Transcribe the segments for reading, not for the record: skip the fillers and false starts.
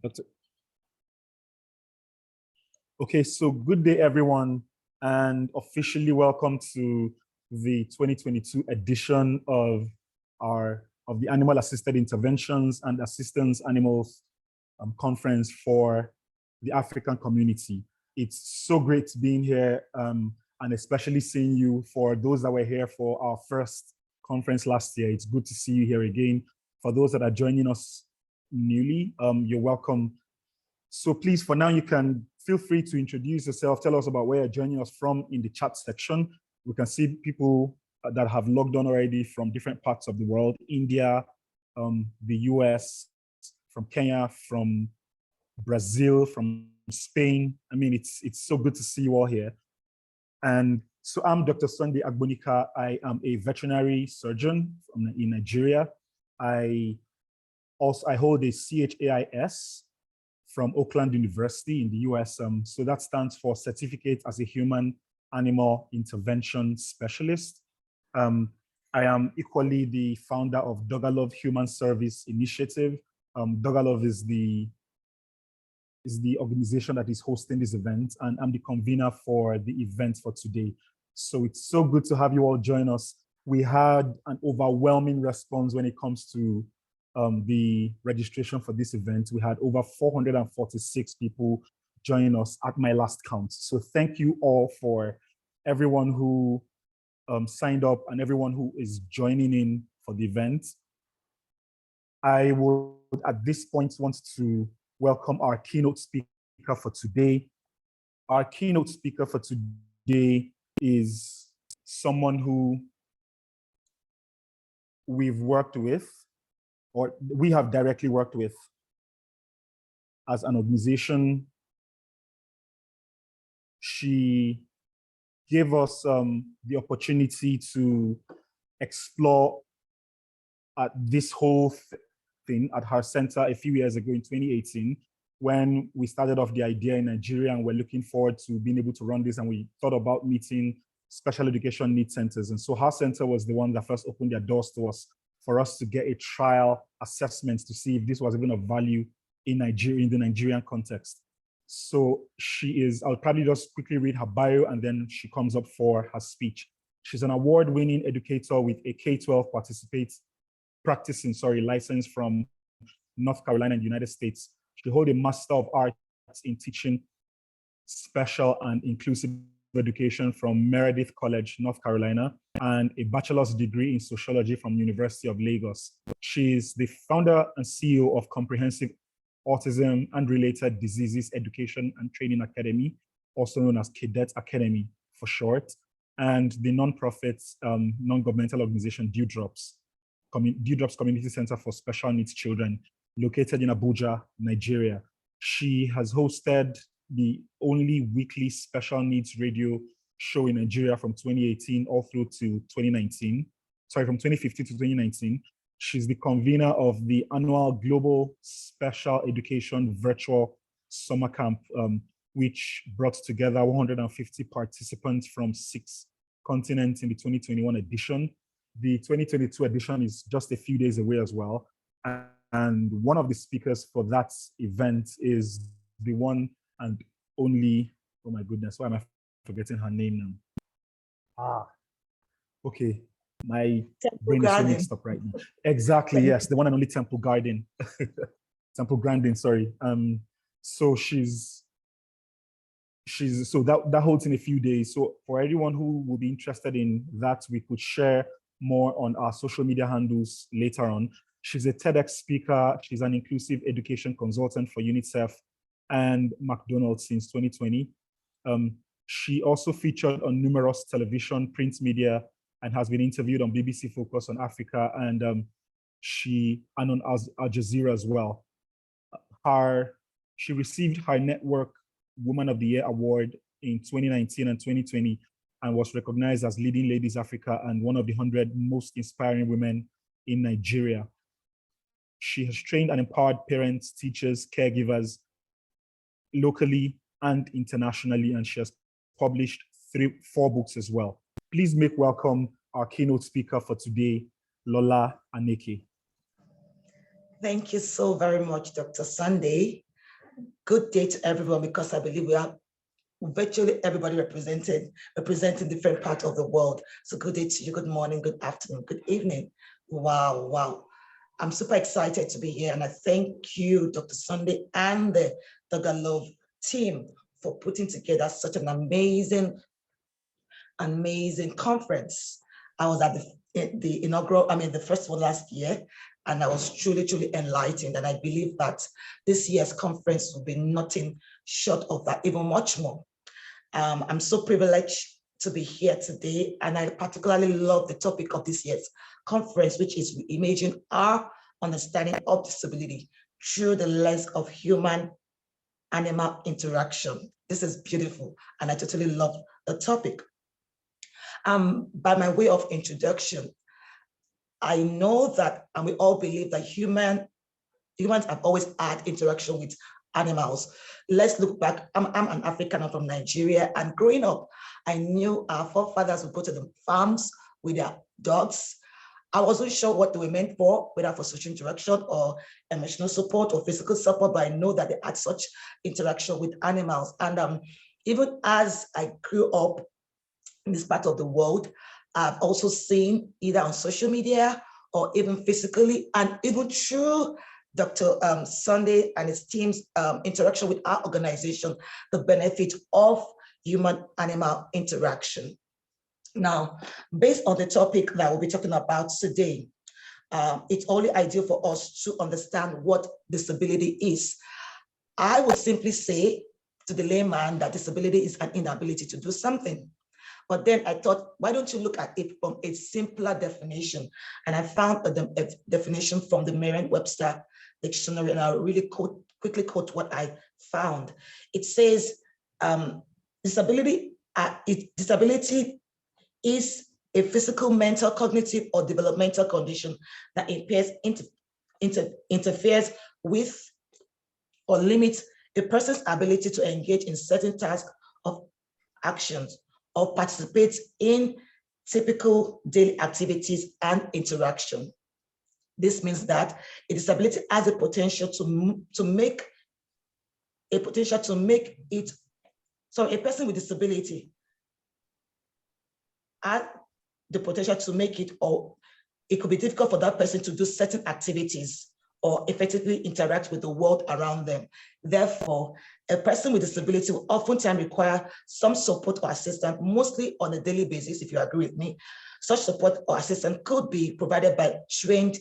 Dr. Okay, so good day, everyone, and officially welcome to the 2022 edition of the Animal Assisted Interventions and Assistance Animals Conference for the African community. It's so great being here, and especially seeing you. For those that were here for our first conference last year, it's good to see you here again. For those that are joining us newly, you're welcome. So please, for now, you can feel free to introduce yourself, tell us about where you're joining us from in the chat section. We can see people that have logged on already from different parts of the world: India, the US, from Kenya, from Brazil, from Spain. I mean, it's so good to see you all here. And so I'm Dr. Sunday Agbonika. I am a veterinary surgeon in Nigeria. I hold a CHAIS from Oakland University in the US. So that stands for Certificate as a Human Animal Intervention Specialist. I am equally the founder of Dogalov Human Service Initiative. Dogalov is the organization that is hosting this event, and I'm the convener for the event for today. So it's so good to have you all join us. We had an overwhelming response when it comes to the registration for this event. We had over 446 people join us at my last count. So thank you all for everyone who signed up and everyone who is joining in for the event. I would at this point want to welcome our keynote speaker for today. Our keynote speaker for today is someone who we've worked with, or we have directly worked with as an organization. She gave us the opportunity to explore this whole thing at her center a few years ago in 2018, when we started off the idea in Nigeria, and we're looking forward to being able to run this, and we thought about meeting special education needs centers. And so her center was the one that first opened their doors to us for us to get a trial assessment to see if this was even of value in Nigeria, in the Nigerian context. So she is, I'll probably just quickly read her bio and then she comes up for her speech. She's an award-winning educator with a K-12 practicing license from North Carolina in the United States. She holds a Master of Arts in Teaching Special and Inclusive Education from Meredith College, North Carolina, and a bachelor's degree in sociology from University of Lagos. She is the founder and CEO of Comprehensive Autism and Related Diseases Education and Training Academy, also known as Cadet Academy for short, and the nonprofit non-governmental organization Dewdrops Community Center for Special Needs Children, located in Abuja, Nigeria. She has hosted the only weekly special needs radio show in Nigeria from 2018 all through to 2019. Sorry, from 2015 to 2019. She's the convener of the annual Global Special Education Virtual Summer Camp, which brought together 150 participants from 6 continents in the 2021 edition. The 2022 edition is just a few days away as well. And one of the speakers for that event is the one and only, oh my goodness, why am I forgetting her name now? Okay, my brain is so mixed up right now. Exactly, yes, the one and only Temple Grandin. Temple Grandin, sorry. So so that holds in a few days. So for everyone who will be interested in that, we could share more on our social media handles later on. She's a TEDx speaker. She's an inclusive education consultant for UNICEF and McDonald's since 2020. She also featured on numerous television, print media, and has been interviewed on BBC Focus on Africa and on Al Jazeera as well. She received her Network Woman of the Year award in 2019 and 2020 and was recognized as Leading Ladies Africa and one of the 100 most inspiring women in Nigeria. She has trained and empowered parents, teachers, caregivers locally and internationally, and she has published 4 books as well. Please make welcome our keynote speaker for today, Lola Aneke. Thank you so very much, Dr. Sunday. Good day to everyone, because I believe we are virtually everybody representing different parts of the world. So good day to you, good morning, good afternoon, good evening. Wow, wow. I'm super excited to be here, and I thank you, Dr. Sunday, and the Dogalov team for putting together such an amazing conference. I was at the inaugural, the first one last year, and I was truly, truly enlightened. And I believe that this year's conference will be nothing short of that, even much more. I'm so privileged to be here today, and I particularly love the topic of this year's conference, which is reimagining our understanding of disability through the lens of human-animal interaction. This is beautiful, and I totally love the topic. By my way of introduction, I know that, and we all believe that humans have always had interaction with animals. Let's look back. I'm an African, I'm from Nigeria, and growing up, I knew our forefathers would go to the farms with their dogs. I wasn't sure what they were meant for, whether for social interaction or emotional support or physical support, but I know that they had such interaction with animals. And even as I grew up in this part of the world, I've also seen either on social media or even physically, and even through Dr. Sunday and his team's interaction with our organization, the benefit of human-animal interaction. Now, based on the topic that we'll be talking about today, it's only ideal for us to understand what disability is. I would simply say to the layman that disability is an inability to do something. But then I thought, why don't you look at it from a simpler definition? And I found a definition from the Merriam-Webster dictionary, and I'll really quickly quote what I found. It says, disability is a physical, mental, cognitive, or developmental condition that interferes with or limits a person's ability to engage in certain tasks of actions or participate in typical daily activities and interaction. This means that a disability has a potential to make it, so a person with disability has the potential to make it, or it could be difficult for that person to do certain activities or effectively interact with the world around them. Therefore, a person with disability will oftentimes require some support or assistance, mostly on a daily basis, if you agree with me. Such support or assistance could be provided by trained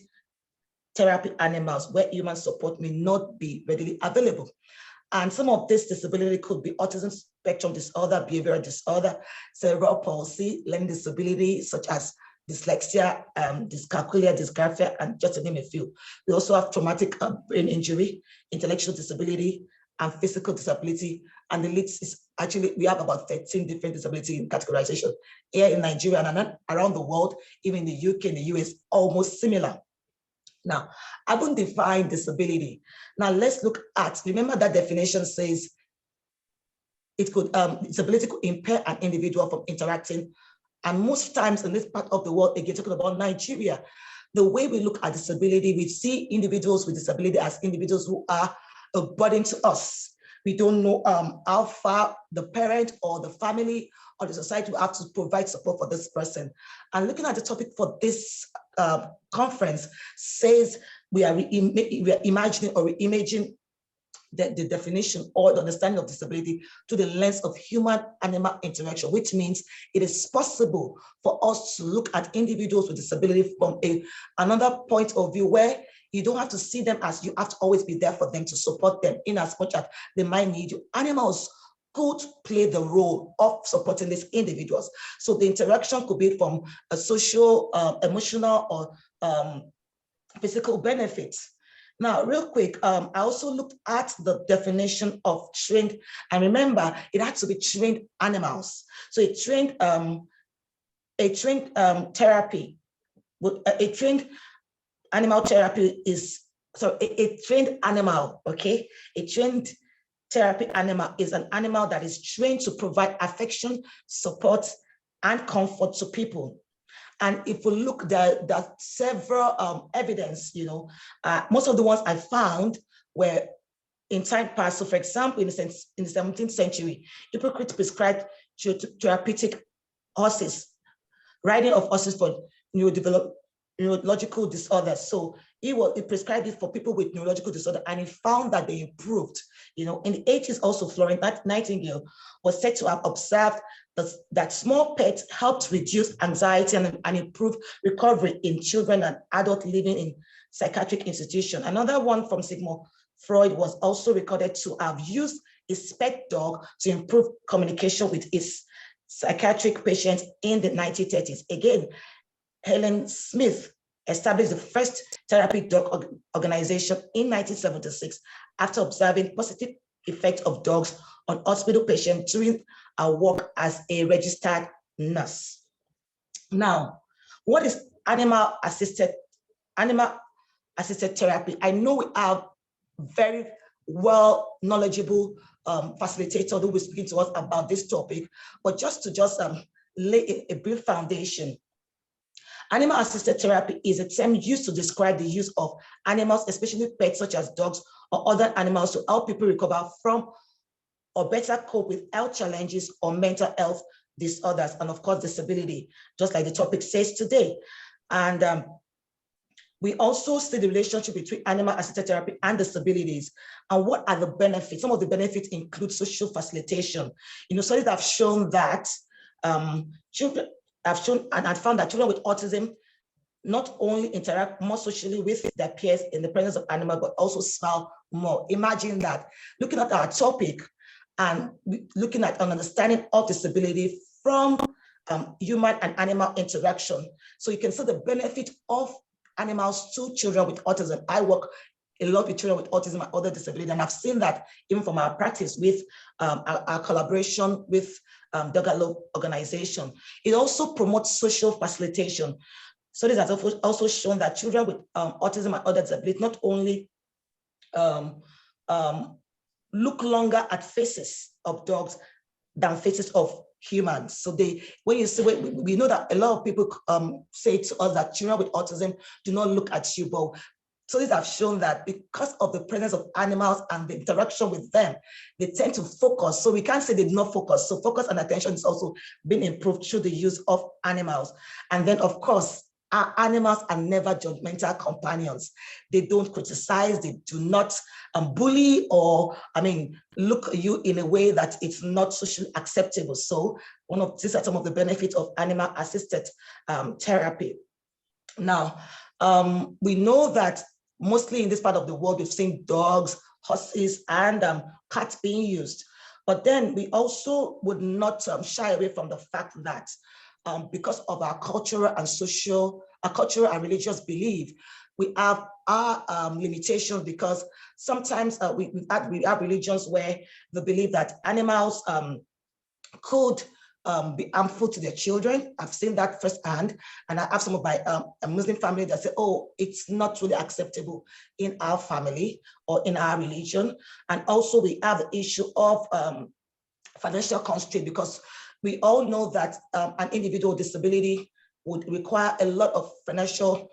therapy animals, where human support may not be readily available. And some of this disability could be autism spectrum disorder, behavioral disorder, cerebral palsy, learning disability, such as dyslexia, dyscalculia, dysgraphia, and just to name a few. We also have traumatic brain injury, intellectual disability, and physical disability. And the list is actually, we have about 13 different disability categorization here in Nigeria and around the world, even in the UK and the US, almost similar. Now, I wouldn't define disability. Now let's look at, remember that definition says it could, disability could impair an individual from interacting. And most times in this part of the world, again, talking about Nigeria, the way we look at disability, we see individuals with disability as individuals who are a burden to us. We don't know how far the parent or the family or the society will have to provide support for this person. And looking at the topic for this conference says we are imagining or reimaging the definition or the understanding of disability to the lens of human-animal interaction, which means it is possible for us to look at individuals with disability from another point of view, where you don't have to see them as you have to always be there for them to support them in as much as they might need you. Animals could play the role of supporting these individuals. So the interaction could be from a social, emotional, or physical benefits. Now, real quick, I also looked at the definition of trained, and remember, it had to be trained animals. So a trained therapy, a trained animal therapy is, so a trained animal, okay? A trained therapy animal is an animal that is trained to provide affection, support, and comfort to people. And if we look, there are several evidence, most of the ones I found were in time past. So for example, in the 17th century, Hippocrates prescribed therapeutic horses, riding of horses for neurological disorders. So he prescribed it for people with neurological disorder, and he found that they improved. In the 80s, also Florence Nightingale was said to have observed that small pets helped reduce anxiety and improve recovery in children and adults living in psychiatric institutions. Another one from Sigmund Freud was also recorded to have used his pet dog to improve communication with his psychiatric patients in the 1930s. Again, Helen Smith established the first therapy dog organization in 1976 after observing positive effects of dogs on hospital patients during her work as a registered nurse. Now, what is animal-assisted therapy? I know we have very well knowledgeable facilitator who will be speaking to us about this topic, but just to lay a brief foundation. Animal-assisted therapy is a term used to describe the use of animals, especially pets such as dogs or other animals, to help people recover from or better cope with health challenges or mental health disorders, and of course, disability, just like the topic says today. And we also see the relationship between animal-assisted therapy and disabilities, and what are the benefits. Some of the benefits include social facilitation. Studies have shown that children have found that children with autism not only interact more socially with their peers in the presence of animals, but also smile more. Imagine that, looking at our topic and looking at an understanding of disability from human and animal interaction. So you can see the benefit of animals to children with autism. I work a lot with children with autism and other disabilities, and I've seen that even from our practice with our collaboration with Dogalov organization. It also promotes social facilitation. Studies have also shown that children with autism and other disabilities not only look longer at faces of dogs than faces of humans. So when you see, we know that a lot of people say to us that children with autism do not look at you, but studies have shown that because of the presence of animals and the interaction with them, they tend to focus. So we can't say they do not focus. So focus and attention is also being improved through the use of animals. And then of course, our animals are never judgmental companions. They don't criticize, they do not bully or, look at you in a way that it's not socially acceptable. So these are some of the benefits of animal-assisted therapy. Now, we know that mostly in this part of the world, we've seen dogs, horses, and cats being used. But then we also would not shy away from the fact that because of our cultural and religious belief, we have our limitations, because sometimes we have religions where they believe that animals could be harmful to their children. I've seen that firsthand, and I have some of my Muslim family that say, oh, it's not really acceptable in our family or in our religion. And also we have the issue of financial constraint, because we all know that an individual with disability would require a lot of financial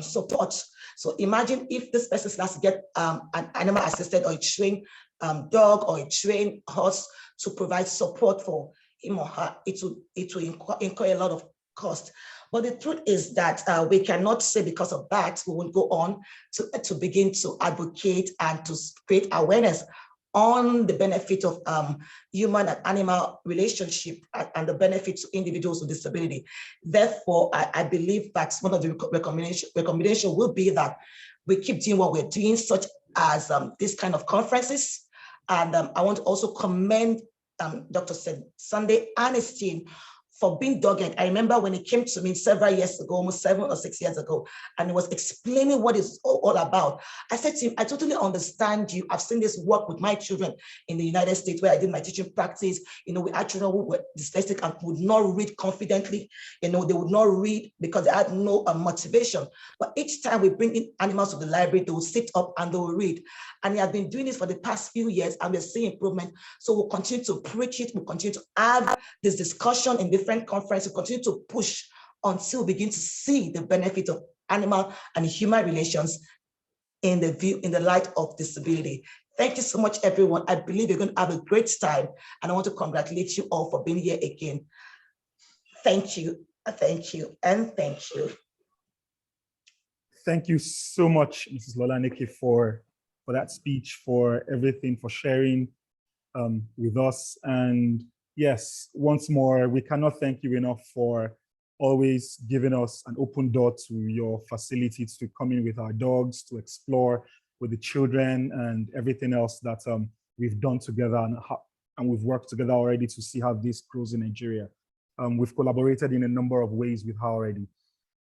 support. So imagine if this person has to get an animal assisted or a trained dog or a trained horse to provide support for him or her, it will incur a lot of cost. But the truth is that we cannot say because of that, we will go on to begin to advocate and to create awareness on the benefit of human and animal relationship and the benefits to individuals with disability. Therefore, I believe that one of the recommendation will be that we keep doing what we're doing, such as this kind of conferences. And I want to also commend Dr. Sunday and his team for being dogged. I remember when he came to me several years ago, almost 7 or 6 years ago, and he was explaining what it's all about. I said to him, I totally understand you. I've seen this work with my children in the United States where I did my teaching practice. We had children who were dyslexic and would not read confidently. They would not read because they had no motivation. But each time we bring in animals to the library, they will sit up and they will read. And he has been doing this for the past few years, and we're seeing improvement. So we'll continue to preach it. We'll continue to have this discussion in different conferences. We'll continue to push until we begin to see the benefit of animal and human relations in the light of disability. Thank you so much, everyone. I believe you're going to have a great time, and I want to congratulate you all for being here again. Thank you, thank you, and thank you. Thank you so much, Mrs. Lola Aneke, for that speech, for everything, for sharing with us. And yes, once more, we cannot thank you enough for always giving us an open door to your facility to come in with our dogs, to explore with the children and everything else that we've done together, and we've worked together already to see how this grows in Nigeria. We've collaborated in a number of ways with her already.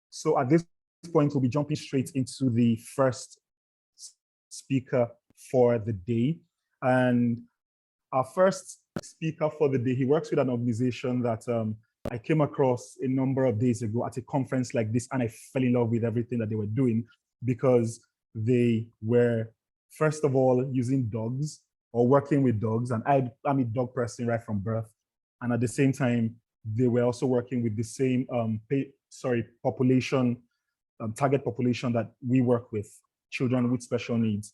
So at this point, we'll be jumping straight into the first speaker for the day. And our first speaker for the day, he works with an organization that I came across a number of days ago at a conference like this, and I fell in love with everything that they were doing, because they were, first of all, using dogs or working with dogs. And I'm a dog person right from birth. And at the same time, they were also working with the same population, target population that we work with, children with special needs.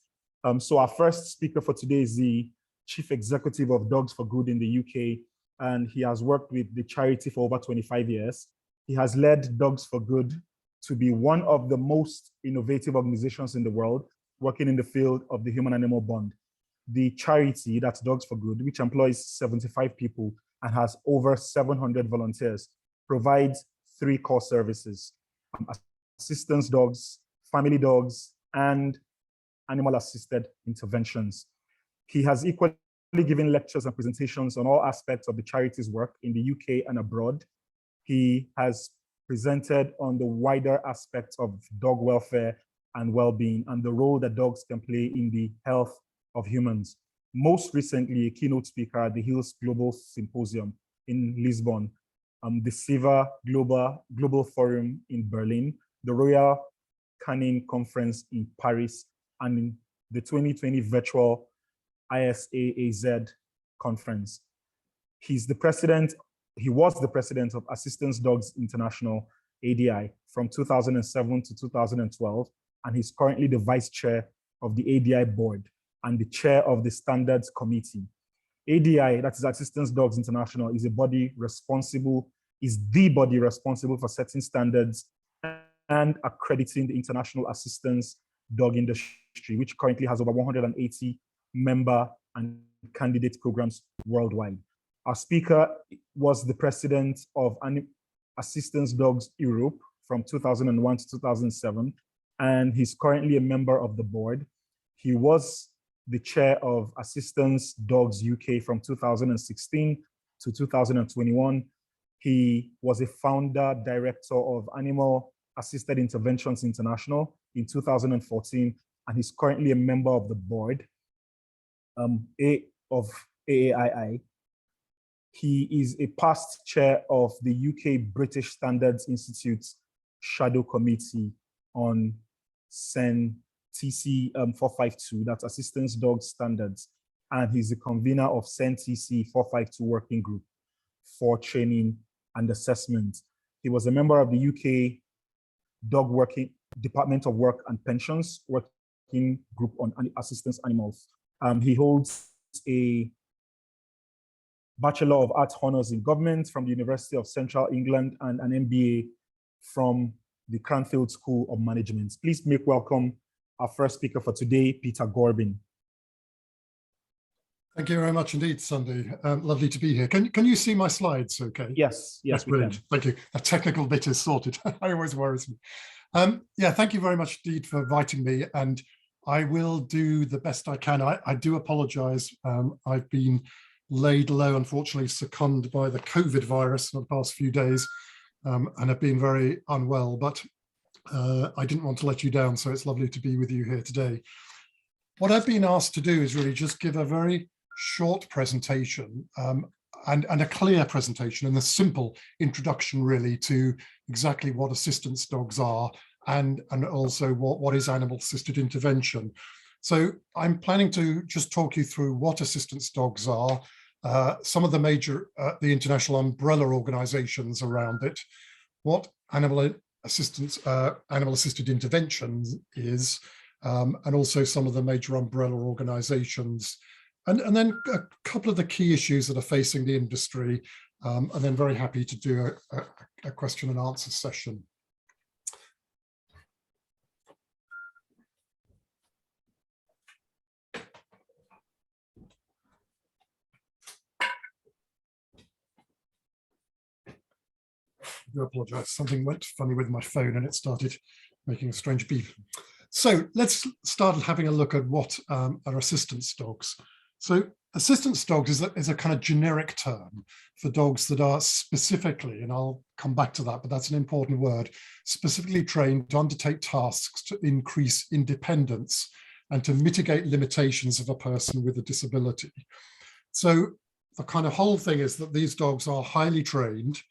So our first speaker for today is the Chief Executive of Dogs for Good in the UK, and he has worked with the charity for over 25 years. He has led Dogs for Good to be one of the most innovative organizations in the world, working in the field of the human-animal bond. The charity, that's Dogs for Good, which employs 75 people and has over 700 volunteers, provides 3 core services: assistance dogs, family dogs, and animal-assisted interventions. He has equally given lectures and presentations on all aspects of the charity's work in the UK and abroad. He has presented on the wider aspects of dog welfare and well-being and the role that dogs can play in the health of humans. Most recently, a keynote speaker at the Hills Global Symposium in Lisbon, the SIVA Global Forum in Berlin, the Royal Canin Conference in Paris, and in the 2020 virtual ISAAZ conference. He was the president of Assistance Dogs International, ADI, from 2007 to 2012, and he's currently the vice chair of the ADI board and the chair of the Standards Committee. ADI, that is Assistance Dogs International, is the body responsible for setting standards and accrediting the international assistance dog industry, which currently has over 180 member and candidate programs worldwide. Our speaker was the president of Assistance Dogs Europe from 2001 to 2007, and he's currently a member of the board. He was the chair of Assistance Dogs UK from 2016 to 2021. He was a founder director of Animal Assisted Interventions International in 2014, and he's currently a member of the board of AAII. He is a past chair of the UK British Standards Institute's Shadow Committee on SEN TC 452, that's Assistance Dog Standards, and he's the convener of SEN TC 452 Working Group for Training and Assessment. He was a member of the UK Department of Work and Pensions Working Group on Assistance Animals. He holds a Bachelor of Arts Honours in Government from the University of Central England and an MBA from the Cranfield School of Management. Please make welcome our first speaker for today, Peter Gorbing. Thank you very much indeed, Sunday. Lovely to be here. Can you see my slides okay? Yes, that's brilliant. Thank you. The technical bit is sorted. It always worries me. Yeah, thank you very much indeed for inviting me, and I will do the best I can. I do apologise. I've been laid low, unfortunately, succumbed by the COVID virus in the past few days, and have been very unwell, but I didn't want to let you down, so it's lovely to be with you here today. What I've been asked to do is really just give a very short presentation and a clear presentation and a simple introduction really to exactly what assistance dogs are and also what is animal assisted intervention. So I'm planning to just talk you through what assistance dogs are, some of the major, the international umbrella organizations around it, what animal assisted intervention is, and also some of the major umbrella organizations. And then a couple of the key issues that are facing the industry, and then very happy to do a question and answer session. I do apologize, something went funny with my phone and it started making a strange beep. So let's start having a look at what are assistance dogs. So assistance dogs is a kind of generic term for dogs that are specifically, and I'll come back to that, but that's an important word, specifically trained to undertake tasks to increase independence and to mitigate limitations of a person with a disability. So the kind of whole thing is that these dogs are highly trained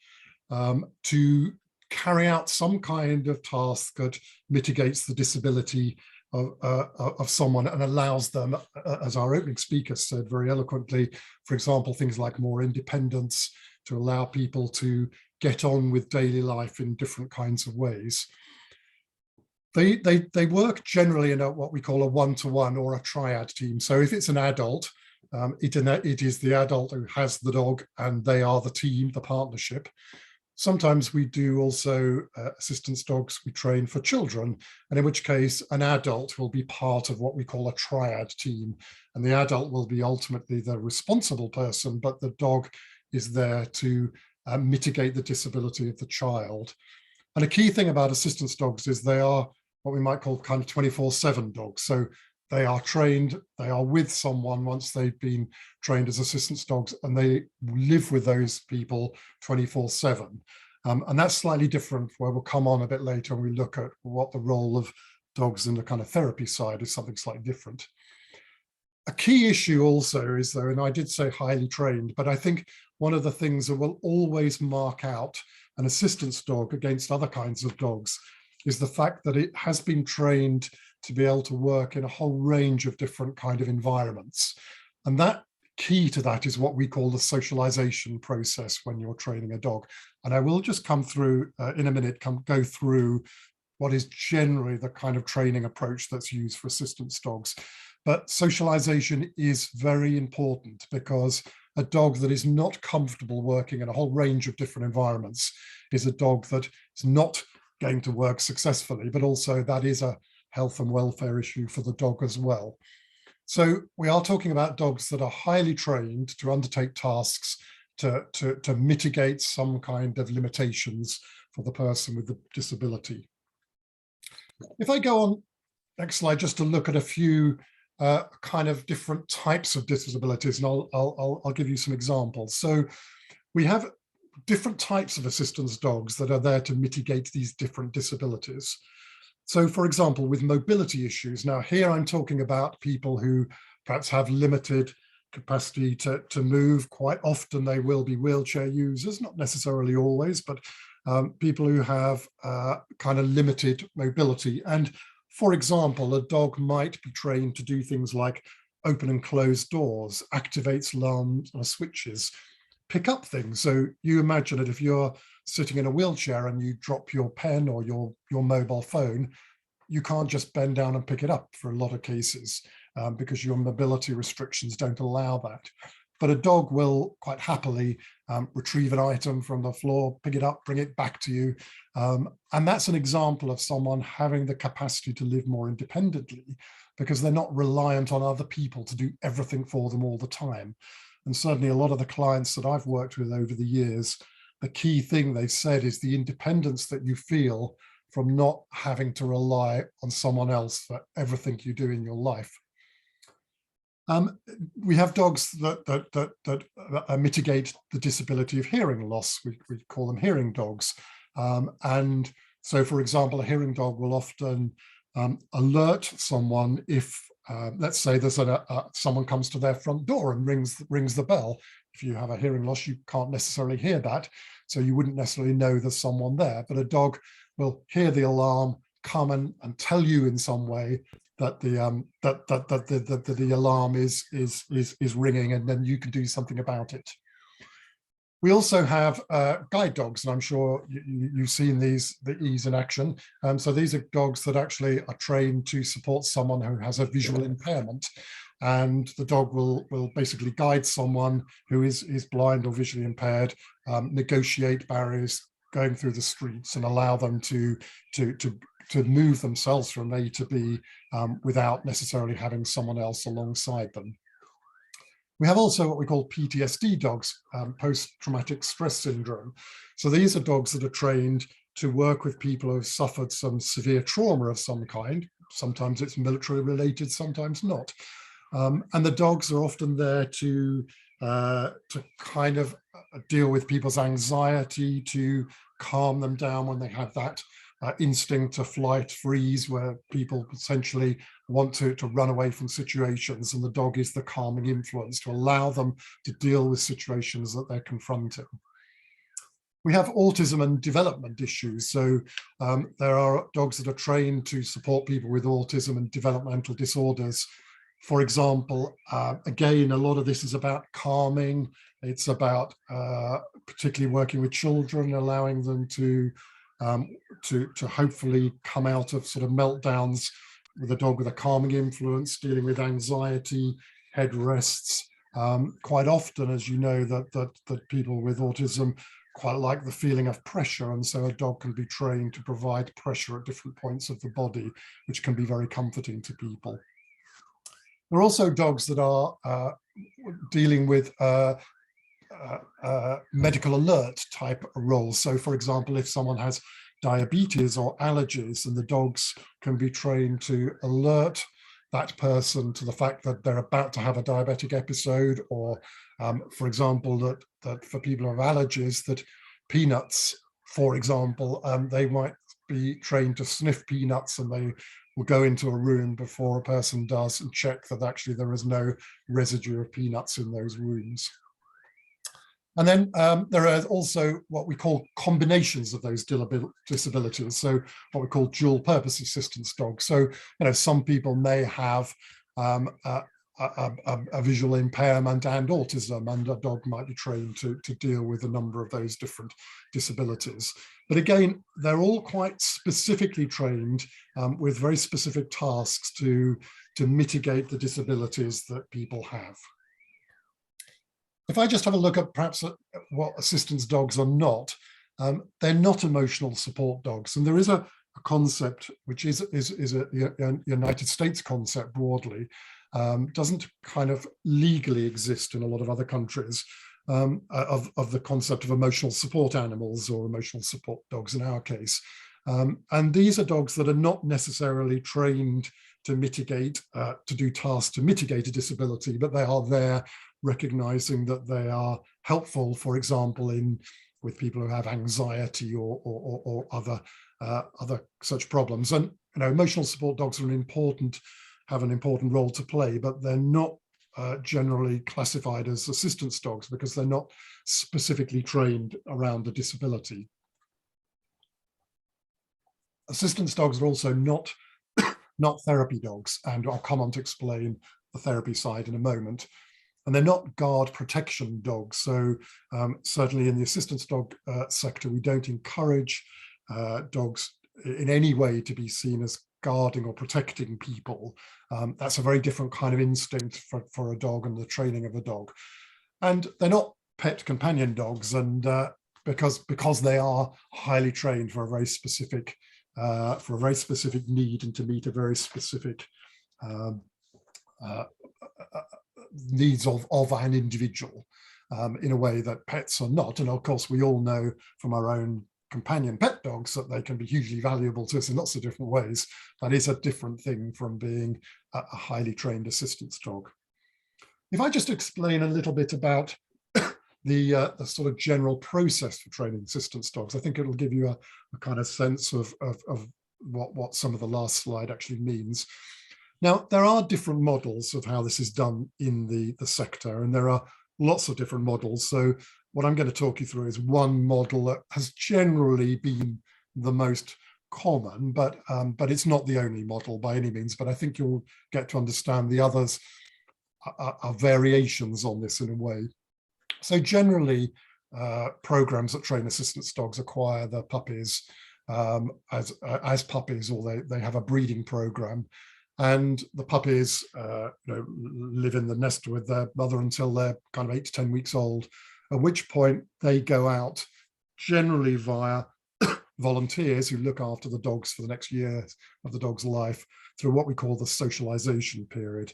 to carry out some kind of task that mitigates the disability of someone and allows them, as our opening speaker said very eloquently, for example, things like more independence, to allow people to get on with daily life in different kinds of ways. They work generally in what we call a one-to-one or a triad team. So if it's an adult, it is the adult who has the dog and they are the team, the partnership. Sometimes we do also assistance dogs we train for children, and in which case an adult will be part of what we call a triad team. And the adult will be ultimately the responsible person, but the dog is there to mitigate the disability of the child. And a key thing about assistance dogs is they are what we might call kind of 24/7 dogs. So they are trained, they are with someone once they've been trained as assistance dogs, and they live with those people 24/7. And that's slightly different, where we'll come on a bit later and we look at what the role of dogs in the kind of therapy side is, something slightly different. A key issue also is, though, and I did say highly trained, but I think one of the things that will always mark out an assistance dog against other kinds of dogs is the fact that it has been trained to be able to work in a whole range of different kind of environments. And that key to that is what we call the socialization process when you're training a dog. And I will just come through in a minute, go through what is generally the kind of training approach that's used for assistance dogs. But socialization is very important, because a dog that is not comfortable working in a whole range of different environments is a dog that is not going to work successfully, but also that is a health and welfare issue for the dog as well. So we are talking about dogs that are highly trained to undertake tasks to mitigate some kind of limitations for the person with the disability. If I go on, next slide, just to look at a few kind of different types of disabilities, and I'll give you some examples. So we have different types of assistance dogs that are there to mitigate these different disabilities. So, for example, with mobility issues, now here I'm talking about people who perhaps have limited capacity to move. Quite often they will be wheelchair users, not necessarily always, but people who have kind of limited mobility. And for example, a dog might be trained to do things like open and close doors, activates alarms or switches, pick up things. So you imagine that if you're sitting in a wheelchair and you drop your pen or your mobile phone, you can't just bend down and pick it up for a lot of cases because your mobility restrictions don't allow that. But a dog will quite happily retrieve an item from the floor, pick it up, bring it back to you. And that's an example of someone having the capacity to live more independently, because they're not reliant on other people to do everything for them all the time. And certainly a lot of the clients that I've worked with over the years, the key thing they've said is the independence that you feel from not having to rely on someone else for everything you do in your life. We have dogs that mitigate the disability of hearing loss. We call them hearing dogs. And so, for example, a hearing dog will often alert someone if, let's say, there's someone comes to their front door and rings the bell. If you have a hearing loss, you can't necessarily hear that, so you wouldn't necessarily know there's someone there. But a dog will hear the alarm, come and tell you in some way that the alarm is ringing, and then you can do something about it. We also have guide dogs, and I'm sure you've seen these in action. So these are dogs that actually are trained to support someone who has a visual impairment, and the dog will basically guide someone who is blind or visually impaired, negotiate barriers going through the streets, and allow them to move themselves from A to B without necessarily having someone else alongside them. We have also what we call PTSD dogs, post-traumatic stress syndrome. So these are dogs that are trained to work with people who have suffered some severe trauma of some kind. Sometimes it's military related, sometimes not. And the dogs are often there to kind of deal with people's anxiety, to calm them down when they have that instinct to flight, freeze, where people essentially want to run away from situations, and the dog is the calming influence to allow them to deal with situations that they're confronting. We have autism and development issues. So there are dogs that are trained to support people with autism and developmental disorders. For example, again, a lot of this is about calming. It's about particularly working with children, allowing them to hopefully come out of sort of meltdowns with a dog with a calming influence, dealing with anxiety, head rests. Quite often, as you know, that people with autism quite like the feeling of pressure, and so a dog can be trained to provide pressure at different points of the body, which can be very comforting to people. There are also dogs that are dealing with medical alert type roles. So for example, if someone has diabetes or allergies, and the dogs can be trained to alert that person to the fact that they're about to have a diabetic episode, or for example, that for people who have allergies, that peanuts, for example, they might be trained to sniff peanuts, and they will go into a room before a person does and check that actually there is no residue of peanuts in those rooms. And then there are also what we call combinations of those disabilities. So what we call dual purpose assistance dogs. So, you know, some people may have a visual impairment and autism, and a dog might be trained to deal with a number of those different disabilities. But again, they're all quite specifically trained with very specific tasks to mitigate the disabilities that people have. If I just have a look at perhaps what assistance dogs are not, they're not emotional support dogs. And there is a concept which is a United States concept broadly, doesn't kind of legally exist in a lot of other countries, of the concept of emotional support animals, or emotional support dogs in our case. And these are dogs that are not necessarily trained to mitigate, to do tasks to mitigate a disability, but they are there recognizing that they are helpful, for example, with people who have anxiety or other such problems. And you know, emotional support dogs have an important role to play, but they're not generally classified as assistance dogs because they're not specifically trained around the disability. Assistance dogs are also not therapy dogs, and I'll come on to explain the therapy side in a moment. And they're not guard protection dogs. So certainly in the assistance dog sector, we don't encourage dogs in any way to be seen as guarding or protecting people. That's a very different kind of instinct for a dog and the training of a dog. And they're not pet companion dogs, and because they are highly trained for a very specific need and to meet a very specific needs of an individual in a way that pets are not. And of course, we all know from our own companion pet dogs that they can be hugely valuable to us in lots of different ways. That is a different thing from being a highly trained assistance dog. If I just explain a little bit about the sort of general process for training assistance dogs, I think it'll give you a kind of sense of what some of the last slide actually means. Now, there are different models of how this is done in the sector, and there are lots of different models. So what I'm going to talk you through is one model that has generally been the most common, but it's not the only model by any means. But I think you'll get to understand the others are variations on this in a way. So generally, programs that train assistance dogs acquire the puppies as puppies, or they have a breeding program, and the puppies live in the nest with their mother until they're kind of 8 to 10 weeks old, at which point they go out generally via volunteers who look after the dogs for the next year of the dog's life through what we call the socialization period.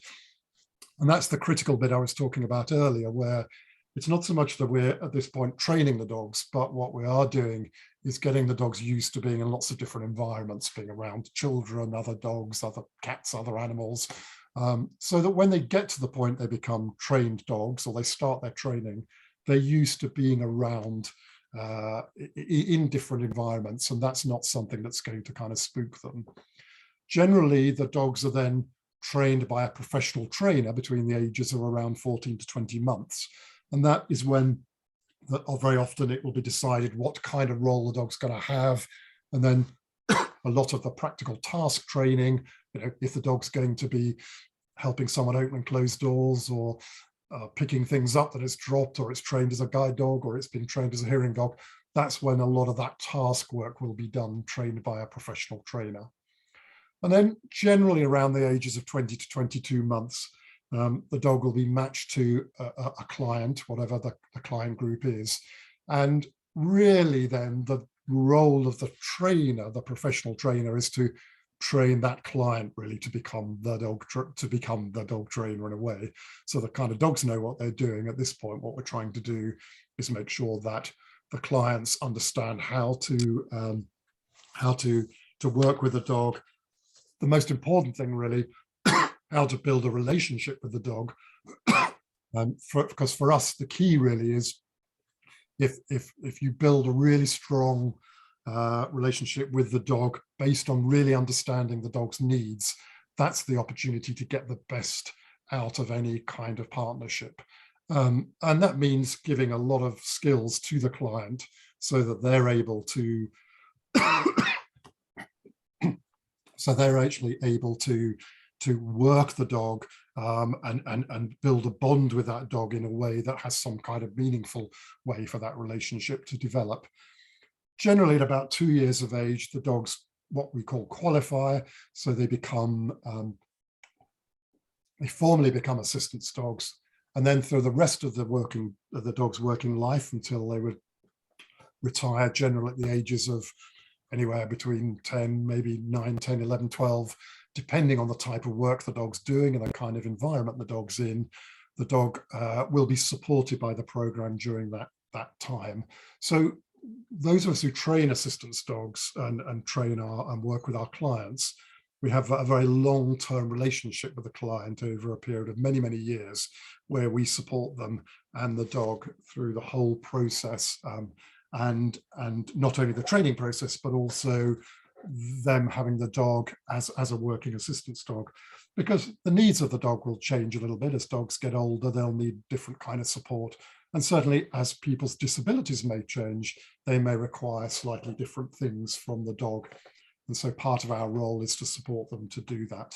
And that's the critical bit I was talking about earlier, where it's not so much that we're at this point training the dogs, but what we are doing is getting the dogs used to being in lots of different environments, being around children, other dogs, other cats, other animals, so that when they get to the point they become trained dogs or they start their training, they're used to being around in different environments, and that's not something that's going to kind of spook them. Generally, the dogs are then trained by a professional trainer between the ages of around 14 to 20 months. And that is when, very often, it will be decided what kind of role the dog's going to have. And then a lot of the practical task training, if the dog's going to be helping someone open and close doors, or picking things up that is dropped, or it's trained as a guide dog, or it's been trained as a hearing dog, that's when a lot of that task work will be done, trained by a professional trainer. And then generally around the ages of 20 to 22 months, the dog will be matched to a client, whatever the client group is. And really then the role of the trainer, the professional trainer, is to train that client really to become the dog trainer in a way. So the kind of dogs know what they're doing. At this point, what we're trying to do is make sure that the clients understand how to work with the dog. The most important thing really, how to build a relationship with the dog. Because for us, the key really is if you build a really strong relationship with the dog based on really understanding the dog's needs, that's the opportunity to get the best out of any kind of partnership. And that means giving a lot of skills to the client so that they're able to actually able to work the dog and build a bond with that dog in a way that has some kind of meaningful way for that relationship to develop. Generally, at about 2 years of age, the dogs, what we call qualify, so they formally become assistance dogs, and then through the rest of the dog's working life until they would retire, generally at the ages of anywhere between 10, maybe 9, 10, 11, 12, depending on the type of work the dog's doing and the kind of environment the dog's in, the dog will be supported by the program during that time. So those of us who train assistance dogs and train and work with our clients, we have a very long-term relationship with the client over a period of many, many years, where we support them and the dog through the whole process, and not only the training process, but also them having the dog as a working assistance dog, because the needs of the dog will change a little bit. As dogs get older, they'll need different kind of support. And certainly as people's disabilities may change, they may require slightly different things from the dog. And so part of our role is to support them to do that.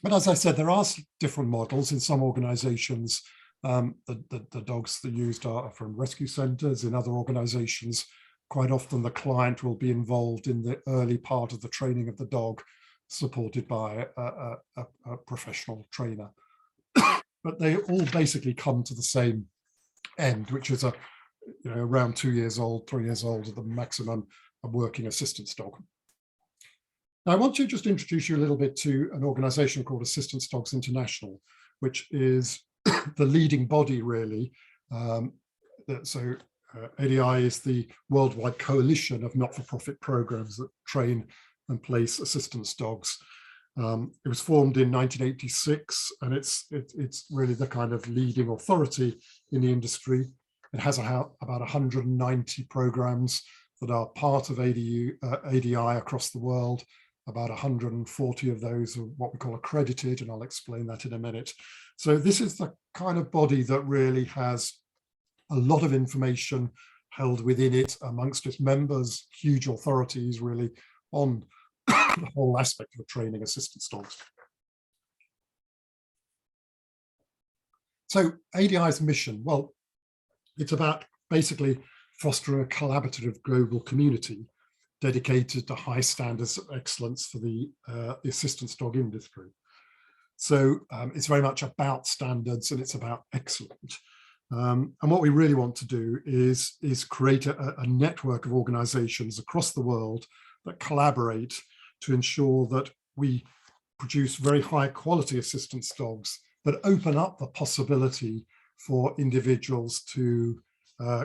But as I said, there are different models in some organizations. The dogs that are used are from rescue centers. In other organizations, quite often the client will be involved in the early part of the training of the dog, supported by a professional trainer. But they all basically come to the same end, which is around 2 years old, 3 years old at the maximum, a working assistance dog. Now, I want to just introduce you a little bit to an organization called Assistance Dogs International, which is the leading body, really. ADI is the worldwide coalition of not-for-profit programs that train and place assistance dogs. It was formed in 1986, and it's really the kind of leading authority in the industry. It has about 190 programs that are part of ADI across the world. About 140 of those are what we call accredited, and I'll explain that in a minute. So this is the kind of body that really has a lot of information held within it amongst its members, huge authorities really on the whole aspect of training assistance dogs. So ADI's mission, well, It's about basically fostering a collaborative global community dedicated to high standards of excellence for the assistance dog industry. So it's very much about standards and it's about excellence. And what we really want to do is create a network of organizations across the world that collaborate to ensure that we produce very high quality assistance dogs that open up the possibility for individuals to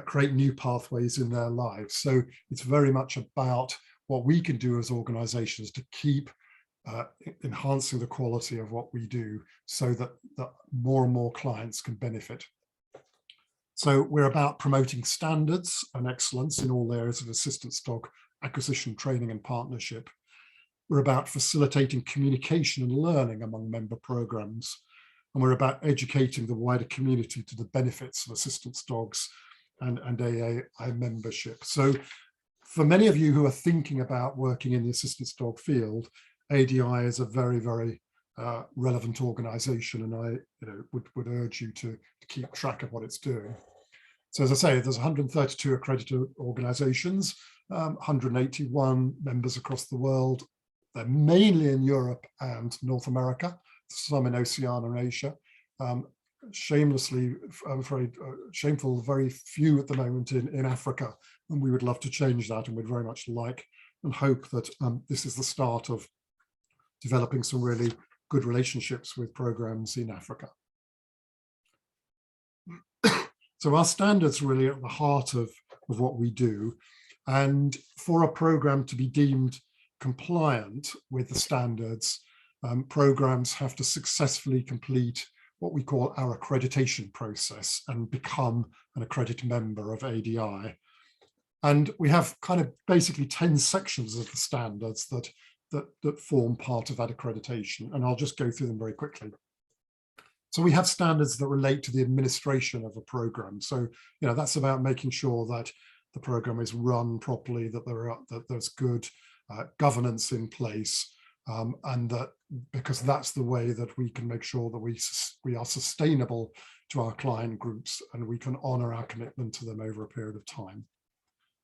create new pathways in their lives. So it's very much about what we can do as organizations to keep enhancing the quality of what we do so that more and more clients can benefit. So we're about promoting standards and excellence in all areas of assistance dog acquisition, training and partnership. We're about facilitating communication and learning among member programs. And we're about educating the wider community to the benefits of assistance dogs and AAI membership. So for many of you who are thinking about working in the assistance dog field, ADI is a very, very relevant organization, and I would urge you to keep track of what it's doing. So as I say, there's 132 accredited organizations, 181 members across the world. They're mainly in Europe and North America, some in Oceania and Asia. Shamelessly, I'm afraid, shameful, very few at the moment in Africa, and we would love to change that, and we'd very much like and hope that this is the start of developing some really good relationships with programs in Africa. So our standards really are at the heart of what we do, and for a program to be deemed compliant with the standards, programs have to successfully complete what we call our accreditation process and become an accredited member of ADI. And we have kind of basically 10 sections of the standards that form part of that accreditation, and I'll just go through them very quickly. So we have standards that relate to the administration of a program. So, that's about making sure that the program is run properly, that there's good governance in place, and that because that's the way that we can make sure that we are sustainable to our client groups and we can honor our commitment to them over a period of time.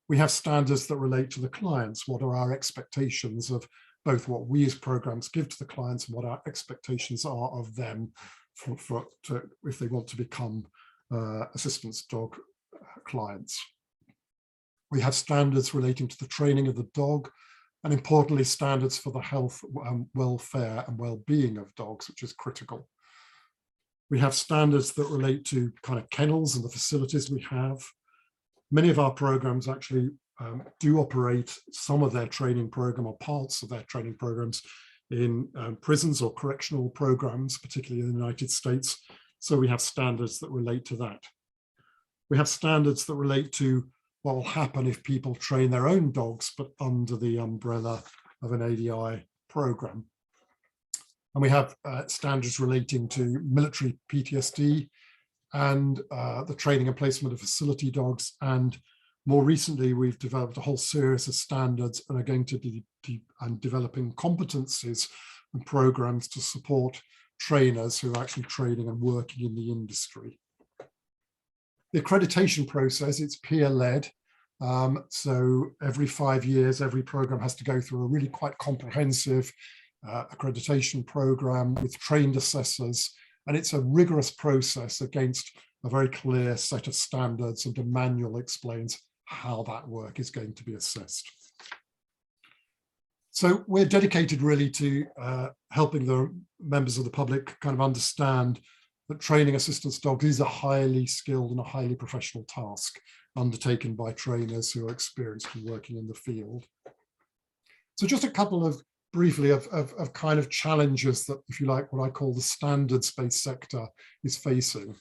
We have standards that relate to the clients. What are our expectations of both what we as programs give to the clients and what our expectations are of them if they want to become assistance dog clients. We have standards relating to the training of the dog, and importantly, standards for the health, welfare and well-being of dogs, which is critical. We have standards that relate to kind of kennels and the facilities we have. Many of our programs actually do operate some of their training program or parts of their training programs in prisons or correctional programs, particularly in the United States. So we have standards that relate to that. We have standards that relate to what will happen if people train their own dogs, but under the umbrella of an ADI program. And we have standards relating to military PTSD and the training and placement of facility dogs. And more recently, we've developed a whole series of standards and are going to be developing competencies and programs to support trainers who are actually training and working in the industry. The accreditation process, it's peer-led. So every 5 years, every program has to go through a really quite comprehensive accreditation program with trained assessors. And it's a rigorous process against a very clear set of standards, and the manual explains how that work is going to be assessed. So we're dedicated really to helping the members of the public kind of understand that training assistance dogs is a highly skilled and a highly professional task undertaken by trainers who are experienced in working in the field. So just a couple of briefly of kind of challenges that, if you like, what I call the standards-based sector is facing.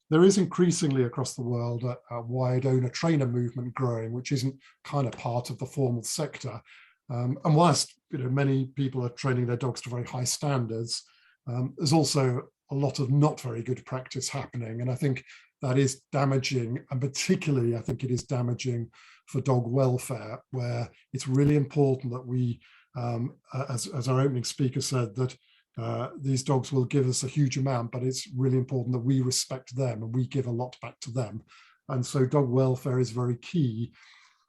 There is increasingly across the world a wide owner-trainer movement growing, which isn't kind of part of the formal sector. And whilst many people are training their dogs to very high standards, there's also a lot of not very good practice happening. And I think that is damaging, and particularly I think it is damaging for dog welfare, where it's really important that we, as our opening speaker said, that these dogs will give us a huge amount, but it's really important that we respect them and we give a lot back to them. And so dog welfare is very key.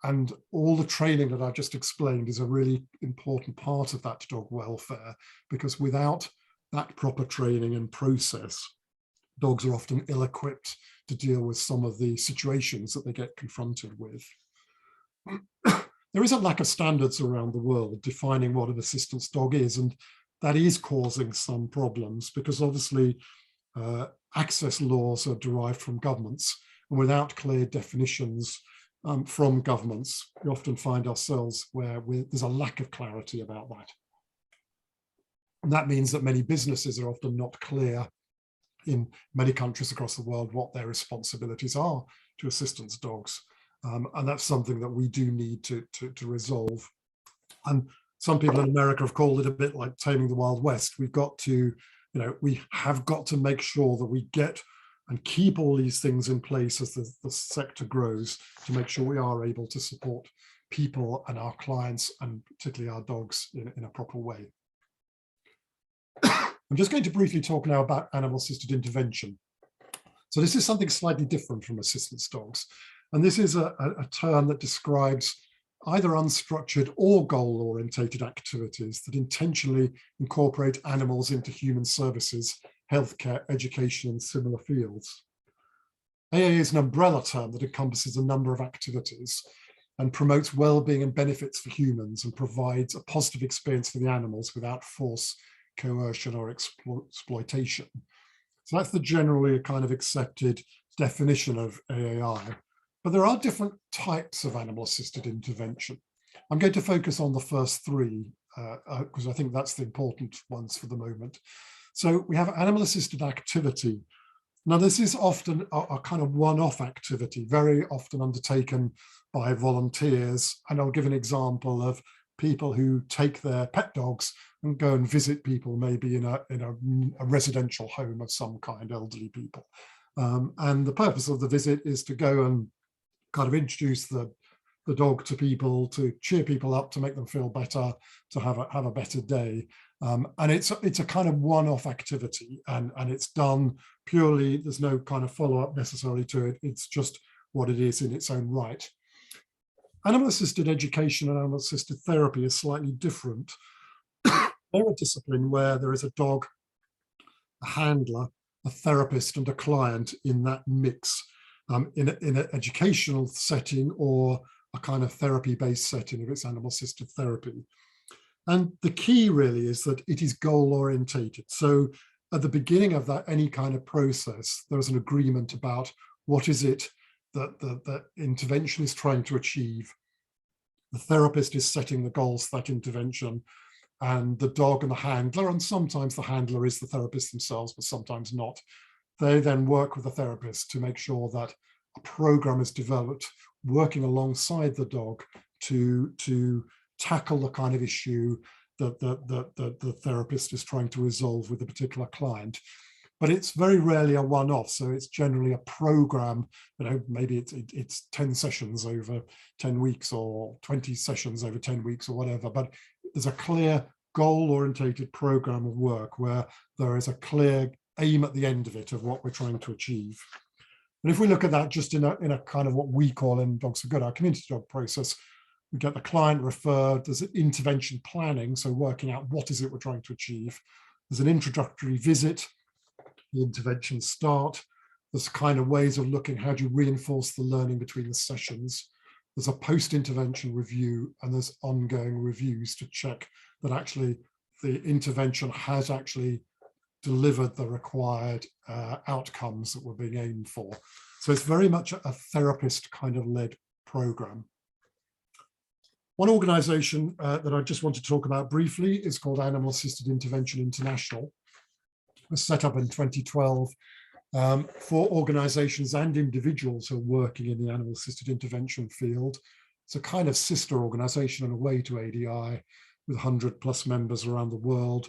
And all the training that I just explained is a really important part of that dog welfare, because without that proper training and process, dogs are often ill-equipped to deal with some of the situations that they get confronted with. There is a lack of standards around the world defining what an assistance dog is, and that is causing some problems, because obviously access laws are derived from governments, and without clear definitions from governments, we often find ourselves where there's a lack of clarity about that. And that means that many businesses are often not clear in many countries across the world what their responsibilities are to assistance dogs. And that's something that we do need to resolve. And some people in America have called it a bit like taming the Wild West. We've got to, we have got to make sure that we get and keep all these things in place as the sector grows, to make sure we are able to support people and our clients, and particularly our dogs, in a proper way. I'm just going to briefly talk now about animal-assisted intervention. So this is something slightly different from assistance dogs. And this is a term that describes either unstructured or goal-orientated activities that intentionally incorporate animals into human services, healthcare, education, and similar fields. AA is an umbrella term that encompasses a number of activities and promotes well-being and benefits for humans, and provides a positive experience for the animals without force, coercion, or exploitation. So that's the generally kind of accepted definition of AAI. But there are different types of animal-assisted intervention. I'm going to focus on the first three, because I think that's the important ones for the moment. So we have animal-assisted activity. Now, this is often a kind of one-off activity, very often undertaken by volunteers. And I'll give an example of people who take their pet dogs and go and visit people, maybe in a residential home of some kind, elderly people. And the purpose of the visit is to go and kind of introduce the dog to people, to cheer people up, to make them feel better, to have a better day. And it's a kind of one-off activity, and it's done purely, there's no kind of follow-up necessarily to it. It's just what it is in its own right. Animal-assisted education and animal-assisted therapy is slightly different. They're a discipline where there is a dog, a handler, a therapist, and a client in that mix, in an educational setting or a kind of therapy-based setting if it's animal-assisted therapy. And the key really is that it is goal-orientated. So at the beginning of that, any kind of process, there's an agreement about what is it that the intervention is trying to achieve. The therapist is setting the goals for that intervention, and the dog and the handler, and sometimes the handler is the therapist themselves, but sometimes not. They then work with the therapist to make sure that a program is developed, working alongside the dog to tackle the kind of issue that the therapist is trying to resolve with a particular client. But it's very rarely a one-off, so it's generally a program. Maybe it's 10 sessions over 10 weeks, or 20 sessions over 10 weeks, or whatever. But there's a clear goal-orientated program of work where there is a clear aim at the end of it of what we're trying to achieve. And if we look at that just in a kind of what we call in Dogs for Good, our community dog process, we get the client referred, there's an intervention planning, so working out what is it we're trying to achieve. There's an introductory visit, the interventions start. There's kind of ways of looking, how do you reinforce the learning between the sessions. There's a post-intervention review, and there's ongoing reviews to check that actually the intervention has actually delivered the required outcomes that were being aimed for. So it's very much a therapist kind of led program. One organization that I just want to talk about briefly is called Animal Assisted Intervention International. It was set up in 2012 for organizations and individuals who are working in the animal assisted intervention field. It's a kind of sister organization in a way to ADI, with 100+ members around the world,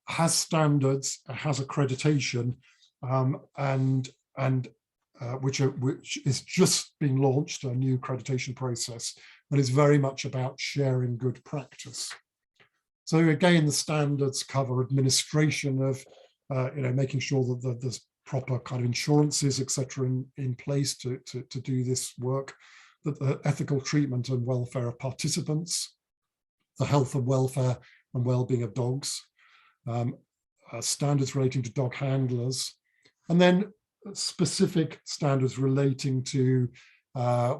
has standards, has accreditation, which is just being launched, a new accreditation process, but is very much about sharing good practice. So again, the standards cover administration of, making sure that the proper kind of insurances, etc., in place to do this work, that the ethical treatment and welfare of participants, the health and welfare and well-being of dogs, standards relating to dog handlers, and then specific standards relating to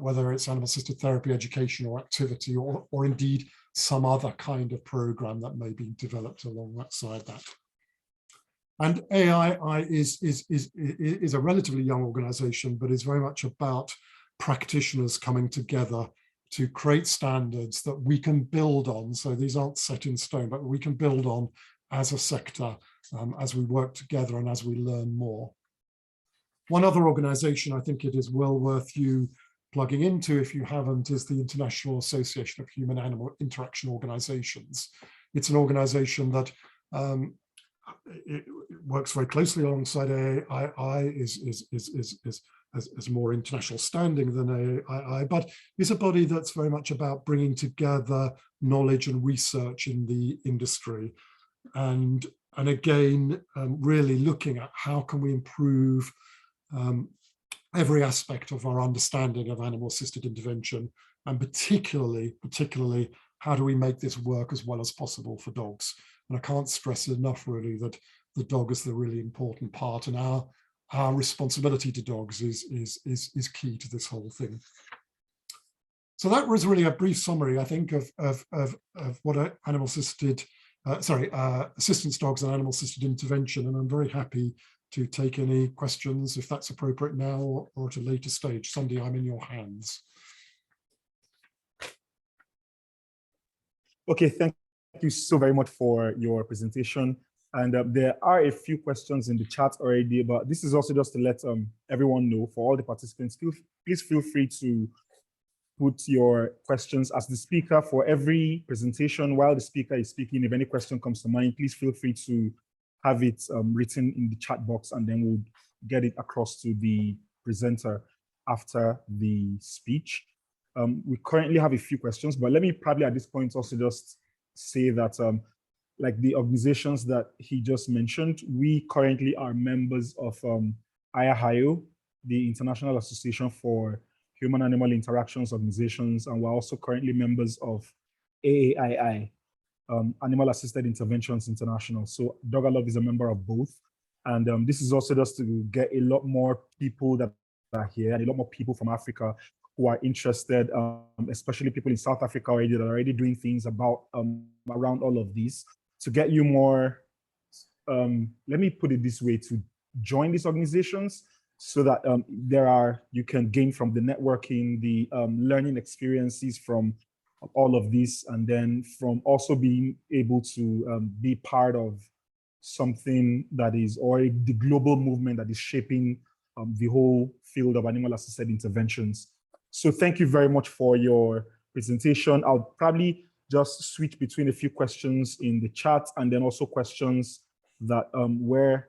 whether it's animal-assisted therapy, education or activity, or indeed some other kind of program that may be developed alongside that. And AI is a relatively young organization, but is very much about practitioners coming together to create standards that we can build on. So these aren't set in stone, but we can build on as a sector as we work together and as we learn more. One other organization I think it is well worth you plugging into, if you haven't, is the International Association of Human-Animal Interaction Organizations. It's an organization that it works very closely alongside AAII, is more international standing than AAII, but is a body that's very much about bringing together knowledge and research in the industry, and again really looking at how can we improve every aspect of our understanding of animal-assisted intervention, and particularly how do we make this work as well as possible for dogs. And I can't stress enough really that the dog is the really important part, and our responsibility to dogs is key to this whole thing. So that was really a brief summary, I think, of what assistance dogs and animal-assisted intervention, and I'm very happy to take any questions if that's appropriate now or at a later stage. Sandy, I'm in your hands. Okay, thank you so very much for your presentation. And there are a few questions in the chat already, but this is also just to let everyone know, for all the participants, please feel free to put your questions as the speaker for every presentation. While the speaker is speaking, if any question comes to mind, please feel free to have it written in the chat box, and then we'll get it across to the presenter after the speech. We currently have a few questions, but let me probably at this point also just say that like the organizations that he just mentioned, we currently are members of IAHIO, the International Association for Human-Animal Interactions Organizations, and we're also currently members of AAII, Animal Assisted Interventions International. So Dogalov is a member of both. And this is also just to get a lot more people that are here, and a lot more people from Africa who are interested, especially people in South Africa already that are already doing things about around all of these, to get you more, let me put it this way, to join these organizations so that you can gain from the networking, the learning experiences from all of this, and then from also being able to be part of something that is, or the global movement that is shaping the whole field of animal assisted interventions. So thank you very much for your presentation. I'll probably just switch between a few questions in the chat and then also questions that were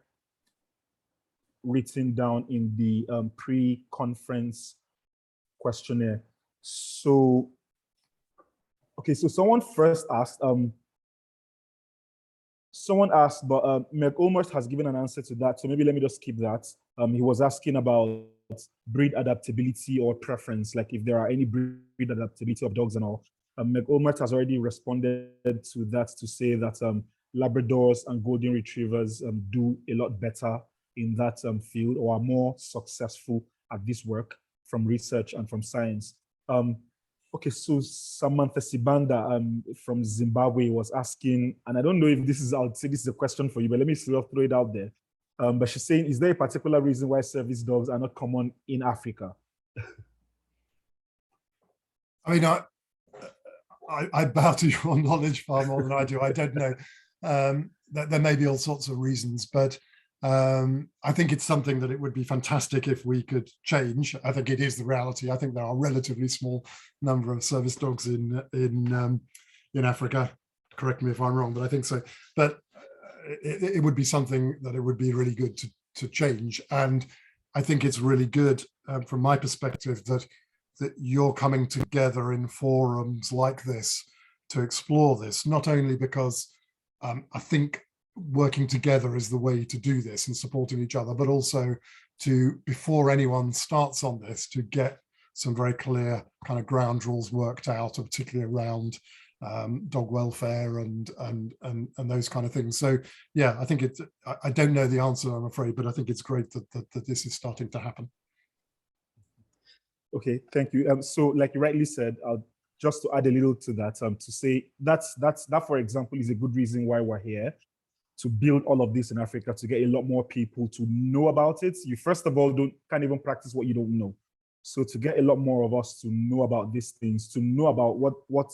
written down in the pre-conference questionnaire. So, okay, so someone first asked, but Meg Olmert has given an answer to that, so maybe let me just skip that. He was asking about breed adaptability or preference, like if there are any breed adaptability of dogs and all. Meg Olmert has already responded to that to say that Labradors and Golden Retrievers do a lot better in that field, or are more successful at this work from research and from science. Okay, so Samantha Sibanda from Zimbabwe was asking, and I don't know if this is, I'll say this is a question for you, but let me still throw it out there. But she's saying, is there a particular reason why service dogs are not common in Africa? I mean, I bow to your knowledge far more than I do. I don't know. There may be all sorts of reasons, but I think it's something that it would be fantastic if we could change. I think it is the reality. I think there are a relatively small number of service dogs in Africa. Correct me if I'm wrong, but I think so. But it would be something that it would be really good to change. And I think it's really good from my perspective that you're coming together in forums like this to explore this, not only because I think working together is the way to do this and supporting each other, but also to, before anyone starts on this, to get some very clear kind of ground rules worked out, particularly around dog welfare and those kind of things. So yeah, I think it's, I don't know the answer, I'm afraid, but I think it's great that this is starting to happen. Okay, thank you. So like you rightly said, just to add a little to that, to say that, for example, is a good reason why we're here, to build all of this in Africa, to get a lot more people to know about it. You first of all can't even practice what you don't know. So to get a lot more of us to know about these things, to know about what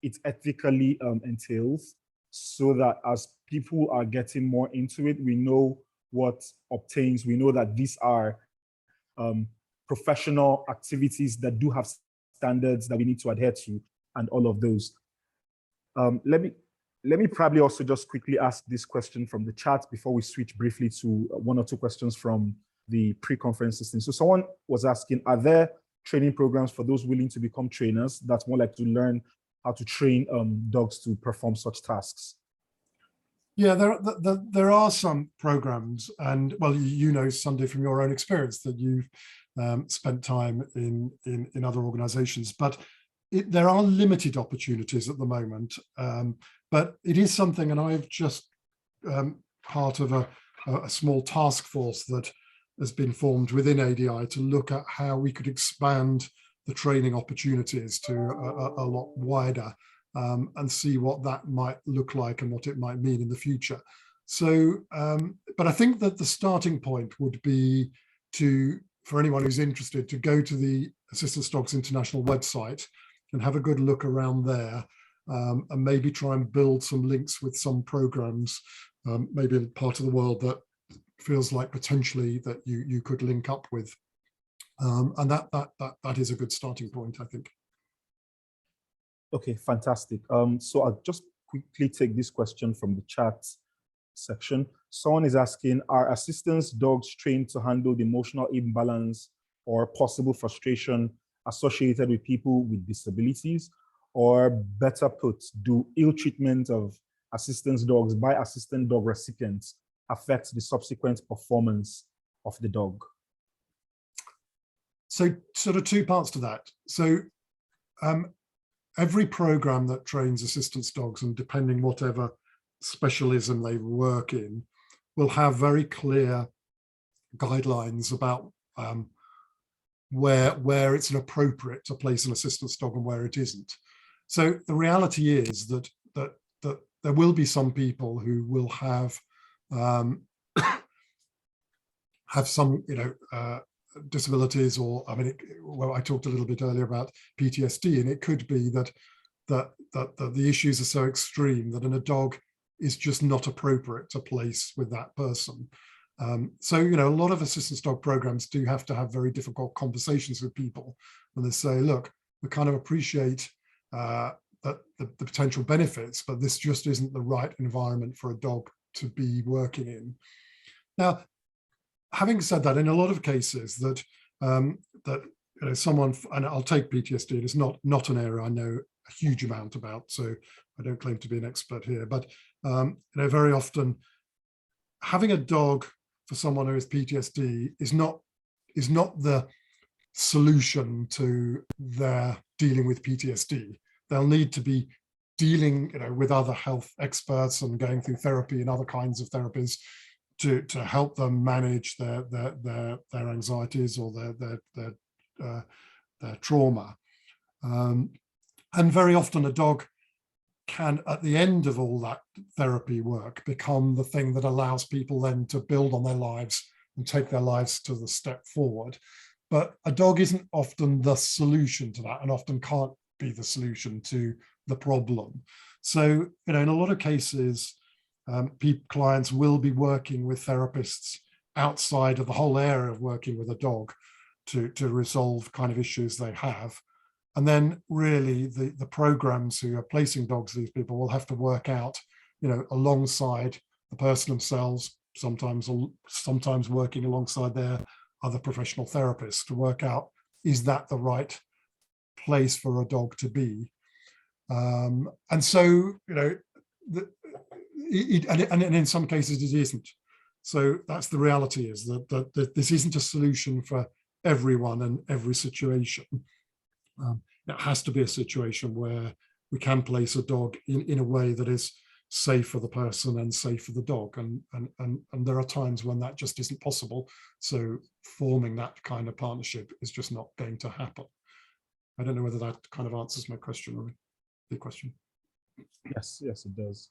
it ethically entails, so that as people are getting more into it, we know what obtains, we know that these are professional activities that do have standards that we need to adhere to, and all of those. Let me probably also just quickly ask this question from the chat before we switch briefly to one or two questions from the pre-conference system. So someone was asking, are there training programs for those willing to become trainers? That's more like to learn how to train dogs to perform such tasks. Yeah, there are some programs, and well, you know, Sunday, from your own experience, that you've spent time in other organizations, but there are limited opportunities at the moment. But it is something, and I've just part of a small task force that has been formed within ADI to look at how we could expand the training opportunities to a lot wider, and see what that might look like and what it might mean in the future. So, but I think that the starting point would be for anyone who's interested, to go to the Assistance Dogs International website and have a good look around there, and maybe try and build some links with some programs, maybe in part of the world that feels like potentially that you could link up with, and that is a good starting point, I think. Okay, fantastic. So I'll just quickly take this question from the chat section. Someone is asking, are assistance dogs trained to handle the emotional imbalance or possible frustration associated with people with disabilities? Or better put, do ill treatment of assistance dogs by assistant dog recipients affect the subsequent performance of the dog? So sort of two parts to that. So every program that trains assistance dogs, and depending whatever specialism they work in, will have very clear guidelines about where it's inappropriate to place an assistance dog and where it isn't. So the reality is that there will be some people who will have some, disabilities, or I mean, well, I talked a little bit earlier about PTSD, and it could be that the issues are so extreme that a dog is just not appropriate to place with that person. So, a lot of assistance dog programs do have to have very difficult conversations with people when they say, look, we kind of appreciate that the potential benefits, but this just isn't the right environment for a dog to be working in. Now, having said that, in a lot of cases that someone, and I'll take PTSD, it's not an area I know a huge amount about, so I don't claim to be an expert here, but very often having a dog for someone who has PTSD is not the solution to their dealing with PTSD. They'll need to be dealing with other health experts and going through therapy and other kinds of therapies to help them manage their anxieties or their trauma. And very often a dog can, at the end of all that therapy work, become the thing that allows people then to build on their lives and take their lives to the step forward. But a dog isn't often the solution to that, and often can't be the solution to the problem. So, in a lot of cases, clients will be working with therapists outside of the whole area of working with a dog to resolve kind of issues they have. And then really the programs who are placing dogs, these people will have to work out, alongside the person themselves, sometimes working alongside their other professional therapists to work out, is that the right place for a dog to be? And so, and in some cases it isn't. So that's the reality, is that this isn't a solution for everyone and every situation. It has to be a situation where we can place a dog in a way that is safe for the person and safe for the dog. And there are times when that just isn't possible. So forming that kind of partnership is just not going to happen. I don't know whether that kind of answers my question, or the question. Yes, it does.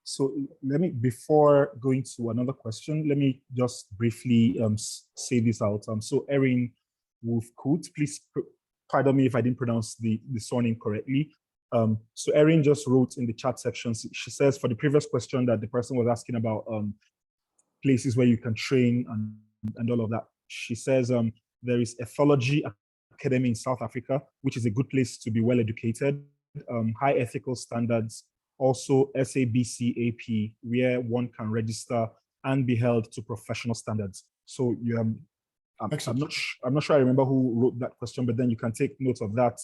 So let me, before going to another question, let me just briefly say this out. So Erin Wolf-Coot, please pardon me if I didn't pronounce the surname correctly. So Erin just wrote in the chat section, she says, for the previous question that the person was asking about places where you can train and all of that, she says there is Ethology Academy in South Africa, which is a good place to be well educated, high ethical standards, also SABCAP, where one can register and be held to professional standards. So you I'm not sure I remember who wrote that question, but then you can take note of that,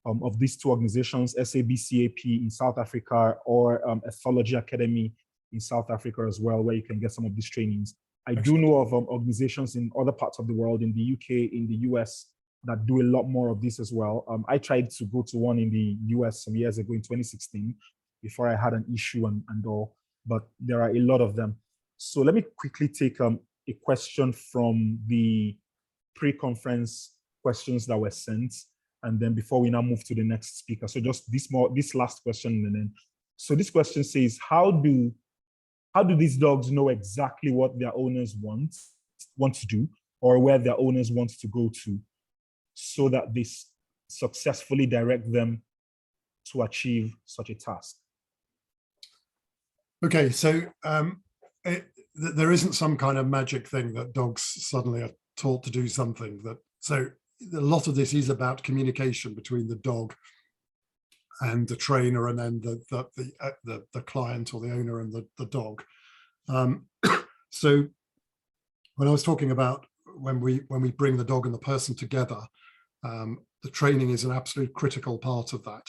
of these two organizations, SABCAP in South Africa, or Ethology Academy in South Africa as well, where you can get some of these trainings. I do know of organizations in other parts of the world, in the UK, in the US, that do a lot more of this as well. I tried to go to one in the US some years ago in 2016, before I had an issue and all, but there are a lot of them. So let me quickly take a question from the pre-conference questions that were sent, and then before we now move to the next speaker. So just this last question, and then, so this question says, how do these dogs know exactly what their owners want to do, or where their owners want to go to, so that they successfully direct them to achieve such a task? Okay, so there isn't some kind of magic thing that dogs suddenly are taught to do something. So a lot of this is about communication between the dog and the trainer, and then the client or the owner and the dog. So when I was talking about when we bring the dog and the person together, the training is an absolute critical part of that.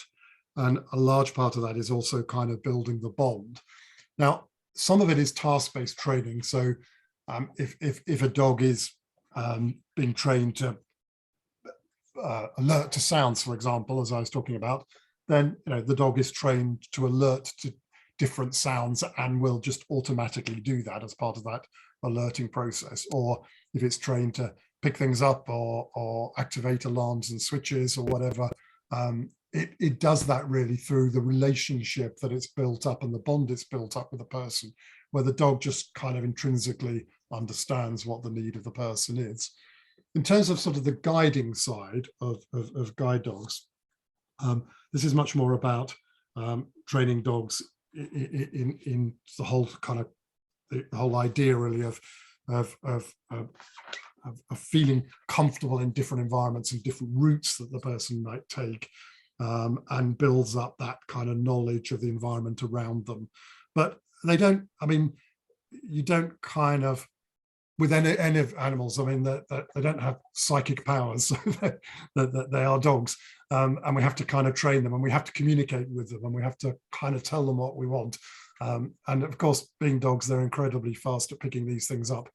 And a large part of that is also kind of building the bond. Now, some of it is task-based training. So if a dog is being trained to alert to sounds, for example, as I was talking about, then the dog is trained to alert to different sounds and will just automatically do that as part of that alerting process. Or if it's trained to pick things up or activate alarms and switches or whatever, it does that really through the relationship that it's built up and the bond it's built up with the person, where the dog just kind of intrinsically understands what the need of the person is. In terms of sort of the guiding side of guide dogs, this is much more about training dogs in the whole kind of the whole idea really of feeling comfortable in different environments and different routes that the person might take, and builds up that kind of knowledge of the environment around them. But they don't, I mean, you don't kind of, with any of animals, I mean, they don't have psychic powers, so that they are dogs. And we have to kind of train them, and we have to communicate with them, and we have to kind of tell them what we want. And of course, being dogs, they're incredibly fast at picking these things up,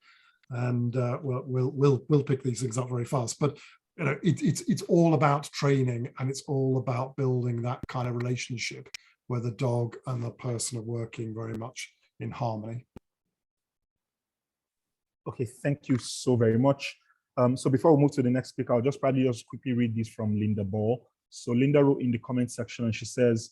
and we'll pick these things up very fast. But it's all about training, and it's all about building that kind of relationship where the dog and the person are working very much in harmony. Okay, thank you so very much. So before we move to the next speaker, I'll just quickly read this from Linda Ball. So Linda wrote in the comment section, and she says,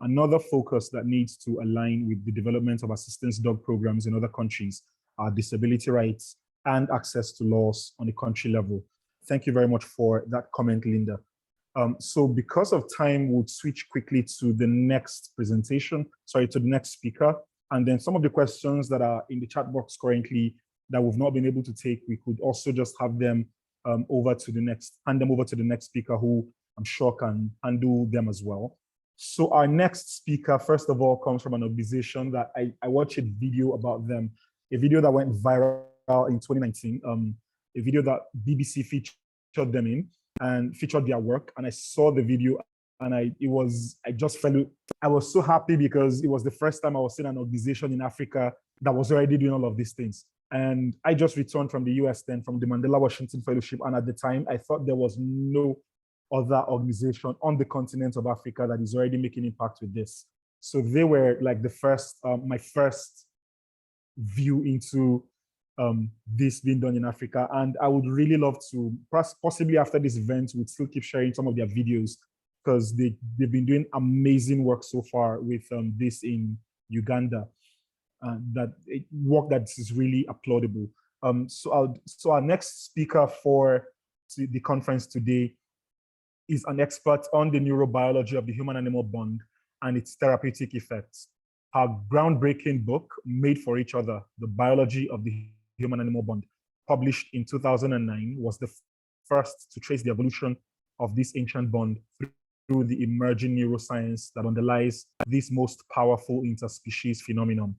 another focus that needs to align with the development of assistance dog programs in other countries are disability rights and access to laws on a country level. Thank you very much for that comment, Linda. So because of time, we'll switch quickly to the next presentation, to the next speaker. And then some of the questions that are in the chat box currently that we've not been able to take, we could also just have them hand them over to the next speaker, who I'm sure can handle them as well. So our next speaker, first of all, comes from an organization that I watched a video about them, a video that went viral in 2019, a video that BBC featured them in and featured their work. And I saw the video And I just felt, I was so happy because it was the first time I was seeing an organization in Africa that was already doing all of these things. And I just returned from the US then, from the Mandela Washington Fellowship. And at the time, I thought there was no other organization on the continent of Africa that is already making impact with this. So they were like the first, my first view into this being done in Africa. And I would really love to, possibly after this event, we'd still keep sharing some of their videos, because they've been doing amazing work so far with this in Uganda. Work that is really applaudable. So our next speaker for the conference today is an expert on the neurobiology of the human-animal bond and its therapeutic effects. Her groundbreaking book, Made for Each Other, The Biology of the Human-Animal Bond, published in 2009, was the first to trace the evolution of this ancient bond through the emerging neuroscience that underlies this most powerful interspecies phenomenon.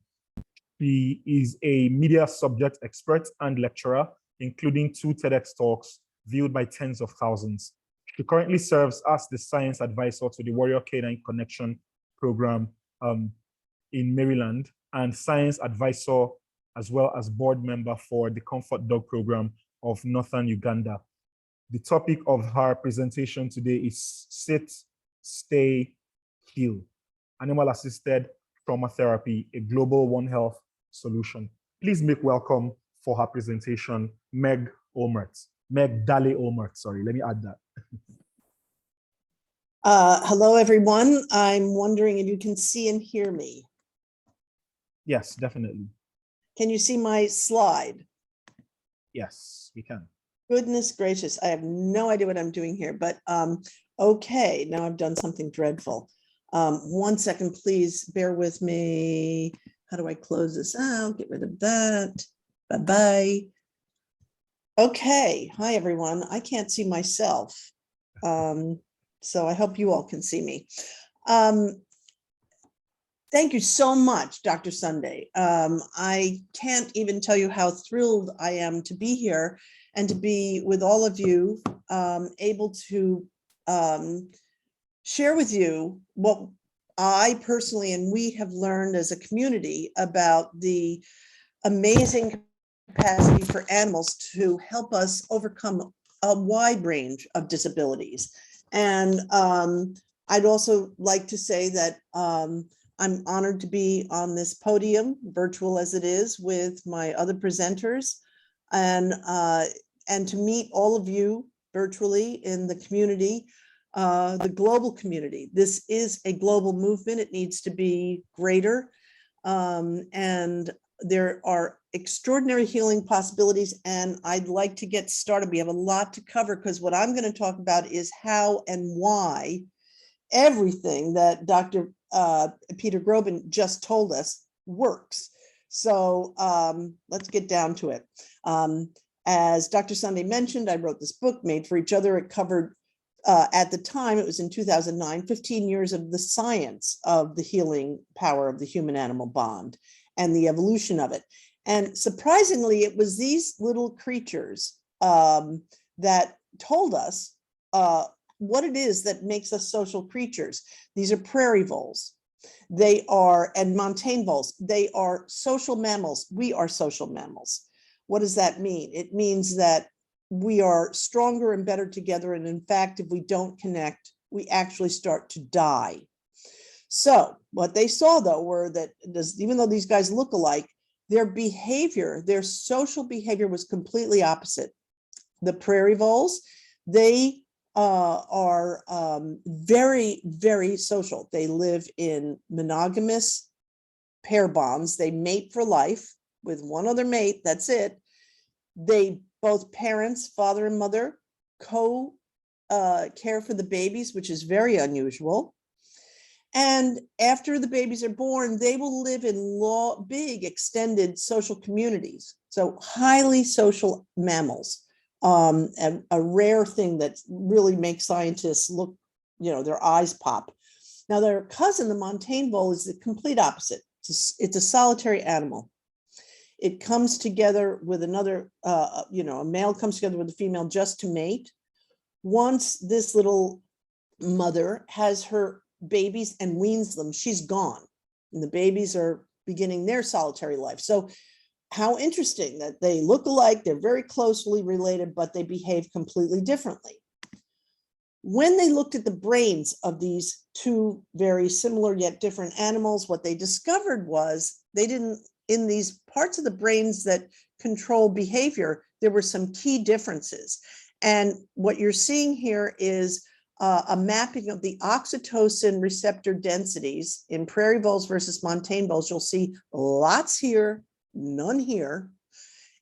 She is a media subject expert and lecturer, including 2 TEDx talks viewed by tens of thousands. She currently serves as the science advisor to the Warrior Canine Connection program in Maryland, and science advisor as well as board member for the Comfort Dog program of Northern Uganda. The topic of her presentation today is Sit, Stay, Heal, Animal-Assisted Trauma Therapy, a Global One Health Solution. Please make welcome for her presentation, Meg Olmert. Meg Dale Olmert, sorry, let me add that. Hello, everyone. I'm wondering if you can see and hear me. Yes, definitely. Can you see my slide? Yes, we can. Goodness gracious, I have no idea what I'm doing here, but okay, now I've done something dreadful. 1 second, please bear with me. How do I close this out? Get rid of that. Bye-bye. Okay, hi, everyone. I can't see myself. So I hope you all can see me. Thank you so much, Dr. Sunday. I can't even tell you how thrilled I am to be here and to be with all of you, able to share with you what I personally and we have learned as a community about the amazing capacity for animals to help us overcome a wide range of disabilities. And I'd also like to say that I'm honored to be on this podium, virtual as it is, with my other presenters, and to meet all of you virtually in the community, the global community. This is a global movement. It needs to be greater. And there are extraordinary healing possibilities, and I'd like to get started. We have a lot to cover, because what I'm going to talk about is how and why everything that Dr. Peter Gorbing just told us works. So let's get down to it. As Dr. Sunday mentioned, I wrote this book, Made for Each Other. It covered, at the time, it was in 2009, 15 years of the science of the healing power of the human-animal bond and the evolution of it. And surprisingly, it was these little creatures that told us what it is that makes us social creatures. These are prairie voles. They are, and montane voles. They are social mammals. We are social mammals. What does that mean? It means that we are stronger and better together. And in fact, if we don't connect, we actually start to die. So what they saw, though, were that even though these guys look alike, their behavior, their social behavior was completely opposite. The prairie voles, they are very, very social. They live in monogamous pair bonds. They mate for life with one other mate. That's it. They, both parents, father and mother, care for the babies, which is very unusual. And after the babies are born, they will live in big extended social communities. So highly social mammals. And a rare thing that really makes scientists look, their eyes pop. Now, their cousin, the montane vole, is the complete opposite. It's a solitary animal. It comes together with another, a male comes together with a female just to mate. Once this little mother has her babies and weans them, she's gone. And the babies are beginning their solitary life. So how interesting that they look alike, they're very closely related, but they behave completely differently. When they looked at the brains of these two very similar yet different animals, what they discovered was they didn't, in these parts of the brains that control behavior, there were some key differences. And what you're seeing here is a mapping of the oxytocin receptor densities in prairie voles versus montane voles. You'll see lots here, none here.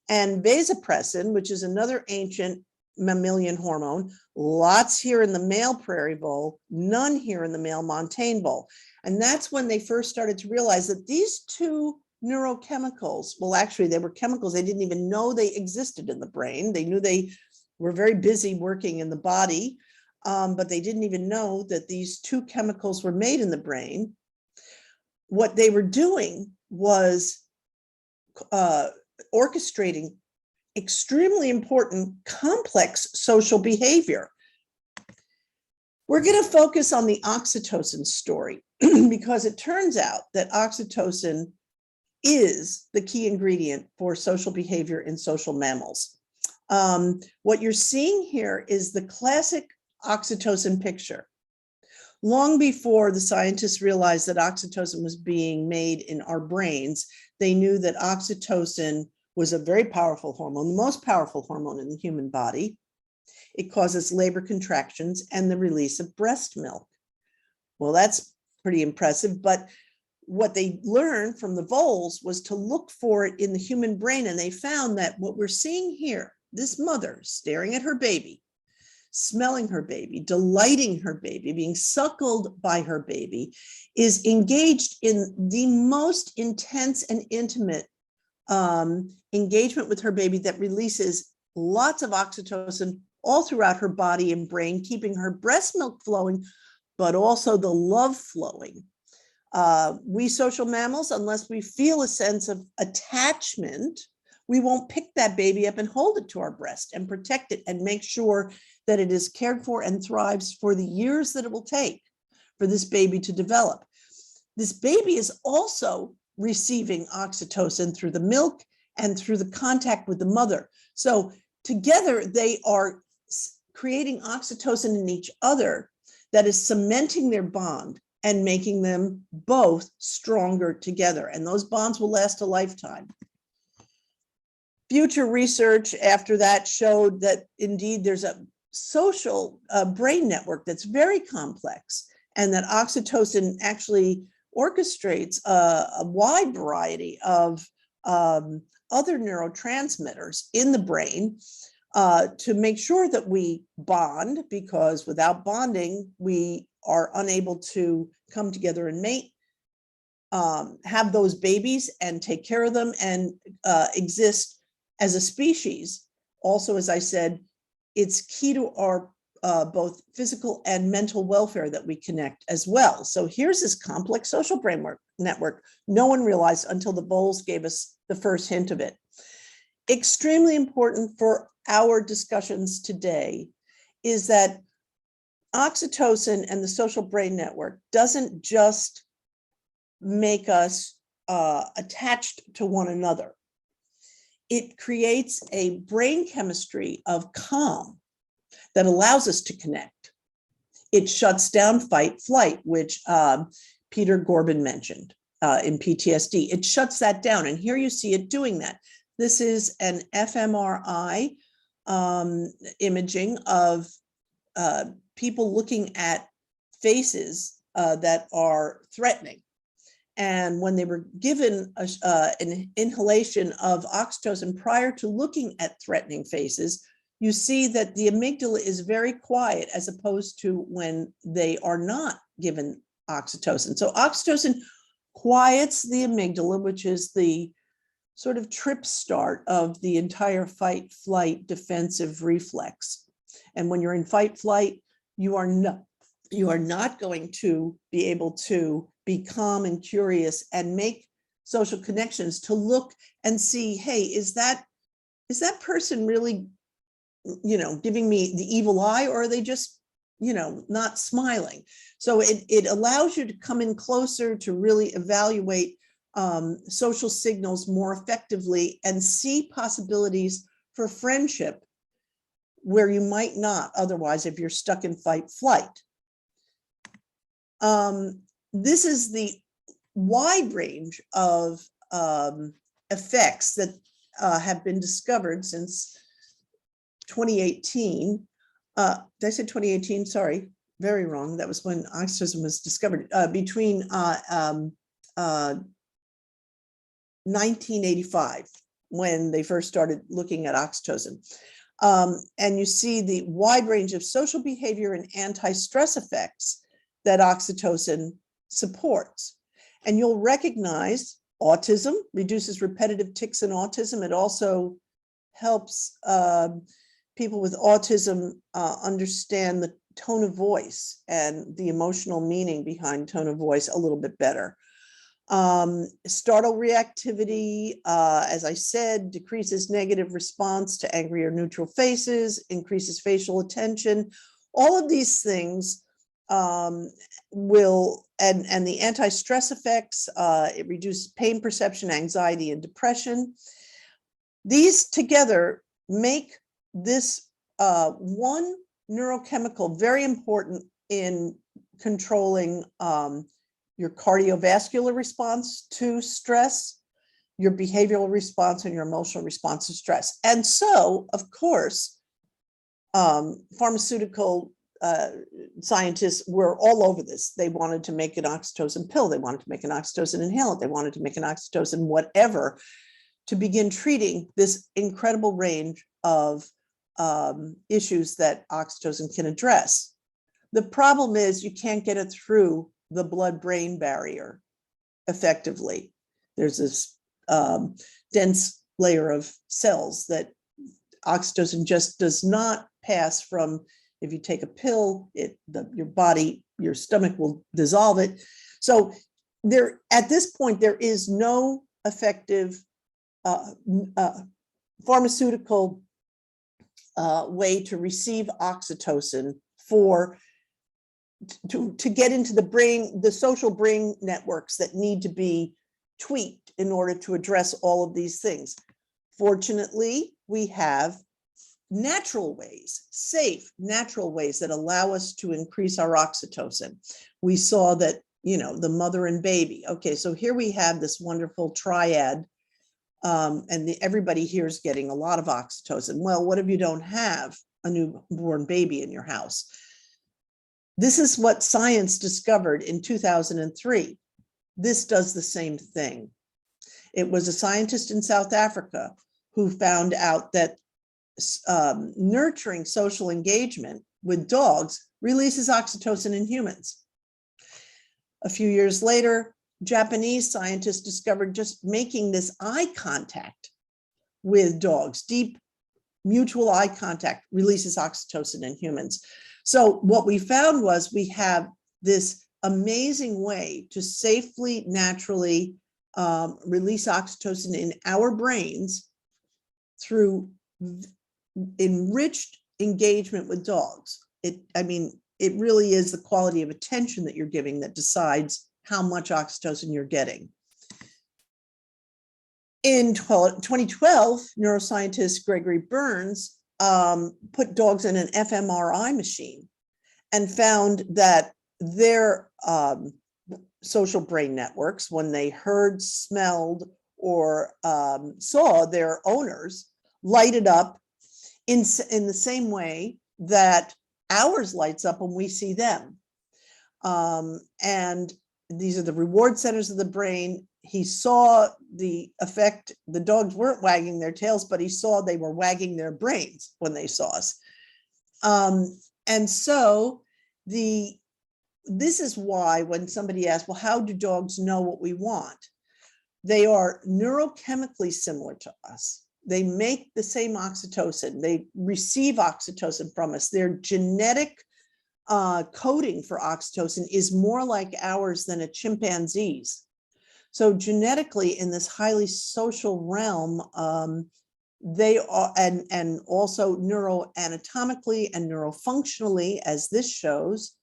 And vasopressin, which is another ancient mammalian hormone, lots here in the male prairie vole, none here in the male montane vole. And that's when they first started to realize that these two neurochemicals, well, actually, they were chemicals they didn't even know they existed in the brain. They knew they were very busy working in the body, but they didn't even know that these two chemicals were made in the brain. What they were doing was orchestrating extremely important complex social behavior. We're going to focus on the oxytocin story because it turns out that oxytocin is the key ingredient for social behavior in social mammals. What you're seeing here is the classic oxytocin picture. Long before the scientists realized that oxytocin was being made in our brains, they knew that oxytocin was a very powerful hormone, the most powerful hormone in the human body. It causes labor contractions and the release of breast milk. Well, that's pretty impressive, but what they learned from the voles was to look for it in the human brain, and they found that what we're seeing here, this mother staring at her baby, smelling her baby, delighting her baby, being suckled by her baby, is engaged in the most intense and intimate engagement with her baby that releases lots of oxytocin all throughout her body and brain, keeping her breast milk flowing, but also the love flowing. We social mammals, unless we feel a sense of attachment, we won't pick that baby up and hold it to our breast and protect it and make sure that it is cared for and thrives for the years that it will take for this baby to develop. This baby is also receiving oxytocin through the milk and through the contact with the mother. So together they are creating oxytocin in each other that is cementing their bond and making them both stronger together. And those bonds will last a lifetime. Future research after that showed that indeed there's a social brain network that's very complex, and that oxytocin actually orchestrates a wide variety of other neurotransmitters in the brain to make sure that we bond, because without bonding, we are unable to come together and mate, have those babies and take care of them and exist as a species. Also, as I said, it's key to our both physical and mental welfare that we connect as well. So here's this complex social brain network no one realized until the voles gave us the first hint of it. Extremely important for our discussions today is that oxytocin and the social brain network doesn't just make us attached to one another. It creates a brain chemistry of calm that allows us to connect. It shuts down fight flight, which Peter Gorbing mentioned in PTSD. It shuts that down, and here you see it doing that. This is an fMRI imaging of people looking at faces that are threatening. And when they were given an inhalation of oxytocin prior to looking at threatening faces, you see that the amygdala is very quiet as opposed to when they are not given oxytocin. So oxytocin quiets the amygdala, which is the sort of trip start of the entire fight flight defensive reflex. And when you're in fight flight, you are not going to be able to be calm and curious and make social connections, to look and see, hey, is that person really, giving me the evil eye, or are they just, not smiling. So it allows you to come in closer to really evaluate social signals more effectively and see possibilities for friendship where you might not otherwise if you're stuck in fight flight. This is the wide range of effects that have been discovered since 2018. Did I say 2018? Sorry, very wrong. That was when oxytocin was discovered. Between 1985, when they first started looking at oxytocin. And you see the wide range of social behavior and anti-stress effects that oxytocin supports. And you'll recognize autism, reduces repetitive tics in autism. It also helps people with autism understand the tone of voice and the emotional meaning behind tone of voice a little bit better. Startle reactivity, as I said, decreases negative response to angry or neutral faces, increases facial attention. All of these things will, and the anti-stress effects, it reduces pain perception, anxiety, and depression. These together make this one neurochemical very important in controlling your cardiovascular response to stress, your behavioral response, and your emotional response to stress. And so, of course, pharmaceutical scientists were all over this. They wanted to make an oxytocin pill. They wanted to make an oxytocin inhalant. They wanted to make an oxytocin whatever to begin treating this incredible range of issues that oxytocin can address. The problem is you can't get it through the blood-brain barrier effectively. There's this dense layer of cells that oxytocin just does not pass from. If you take a pill, your body, your stomach will dissolve it. So there, at this point, there is no effective pharmaceutical way to receive oxytocin to get into the brain, the social brain networks that need to be tweaked in order to address all of these things. Fortunately, we have natural ways, safe, natural ways that allow us to increase our oxytocin. We saw that, the mother and baby. Okay, so here we have this wonderful triad, and everybody here is getting a lot of oxytocin. Well, what if you don't have a newborn baby in your house? This is what science discovered in 2003. This does the same thing. It was a scientist in South Africa who found out that nurturing social engagement with dogs releases oxytocin in humans. A few years later, Japanese scientists discovered just making this eye contact with dogs, deep mutual eye contact, releases oxytocin in humans. So what we found was we have this amazing way to safely, naturally release oxytocin in our brains through enriched engagement with dogs. It really is the quality of attention that you're giving that decides how much oxytocin you're getting. In 2012, neuroscientist Gregory Burns put dogs in an fMRI machine and found that their social brain networks, when they heard, smelled, or saw their owners, lighted up in the same way that ours lights up when we see them. And these are the reward centers of the brain. He saw the effect. The dogs weren't wagging their tails, but he saw they were wagging their brains when they saw us. And so this is why when somebody asks, well, how do dogs know what we want? They are neurochemically similar to us. They make the same oxytocin. They receive oxytocin from us. Their genetic coding for oxytocin is more like ours than a chimpanzee's. So genetically, in this highly social realm, They are, and also neuroanatomically and neurofunctionally, as this shows,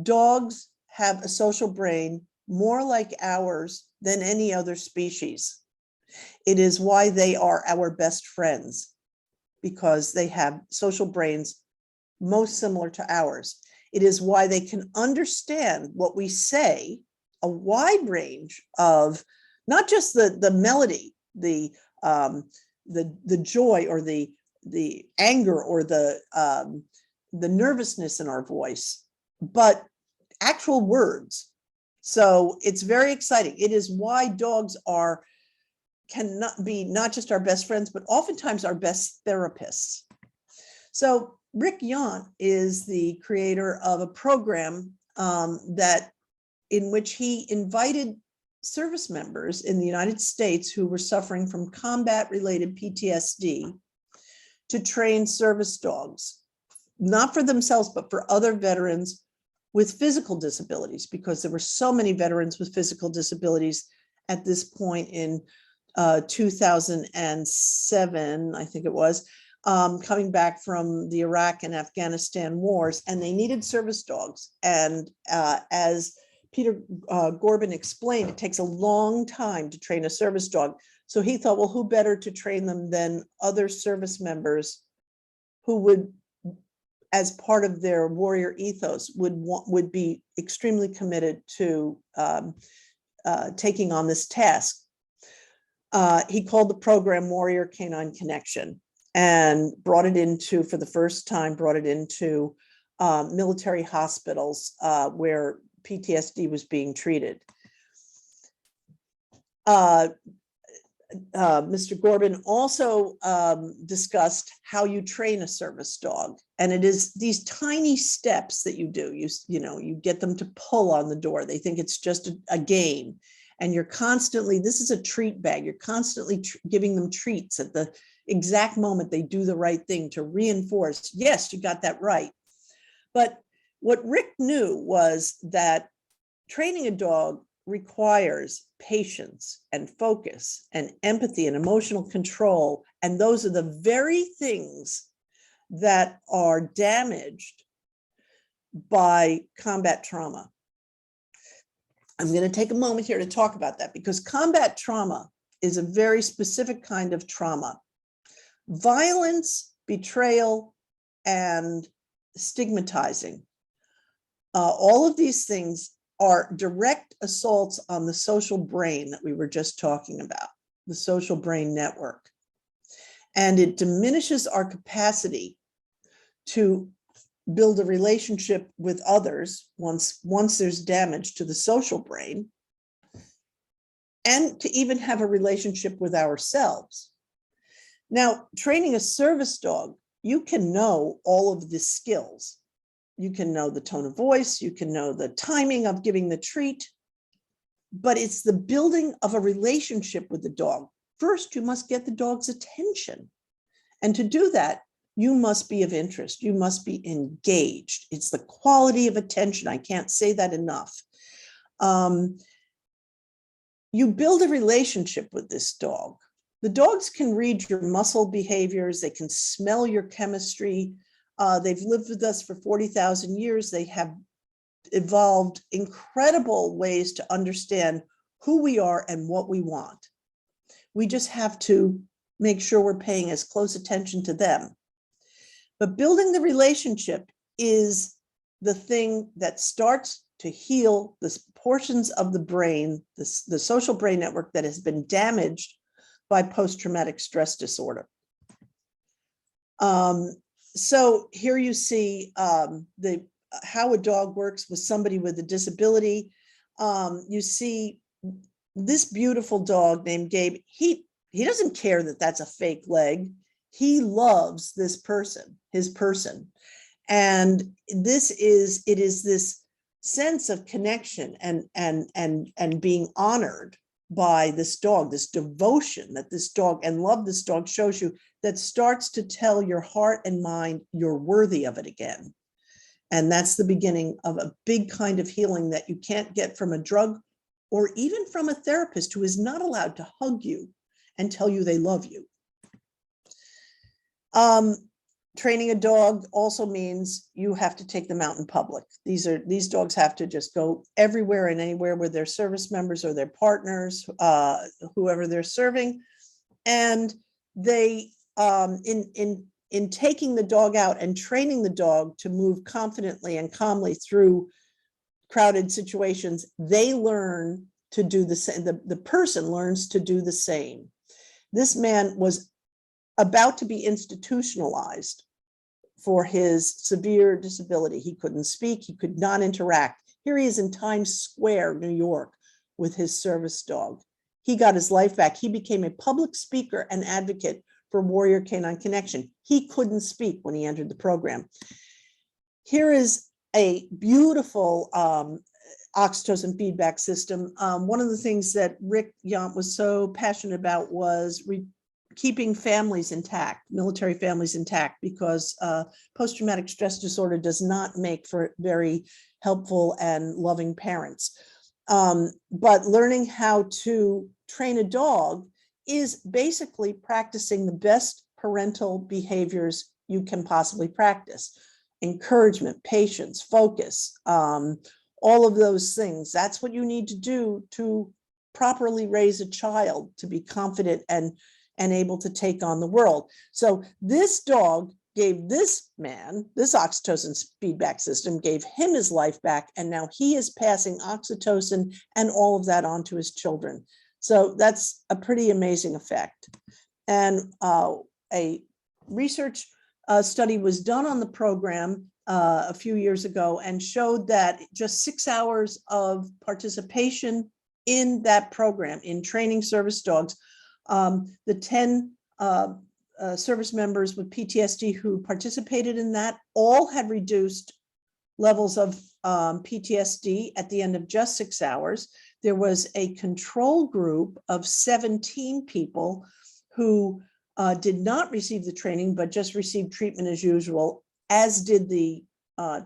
dogs have a social brain more like ours than any other species. It is why they are our best friends, because they have social brains most similar to ours. It is why they can understand what we say, a wide range of not just the melody, the joy or the anger or the nervousness in our voice, but actual words. So it's very exciting. It is why dogs cannot be not just our best friends, but oftentimes our best therapists. So Rick Yon is the creator of a program in which he invited service members in the United States who were suffering from combat-related PTSD to train service dogs, not for themselves, but for other veterans with physical disabilities, because there were so many veterans with physical disabilities at this point in 2007, I think it was, coming back from the Iraq and Afghanistan wars, and they needed service dogs. And as Peter Gorbing explained, it takes a long time to train a service dog. So he thought, well, who better to train them than other service members who would, as part of their warrior ethos, would be extremely committed to taking on this task. He called the program Warrior Canine Connection, and brought it into, for the first time, military hospitals where PTSD was being treated. Mr. Gorbing also discussed how you train a service dog. And it is these tiny steps that you do. You get them to pull on the door. They think it's just a game. And you're constantly, this is a treat bag. You're constantly giving them treats at the exact moment they do the right thing to reinforce, yes, you got that right. But what Rick knew was that training a dog requires patience and focus and empathy and emotional control. And those are the very things that are damaged by combat trauma. I'm going to take a moment here to talk about that, because combat trauma is a very specific kind of trauma. Violence, betrayal, and stigmatizing. All of these things are direct assaults on the social brain that we were just talking about, the social brain network. And it diminishes our capacity to build a relationship with others once there's damage to the social brain, and to even have a relationship with ourselves. Now, training a service dog, you can know all of the skills. You can know the tone of voice, you can know the timing of giving the treat, but it's the building of a relationship with the dog. First, you must get the dog's attention. And to do that, you must be of interest. You must be engaged. It's the quality of attention. I can't say that enough. You build a relationship with this dog. The dogs can read your muscle behaviors. They can smell your chemistry. They've lived with us for 40,000 years. They have evolved incredible ways to understand who we are and what we want. We just have to make sure we're paying as close attention to them. But building the relationship is the thing that starts to heal the portions of the brain, the social brain network that has been damaged by post-traumatic stress disorder. So here you see how a dog works with somebody with a disability. You see this beautiful dog named Gabe. He doesn't care that that's a fake leg. He loves this person, his person. And it is this sense of connection and being honored by this dog, this devotion that this dog and love this dog shows you, that starts to tell your heart and mind you're worthy of it again. And that's the beginning of a big kind of healing that you can't get from a drug or even from a therapist who is not allowed to hug you and tell you they love you. Training a dog also means you have to take them out in public. These dogs have to just go everywhere and anywhere with their service members or their partners, whoever they're serving. And they, in taking the dog out and training the dog to move confidently and calmly through crowded situations, they learn to do the same. The person learns to do the same. This man was about to be institutionalized for his severe disability. He couldn't speak, he could not interact. Here he is in Times Square, New York, with his service dog. He got his life back. He became a public speaker and advocate for Warrior Canine Connection. He couldn't speak when he entered the program. Here is a beautiful oxytocin feedback system. One of the things that Rick Yant was so passionate about was keeping families intact, military families intact, because post-traumatic stress disorder does not make for very helpful and loving parents. But learning how to train a dog is basically practicing the best parental behaviors you can possibly practice. Encouragement, patience, focus, all of those things. That's what you need to do to properly raise a child, to be confident and able to take on the world. So this dog gave this man, this oxytocin feedback system gave him his life back, and now he is passing oxytocin and all of that on to his children. So that's a pretty amazing effect. And a research study was done on the program a few years ago and showed that just 6 hours of participation in that program, in training service dogs, the 10 service members with PTSD who participated in that all had reduced levels of PTSD at the end of just 6 hours. There was a control group of 17 people who did not receive the training, but just received treatment as usual, as did the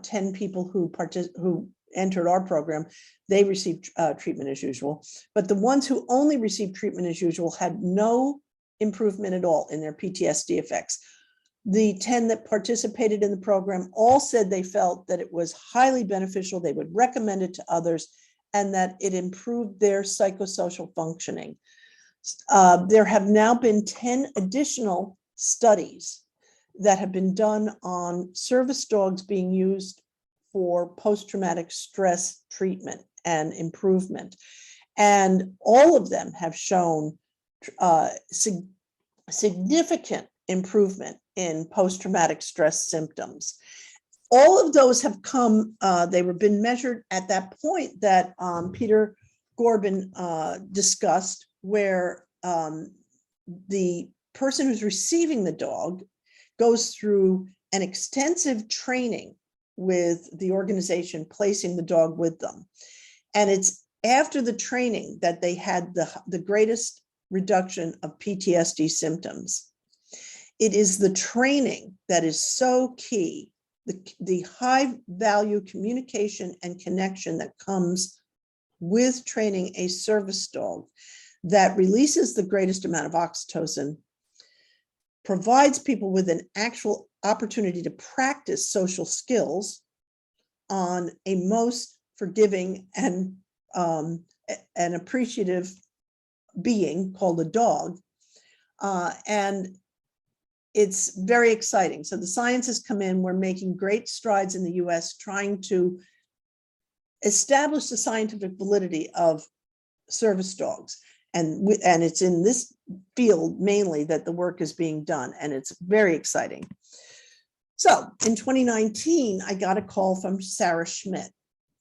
10 people who entered our program. They received treatment as usual, but the ones who only received treatment as usual had no improvement at all in their PTSD effects. The 10 that participated in the program all said they felt that it was highly beneficial, they would recommend it to others, and that it improved their psychosocial functioning. There have now been 10 additional studies that have been done on service dogs being used for post-traumatic stress treatment and improvement. And all of them have shown significant improvement in post-traumatic stress symptoms. All of those have come, they were been measured at that point that Peter Gorbing discussed, where the person who's receiving the dog goes through an extensive training with the organization placing the dog with them. And it's after the training that they had the greatest reduction of PTSD symptoms. It is the training that is so key, the high value communication and connection that comes with training a service dog, that releases the greatest amount of oxytocin, provides people with an actual opportunity to practice social skills on a most forgiving and an appreciative being called a dog. And it's very exciting. So the science has come in. We're making great strides in the US trying to establish the scientific validity of service dogs. And it's in this field mainly that the work is being done, and it's very exciting. So in 2019, I got a call from Sarah Schmidt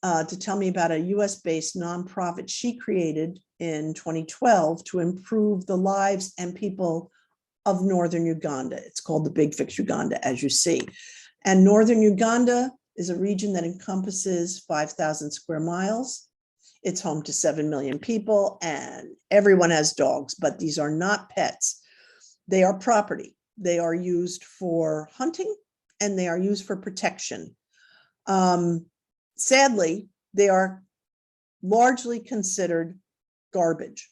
to tell me about a US-based nonprofit she created in 2012 to improve the lives and people of Northern Uganda. It's called the Big Fix Uganda, as you see. And Northern Uganda is a region that encompasses 5,000 square miles. It's home to 7 million people, and everyone has dogs, but these are not pets. They are property. They are used for hunting and they are used for protection. Sadly, they are largely considered garbage.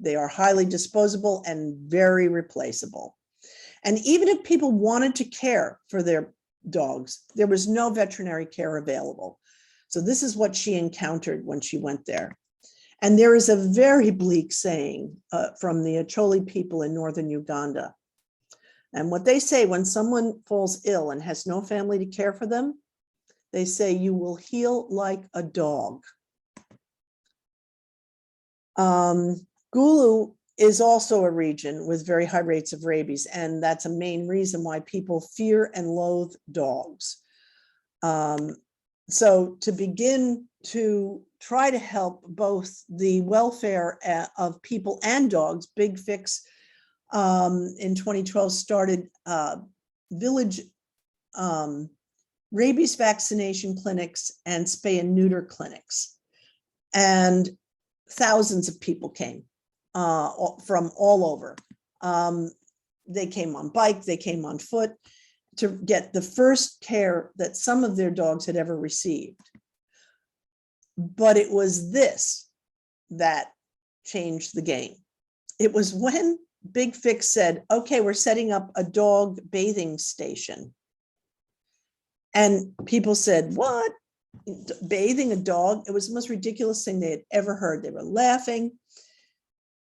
They are highly disposable and very replaceable. And even if people wanted to care for their dogs, there was no veterinary care available. So this is what she encountered when she went there. And there is a very bleak saying from the Acholi people in northern Uganda. And what they say when someone falls ill and has no family to care for them, they say, you will heal like a dog. Gulu is also a region with very high rates of rabies, and that's a main reason why people fear and loathe dogs. So to begin to try to help both the welfare of people and dogs, Big Fix in 2012 started village rabies vaccination clinics and spay and neuter clinics. And thousands of people came from all over. They came on bike, they came on foot to get the first care that some of their dogs had ever received. But it was this that changed the game. It was when Big Fix said, okay, we're setting up a dog bathing station. And people said, what? Bathing a dog? It was the most ridiculous thing they had ever heard. They were laughing.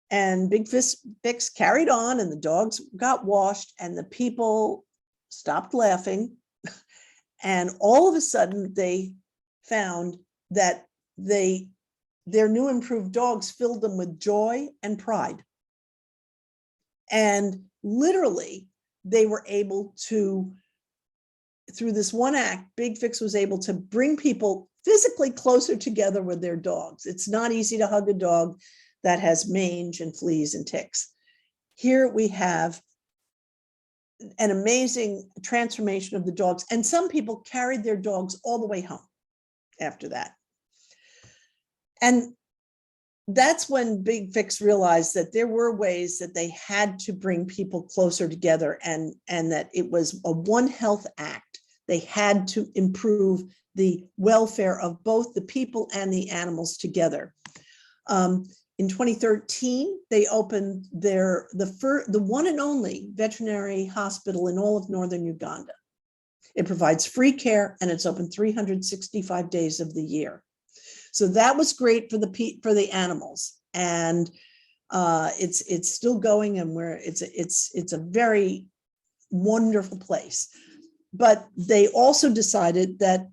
And Big Fix carried on, and the dogs got washed, and the people stopped laughing. And all of a sudden, they found that their new improved dogs filled them with joy and pride. And literally, they were able to, through this one act, Big Fix was able to bring people physically closer together with their dogs. It's not easy to hug a dog that has mange and fleas and ticks. Here we have an amazing transformation of the dogs, and some people carried their dogs all the way home after that. And that's when Big Fix realized that there were ways that they had to bring people closer together, and that it was a One Health Act. They had to improve the welfare of both the people and the animals together. In 2013, they opened the one and only veterinary hospital in all of northern Uganda. It provides free care, and it's open 365 days of the year. So that was great for the animals, and it's still going, and it's a very wonderful place. But they also decided that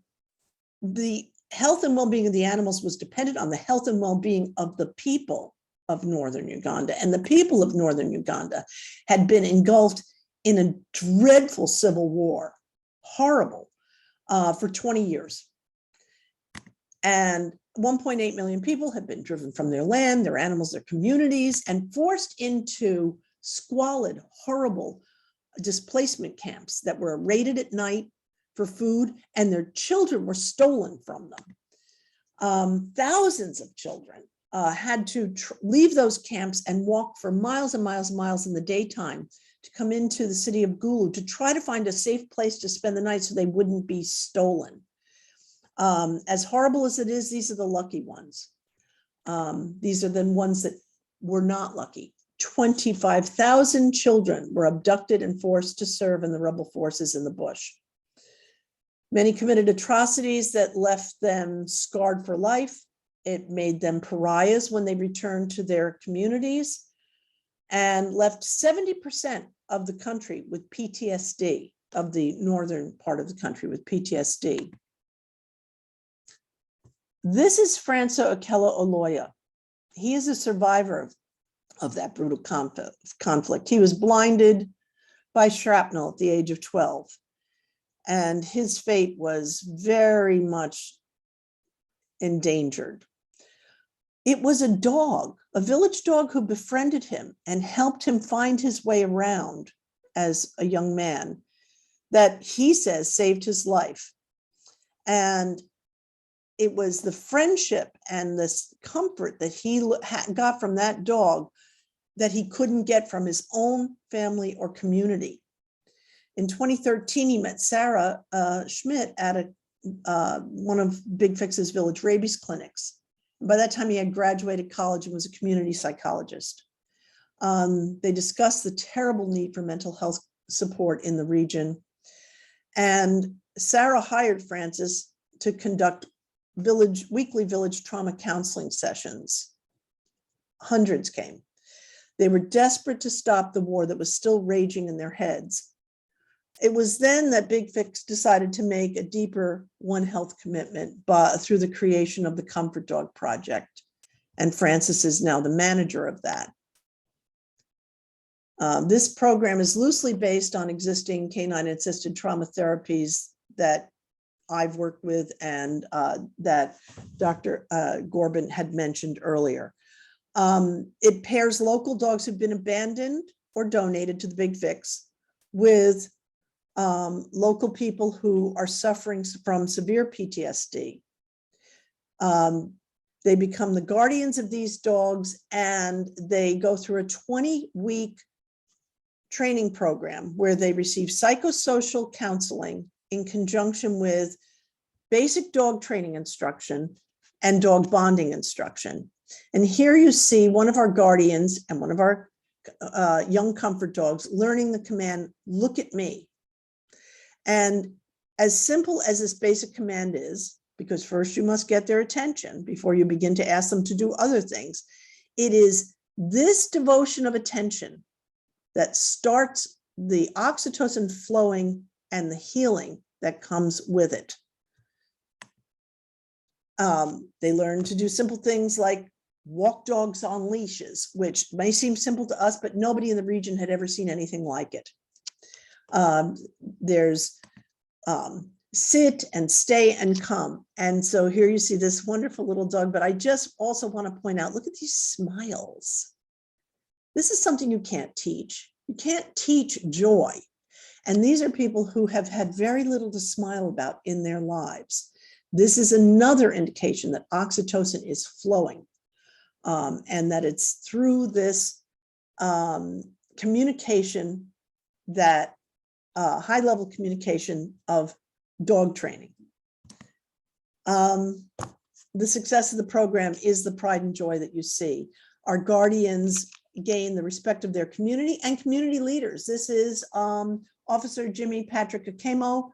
the health and well-being of the animals was dependent on the health and well-being of the people of northern Uganda. And the people of northern Uganda had been engulfed in a dreadful civil war, horrible, for 20 years. And 1.8 million people had been driven from their land, their animals, their communities, and forced into squalid, horrible displacement camps that were raided at night for food, and their children were stolen from them. Thousands of children had to leave those camps and walk for miles and miles and miles in the daytime to come into the city of Gulu to try to find a safe place to spend the night so they wouldn't be stolen. As horrible as it is, these are the lucky ones. These are the ones that were not lucky. 25,000 children were abducted and forced to serve in the rebel forces in the bush. Many committed atrocities that left them scarred for life. It made them pariahs when they returned to their communities, and left 70% of the country with PTSD, of the northern part of the country with PTSD. This is Francois Okello Oloya. He is a survivor of that brutal conflict. He was blinded by shrapnel at the age of 12. And his fate was very much endangered. It was a dog, a village dog, who befriended him and helped him find his way around as a young man, that he says saved his life. And it was the friendship and this comfort that he got from that dog that he couldn't get from his own family or community. In 2013, he met Sarah Schmidt at one of Big Fix's village rabies clinics. By that time, he had graduated college and was a community psychologist. They discussed the terrible need for mental health support in the region. And Sarah hired Francis to conduct weekly village trauma counseling sessions. Hundreds came. They were desperate to stop the war that was still raging in their heads. It was then that Big Fix decided to make a deeper One Health commitment through the creation of the Comfort Dog Project. And Francis is now the manager of that. This program is loosely based on existing canine-assisted trauma therapies that I've worked with and that Dr. Gorbing had mentioned earlier. It pairs local dogs who've been abandoned or donated to the Big Fix with local people who are suffering from severe PTSD. They become the guardians of these dogs, and they go through a 20-week training program where they receive psychosocial counseling in conjunction with basic dog training instruction and dog bonding instruction. And here you see one of our guardians and one of our young comfort dogs learning the command, "Look at me." And as simple as this basic command is, because first you must get their attention before you begin to ask them to do other things, it is this devotion of attention that starts the oxytocin flowing and the healing that comes with it. They learn to do simple things like walk dogs on leashes, which may seem simple to us, but nobody in the region had ever seen anything like it. There's sit and stay and come. And so here you see this wonderful little dog, but I just also want to point out, look at these smiles. This is something you can't teach. You can't teach joy. And these are people who have had very little to smile about in their lives. This is another indication that oxytocin is flowing, and that it's through this communication, that high-level communication of dog training. The success of the program is the pride and joy that you see. Our guardians gain the respect of their community and community leaders. This is Officer Jimmy Patrick Akemo,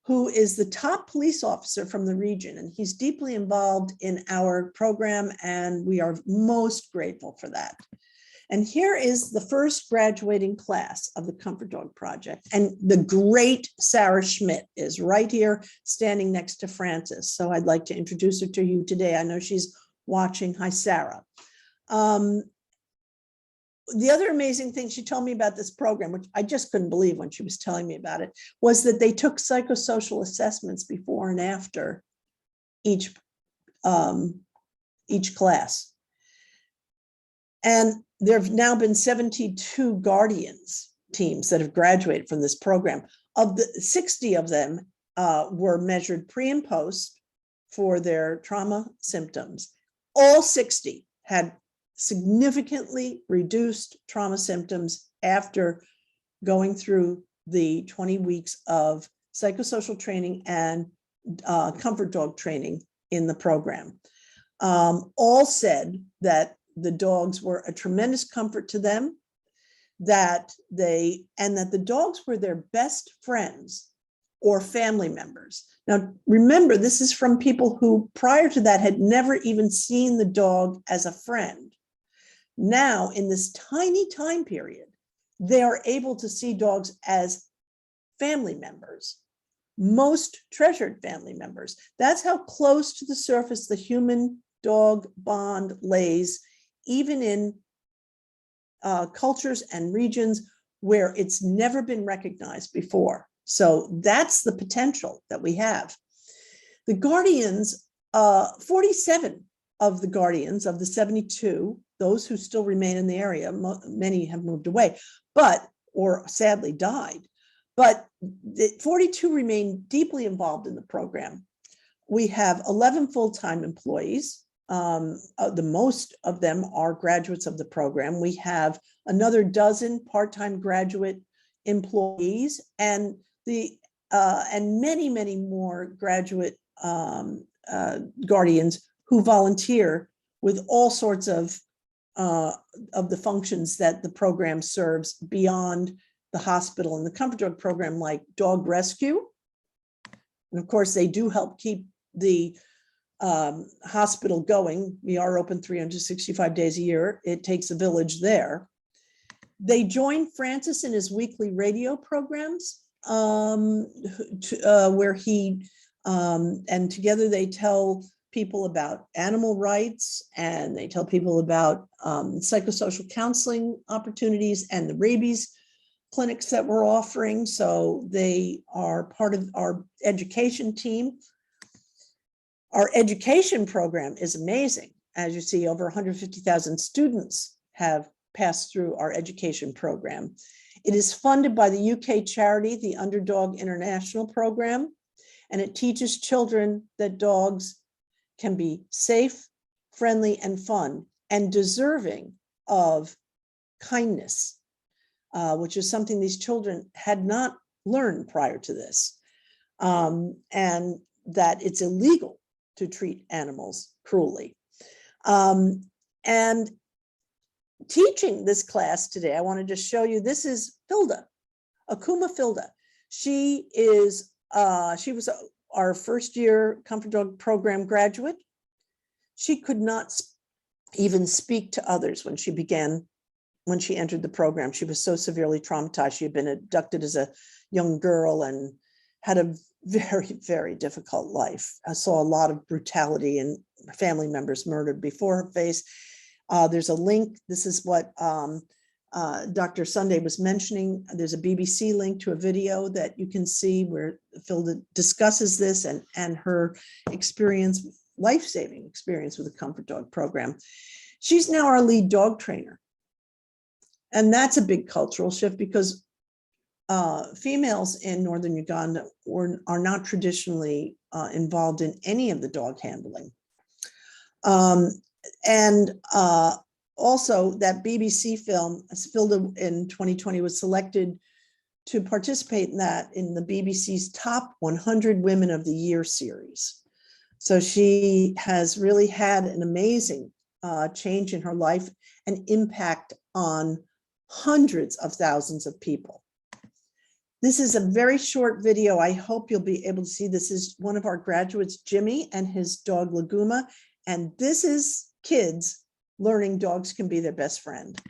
who is the top police officer from the region, and he's deeply involved in our program, and we are most grateful for that. And here is the first graduating class of the Comfort Dog Project, and the great Sarah Schmidt is right here standing next to Francis. So I'd like to introduce her to you today. I know she's watching. Hi, Sarah. The other amazing thing she told me about this program, which I just couldn't believe when she was telling me about it, was that they took psychosocial assessments before and after each class. And there have now been 72 guardians teams that have graduated from this program. Of the 60 of them were measured pre and post for their trauma symptoms. All 60 had significantly reduced trauma symptoms after going through the 20 weeks of psychosocial training and comfort dog training in the program. All said that the dogs were a tremendous comfort to them, that the dogs were their best friends or family members. Now, remember, this is from people who prior to that had never even seen the dog as a friend. Now, in this tiny time period, they are able to see dogs as family members, most treasured family members. That's how close to the surface the human-dog bond lays, even in cultures and regions where it's never been recognized before. So that's the potential that we have. The guardians, 47 of the guardians of the 72, those who still remain in the area, many have moved away, or sadly died, but 42 remain deeply involved in the program. We have 11 full-time employees. The most of them are graduates of the program. We have another dozen part-time graduate employees, and many, many more graduate guardians who volunteer with all sorts of the functions that the program serves beyond the hospital and the comfort dog program, like dog rescue. And of course, they do help keep the hospital going. We are open 365 days a year. It takes a village there. They joined Francis in his weekly radio programs, where he, and together they tell people about animal rights, and they tell people about psychosocial counseling opportunities and the rabies clinics that we're offering. So they are part of our education team. Our education program is amazing. As you see, over 150,000 students have passed through our education program. It is funded by the UK charity, the Underdog International Program, and it teaches children that dogs can be safe, friendly, and fun, and deserving of kindness, which is something these children had not learned prior to this, and that it's illegal to treat animals cruelly. And teaching this class today, I want to just show you, this is Filda, Akuma Filda. She was our first year Comfort Dog program graduate. She could not even speak to others when she entered the program. She was so severely traumatized. She had been abducted as a young girl and had a very, very difficult life. I saw a lot of brutality and family members murdered before her face. There's a link. This is what Dr. Sunday was mentioning. There's a BBC link to a video that you can see where Phil discusses this and her experience, life-saving experience with the Comfort Dog program. She's now our lead dog trainer. And that's a big cultural shift, because females in Northern Uganda are not traditionally involved in any of the dog handling. Also, that BBC film, Filda in 2020, was selected to participate in the BBC's Top 100 Women of the Year series. So she has really had an amazing change in her life and impact on hundreds of thousands of people. This is a very short video. I hope you'll be able to see. This is one of our graduates, Jimmy, and his dog Laguma. And this is kids learning dogs can be their best friend.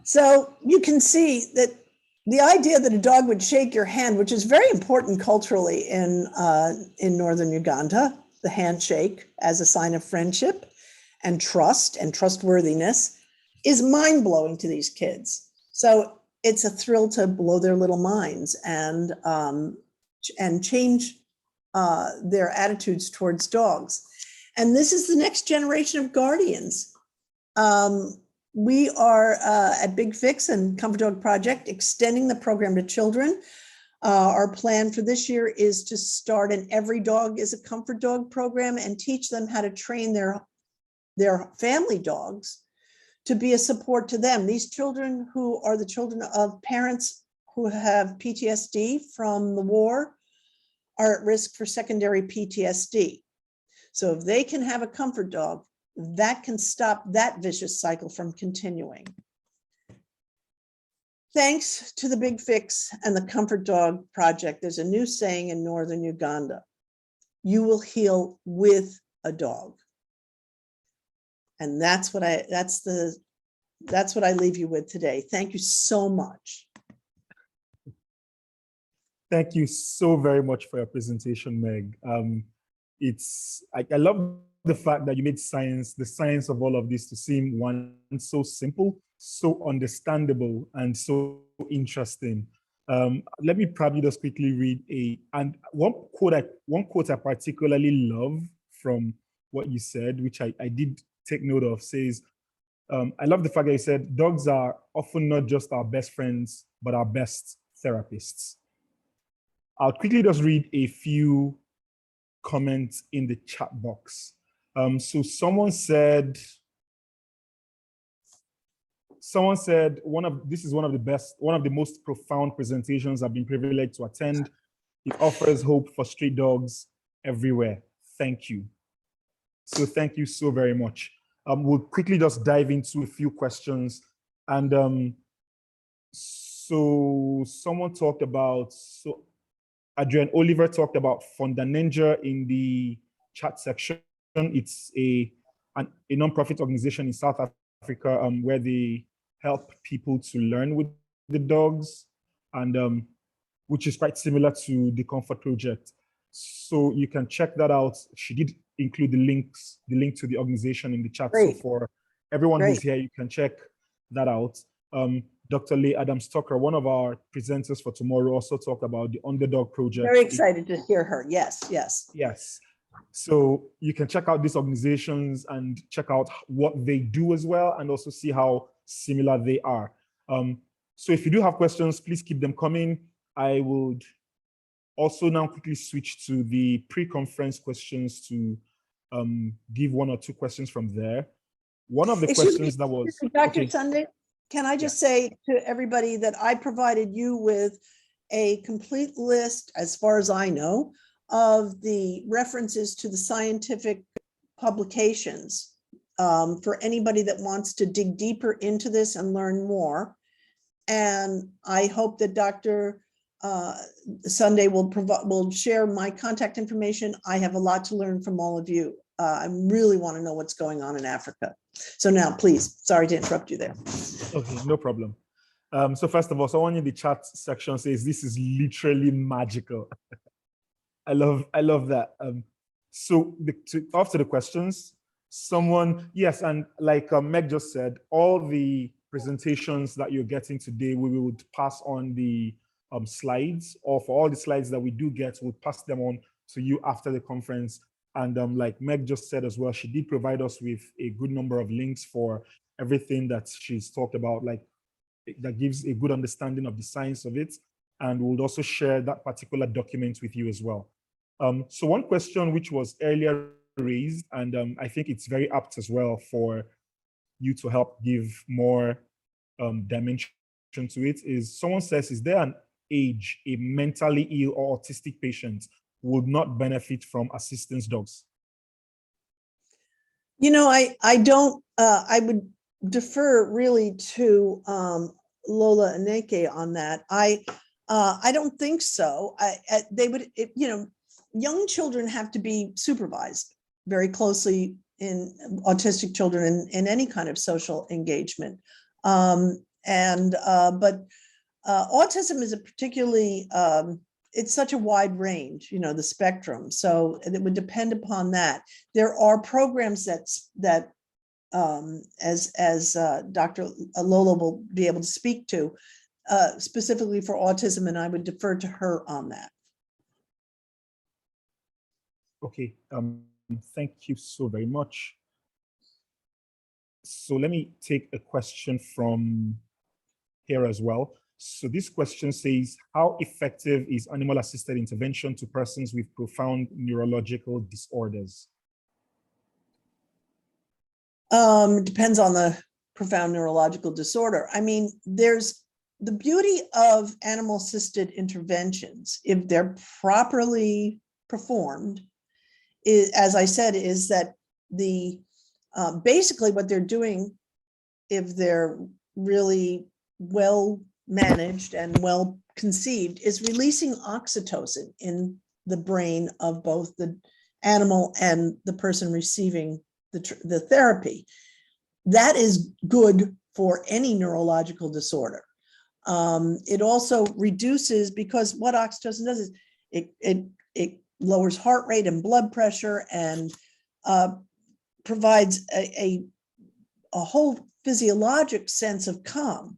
So you can see that the idea that a dog would shake your hand, which is very important culturally in Northern Uganda, the handshake as a sign of friendship and trust and trustworthiness, is mind-blowing to these kids. So it's a thrill to blow their little minds and change their attitudes towards dogs. And this is the next generation of guardians. We are at Big Fix and Comfort Dog Project extending the program to children. Our plan for this year is to start an Every Dog is a Comfort Dog program and teach them how to train their family dogs to be a support to them. These children, who are the children of parents who have PTSD from the war, are at risk for secondary PTSD. So if they can have a comfort dog, that can stop that vicious cycle from continuing. Thanks to the Big Fix and the Comfort Dog Project, there's a new saying in Northern Uganda: you will heal with a dog. And that's what I leave you with today. Thank you so much. Thank you so very much for your presentation, Meg. I love the fact that you made the science of all of this, to seem so simple, so understandable, and so interesting. Let me probably just quickly read one quote I particularly love from what you said, which I did take note of, says, I love the fact that you said, dogs are often not just our best friends, but our best therapists. I'll quickly just read a few comments in the chat box. So someone said, this is one of the most profound presentations I've been privileged to attend. It offers hope for street dogs everywhere. Thank you. So thank you so very much. We'll quickly just dive into a few questions. And so someone talked about, Adrian Oliver talked about Fonda Ninja in the chat section. It's a non-profit organization in South Africa where they help people to learn with the dogs, and which is quite similar to the Comfort Project. So you can check that out. She did include the link to the organization in the chat. Great. So for everyone Great. who's here, you can check that out. Dr. Leigh Adams-Tucker, one of our presenters for tomorrow, also talked about the Underdog Project. Very excited to hear her. Yes, yes. Yes. So you can check out these organizations and check out what they do as well, and also see how similar they are. So if you do have questions, please keep them coming. I would also now quickly switch to the pre-conference questions to give one or two questions from there. One of the questions that was— Dr. Sunday, can I just say to everybody that I provided you with a complete list, as far as I know, of the references to the scientific publications for anybody that wants to dig deeper into this and learn more. And I hope that Dr. Sunday will share my contact information. I have a lot to learn from all of you. I really want to know what's going on in Africa. So now, please, sorry to interrupt you there. Okay, no problem. So first of all, someone in the chat section says, this is literally magical. I love that. So after the questions, yes, and like Meg just said, all the presentations that you're getting today, we would pass on the slides, or for all the slides that we do get, we'll pass them on to you after the conference. And like Meg just said as well, she did provide us with a good number of links for everything that she's talked about, like that gives a good understanding of the science of it. And we'll also share that particular document with you as well. So one question which was earlier raised, and I think it's very apt as well for you to help give more dimension to it, is someone says, is there an age a mentally ill or autistic patient would not benefit from assistance dogs? You know, I don't, I would defer really to Lola and Aneke on that. I don't think so. They would, you know, young children have to be supervised very closely in autistic children in any kind of social engagement. But autism is a particularly, it's such a wide range, you know, the spectrum. So it would depend upon that. There are programs that as Dr. Lola will be able to speak to, specifically for autism, and I would defer to her on that. Okay, thank you so very much. So let me take a question from here as well. So this question says, how effective is animal-assisted intervention to persons with profound neurological disorders? Depends on the profound neurological disorder. I mean, there's the beauty of animal-assisted interventions, if they're properly performed, is, as I said, is that the basically what they're doing, if they're really well managed and well conceived, is releasing oxytocin in the brain of both the animal and the person receiving the therapy. That is good for any neurological disorder. It also reduces, because what oxytocin does is it lowers heart rate and blood pressure, and provides a whole physiologic sense of calm.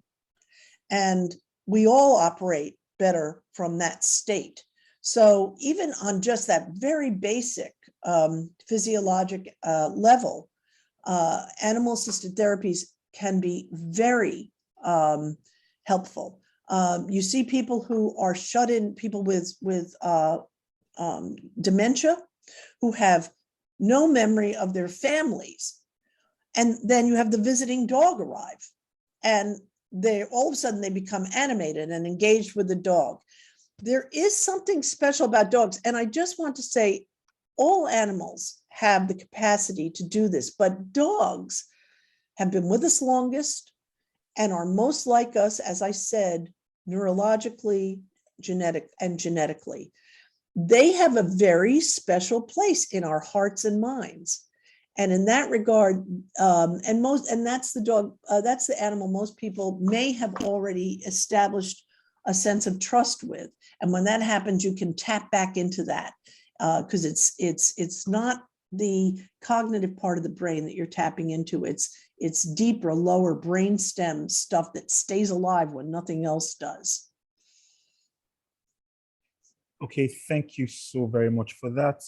And we all operate better from that state. So even on just that very basic physiologic level, animal-assisted therapies can be very helpful. You see people who are shut in, people with dementia, who have no memory of their families. And then you have the visiting dog arrive, and they all of a sudden they become animated and engaged with the dog. There is something special about dogs. And I just want to say, all animals have the capacity to do this, but dogs have been with us longest and are most like us, as I said, neurologically, genetically. They have a very special place in our hearts and minds. And in that regard, and that's the dog, that's the animal most people may have already established a sense of trust with. And when that happens, you can tap back into that because it's not the cognitive part of the brain that you're tapping into. It's deeper, lower brainstem stuff that stays alive when nothing else does. Okay, thank you so very much for that.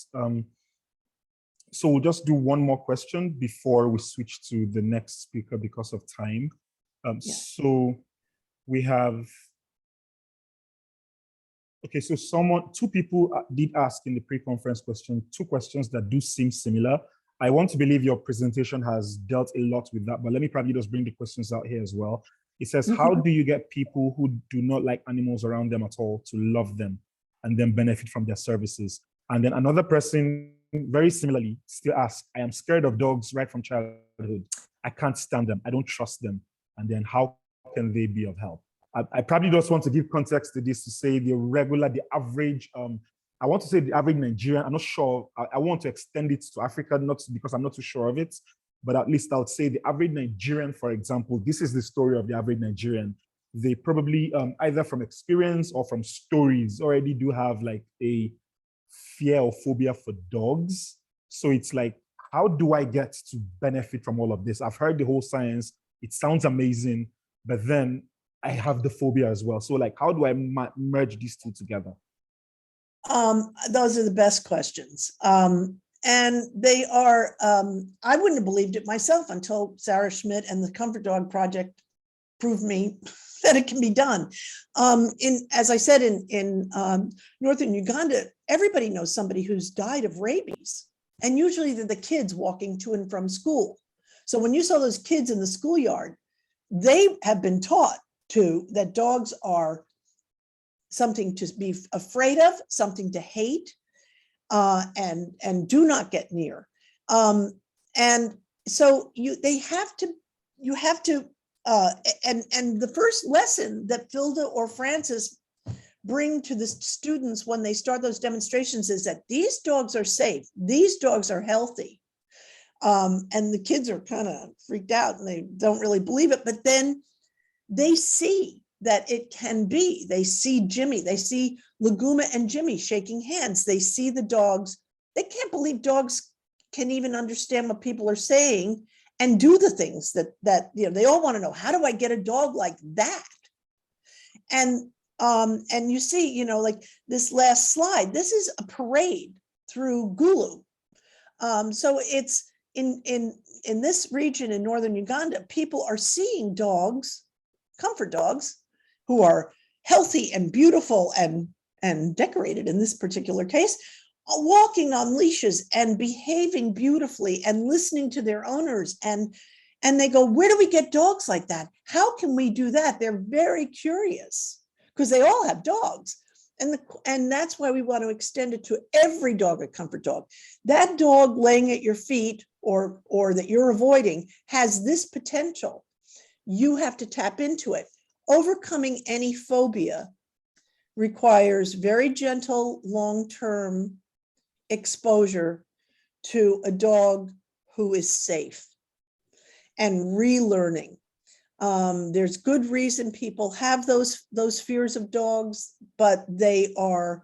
So we'll just do one more question before we switch to the next speaker because of time. So we have, okay, so two people did ask in the pre-conference question, 2 questions that do seem similar. I want to believe your presentation has dealt a lot with that, but let me probably just bring the questions out here as well. It says, how do you get people who do not like animals around them at all to love them and then benefit from their services? And then another person very similarly still asks, I am scared of dogs right from childhood. I can't stand them. I don't trust them. And then how can they be of help? I probably just want to give context to this to say the average, I want to say the average Nigerian, I'm not sure, I want to extend it to Africa, not because I'm not too sure of it, but at least I would say the average Nigerian, for example, this is the story of the average Nigerian. They probably, either from experience or from stories, already do have like a fear or phobia for dogs. So it's like, how do I get to benefit from all of this? I've heard the whole science, it sounds amazing, but then I have the phobia as well. So like, how do I merge these two together? Those are the best questions. And they are, I wouldn't have believed it myself until Sarah Schmidt and the Comfort Dog Project proved me that it can be done. As I said, in northern Uganda, everybody knows somebody who's died of rabies. And usually they're the kids walking to and from school. So when you saw those kids in the schoolyard, they have been taught that dogs are something to be afraid of, something to hate, and do not get near. And so you have to, and the first lesson that Filda or Francis bring to the students when they start those demonstrations is that these dogs are safe, these dogs are healthy. And the kids are kind of freaked out and they don't really believe it, but then they see that it can be. They see Jimmy, they see Laguma and Jimmy shaking hands. They see the dogs. They can't believe dogs can even understand what people are saying and do the things that they all want to know. How do I get a dog like that? And you see, like this last slide, this is a parade through Gulu. So it's in this region in northern Uganda, people are seeing dogs, comfort dogs, who are healthy and beautiful and decorated in this particular case, walking on leashes and behaving beautifully and listening to their owners. And they go, where do we get dogs like that? How can we do that? They're very curious because they all have dogs. And that's why we want to extend it to every dog, a comfort dog. That dog laying at your feet or that you're avoiding has this potential. You have to tap into it. Overcoming any phobia requires very gentle, long-term exposure to a dog who is safe and relearning. There's good reason people have those fears of dogs, but they are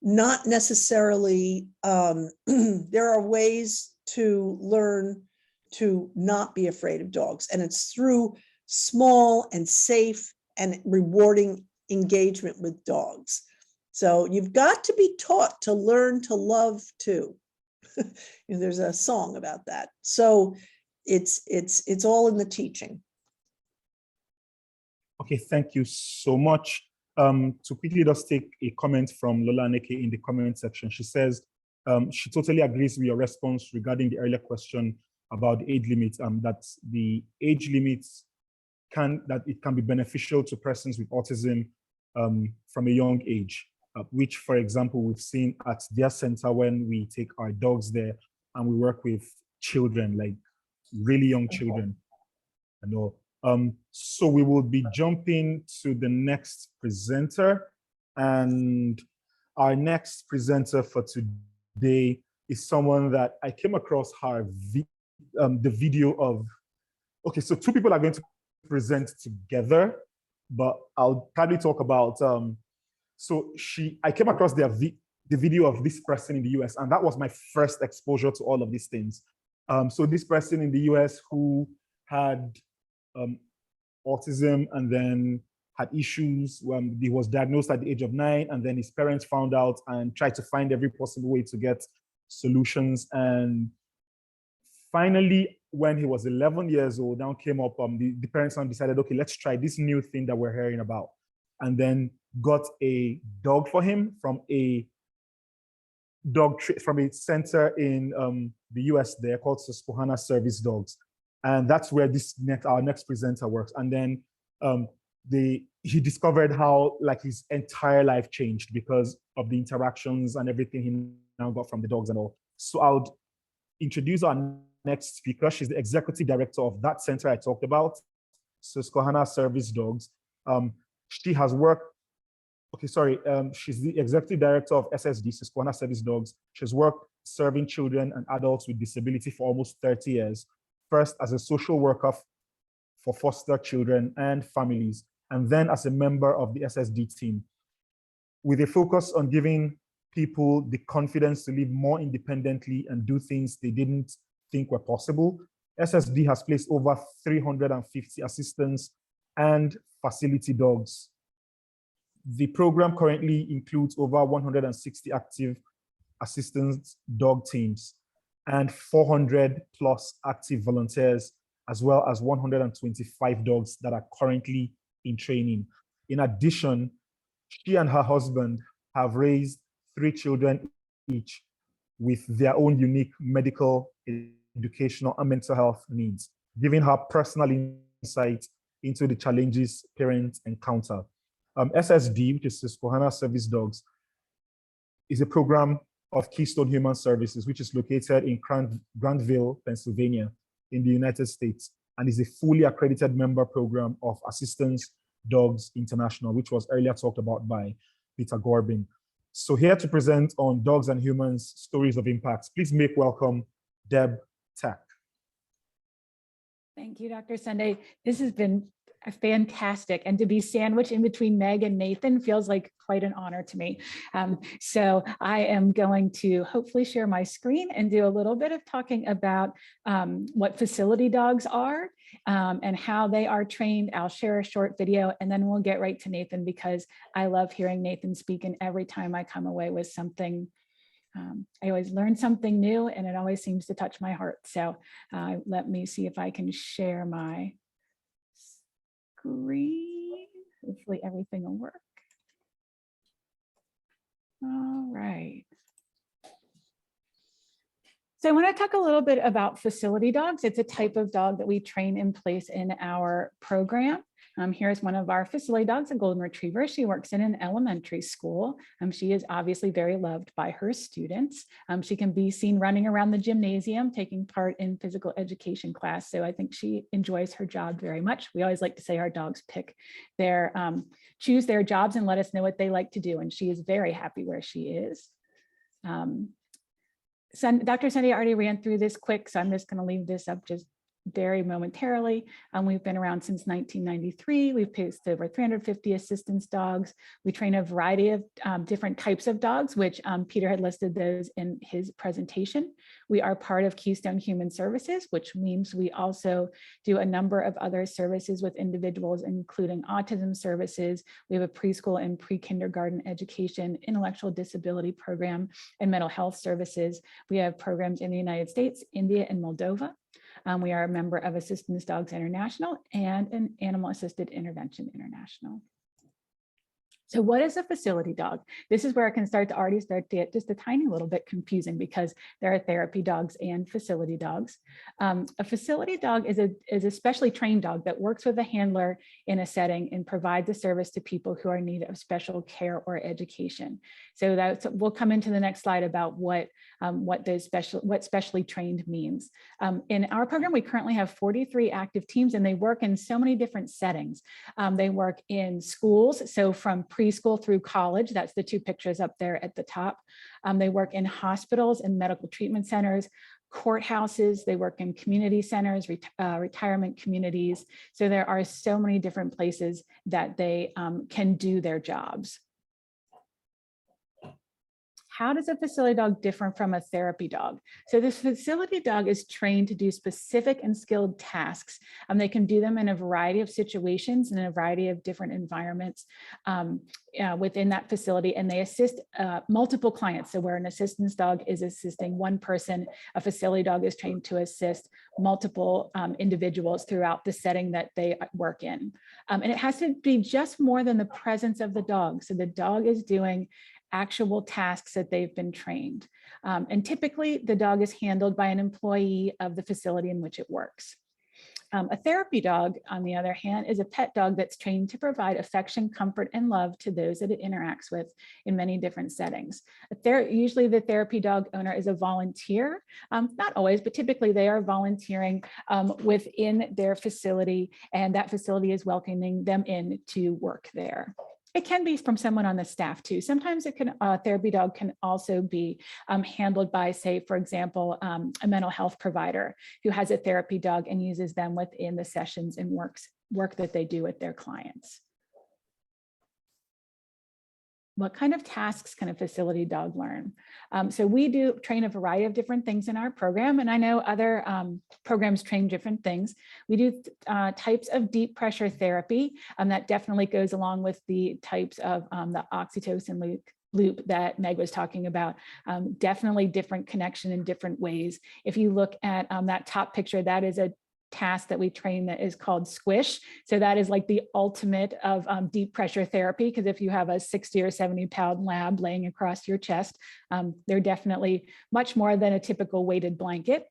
not necessarily, there are ways to learn to not be afraid of dogs. And it's through small and safe and rewarding engagement with dogs. So you've got to be taught to learn to love too. There's a song about that. So it's all in the teaching. Okay, thank you so much. To quickly just take a comment from Lola Aneke in the comment section. She says she totally agrees with your response regarding the earlier question about the age limit, that the age limits that it can be beneficial to persons with autism from a young age, which, for example, we've seen at their center when we take our dogs there and we work with children, like really young children. I know. So we will be jumping to the next presenter, and our next presenter for today is someone that I came across the video of. Okay, so two people are going to present together, but I'll probably talk about. I came across the video of this person in the US, and that was my first exposure to all of these things. So this person in the US who had autism and then had issues when he was diagnosed at the age of 9, and then his parents found out and tried to find every possible way to get solutions. And finally, when he was 11 years old, now came up, the parents now decided, okay, let's try this new thing that we're hearing about. And then got a dog for him from a center in the US there called Susquehanna Service Dogs. And that's where our next presenter works. And then he discovered how like his entire life changed because of the interactions and everything he now got from the dogs and all. So I'll introduce our next speaker. She's the executive director of that center I talked about, Susquehanna Service Dogs. She has worked, she's the executive director of SSD, Susquehanna Service Dogs. She's worked serving children and adults with disability for almost 30 years. First as a social worker for foster children and families, and then as a member of the SSD team, with a focus on giving people the confidence to live more independently and do things they didn't think were possible. SSD has placed over 350 assistants and facility dogs. The program currently includes over 160 active assistance dog teams and 400 plus active volunteers, as well as 125 dogs that are currently in training. In addition, she and her husband have raised 3 children each with their own unique medical, educational, and mental health needs, giving her personal insight into the challenges parents encounter. SSD, which is Susquehanna Service Dogs, is a program of Keystone Human Services, which is located in Grantville, Pennsylvania, in the United States, and is a fully accredited member program of Assistance Dogs International, which was earlier talked about by Peter Gorbing. So here to present on Dogs and Humans, Stories of Impact, please make welcome Deb Tack. Thank you, Dr. Sunday. This has been fantastic, and to be sandwiched in between Meg and Nathan feels like quite an honor to me. So I am going to hopefully share my screen and do a little bit of talking about what facility dogs are and how they are trained. I'll share a short video and then we'll get right to Nathan, because I love hearing Nathan speak, and every time I come away with something, I always learn something new and it always seems to touch my heart. So let me see if I can share my screen. Hopefully everything will work. All right. So I want to talk a little bit about facility dogs. It's a type of dog that we train in place in our program. Here's one of our facility dogs, a golden retriever. She works in an elementary school. She is obviously very loved by her students. She can be seen running around the gymnasium, taking part in physical education class. So I think she enjoys her job very much. We always like to say our dogs choose their jobs and let us know what they like to do. And she is very happy where she is. Dr. Sunday already ran through this quick, so I'm just going to leave this up just very momentarily. We've been around since 1993. We've placed over 350 assistance dogs. We train a variety of different types of dogs, which Peter had listed those in his presentation. We are part of Keystone Human Services, which means we also do a number of other services with individuals, including autism services. We have a preschool and pre-kindergarten education, intellectual disability program, and mental health services. We have programs in the United States, India, and Moldova. We are a member of Assistance Dogs International and an Animal Assisted Intervention International. So what is a facility dog? This is where it can already start to get just a tiny little bit confusing because there are therapy dogs and facility dogs. A facility dog is a specially trained dog that works with a handler in a setting and provides a service to people who are in need of special care or education. So we'll come into the next slide about what specially trained means. In our program, we currently have 43 active teams, and they work in so many different settings. They work in schools, so from preschool through college. That's the two pictures up there at the top. They work in hospitals and medical treatment centers, courthouses. They work in community centers, retirement communities. So there are so many different places that they can do their jobs. How does a facility dog differ from a therapy dog? So this facility dog is trained to do specific and skilled tasks. They can do them in a variety of situations and in a variety of different environments within that facility, and they assist multiple clients. So where an assistance dog is assisting one person, a facility dog is trained to assist multiple individuals throughout the setting that they work in. And it has to be just more than the presence of the dog. So the dog is doing actual tasks that they've been trained. And typically the dog is handled by an employee of the facility in which it works. A therapy dog, on the other hand, is a pet dog that's trained to provide affection, comfort, and love to those that it interacts with in many different settings. Usually the therapy dog owner is a volunteer, not always, but typically they are volunteering within their facility, and that facility is welcoming them in to work there. It can be from someone on the staff too. Sometimes a therapy dog can also be handled by, say, for example, a mental health provider who has a therapy dog and uses them within the sessions and work that they do with their clients. What kind of tasks can a facility dog learn? So we do train a variety of different things in our program, and I know other programs train different things. We do types of deep pressure therapy that definitely goes along with the types of the oxytocin loop that Meg was talking about. Definitely different connection in different ways. If you look at that top picture, that is a task that we train that is called squish. So that is like the ultimate of deep pressure therapy, because if you have a 60 or 70 pound lab laying across your chest, they're definitely much more than a typical weighted blanket.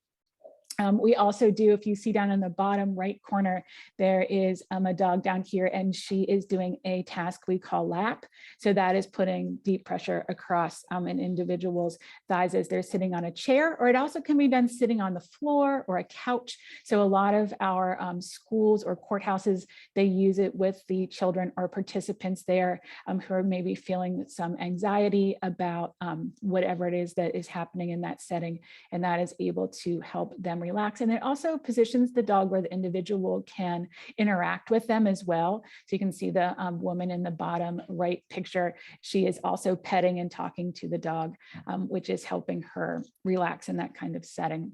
We also do, if you see down in the bottom right corner, there is a dog down here, and she is doing a task we call lap. So that is putting deep pressure across an individual's thighs as they're sitting on a chair, or it also can be done sitting on the floor or a couch. So a lot of our schools or courthouses, they use it with the children or participants there who are maybe feeling some anxiety about whatever it is that is happening in that setting, and that is able to help them relax. And it also positions the dog where the individual can interact with them as well. So you can see the woman in the bottom right picture. She is also petting and talking to the dog, which is helping her relax in that kind of setting.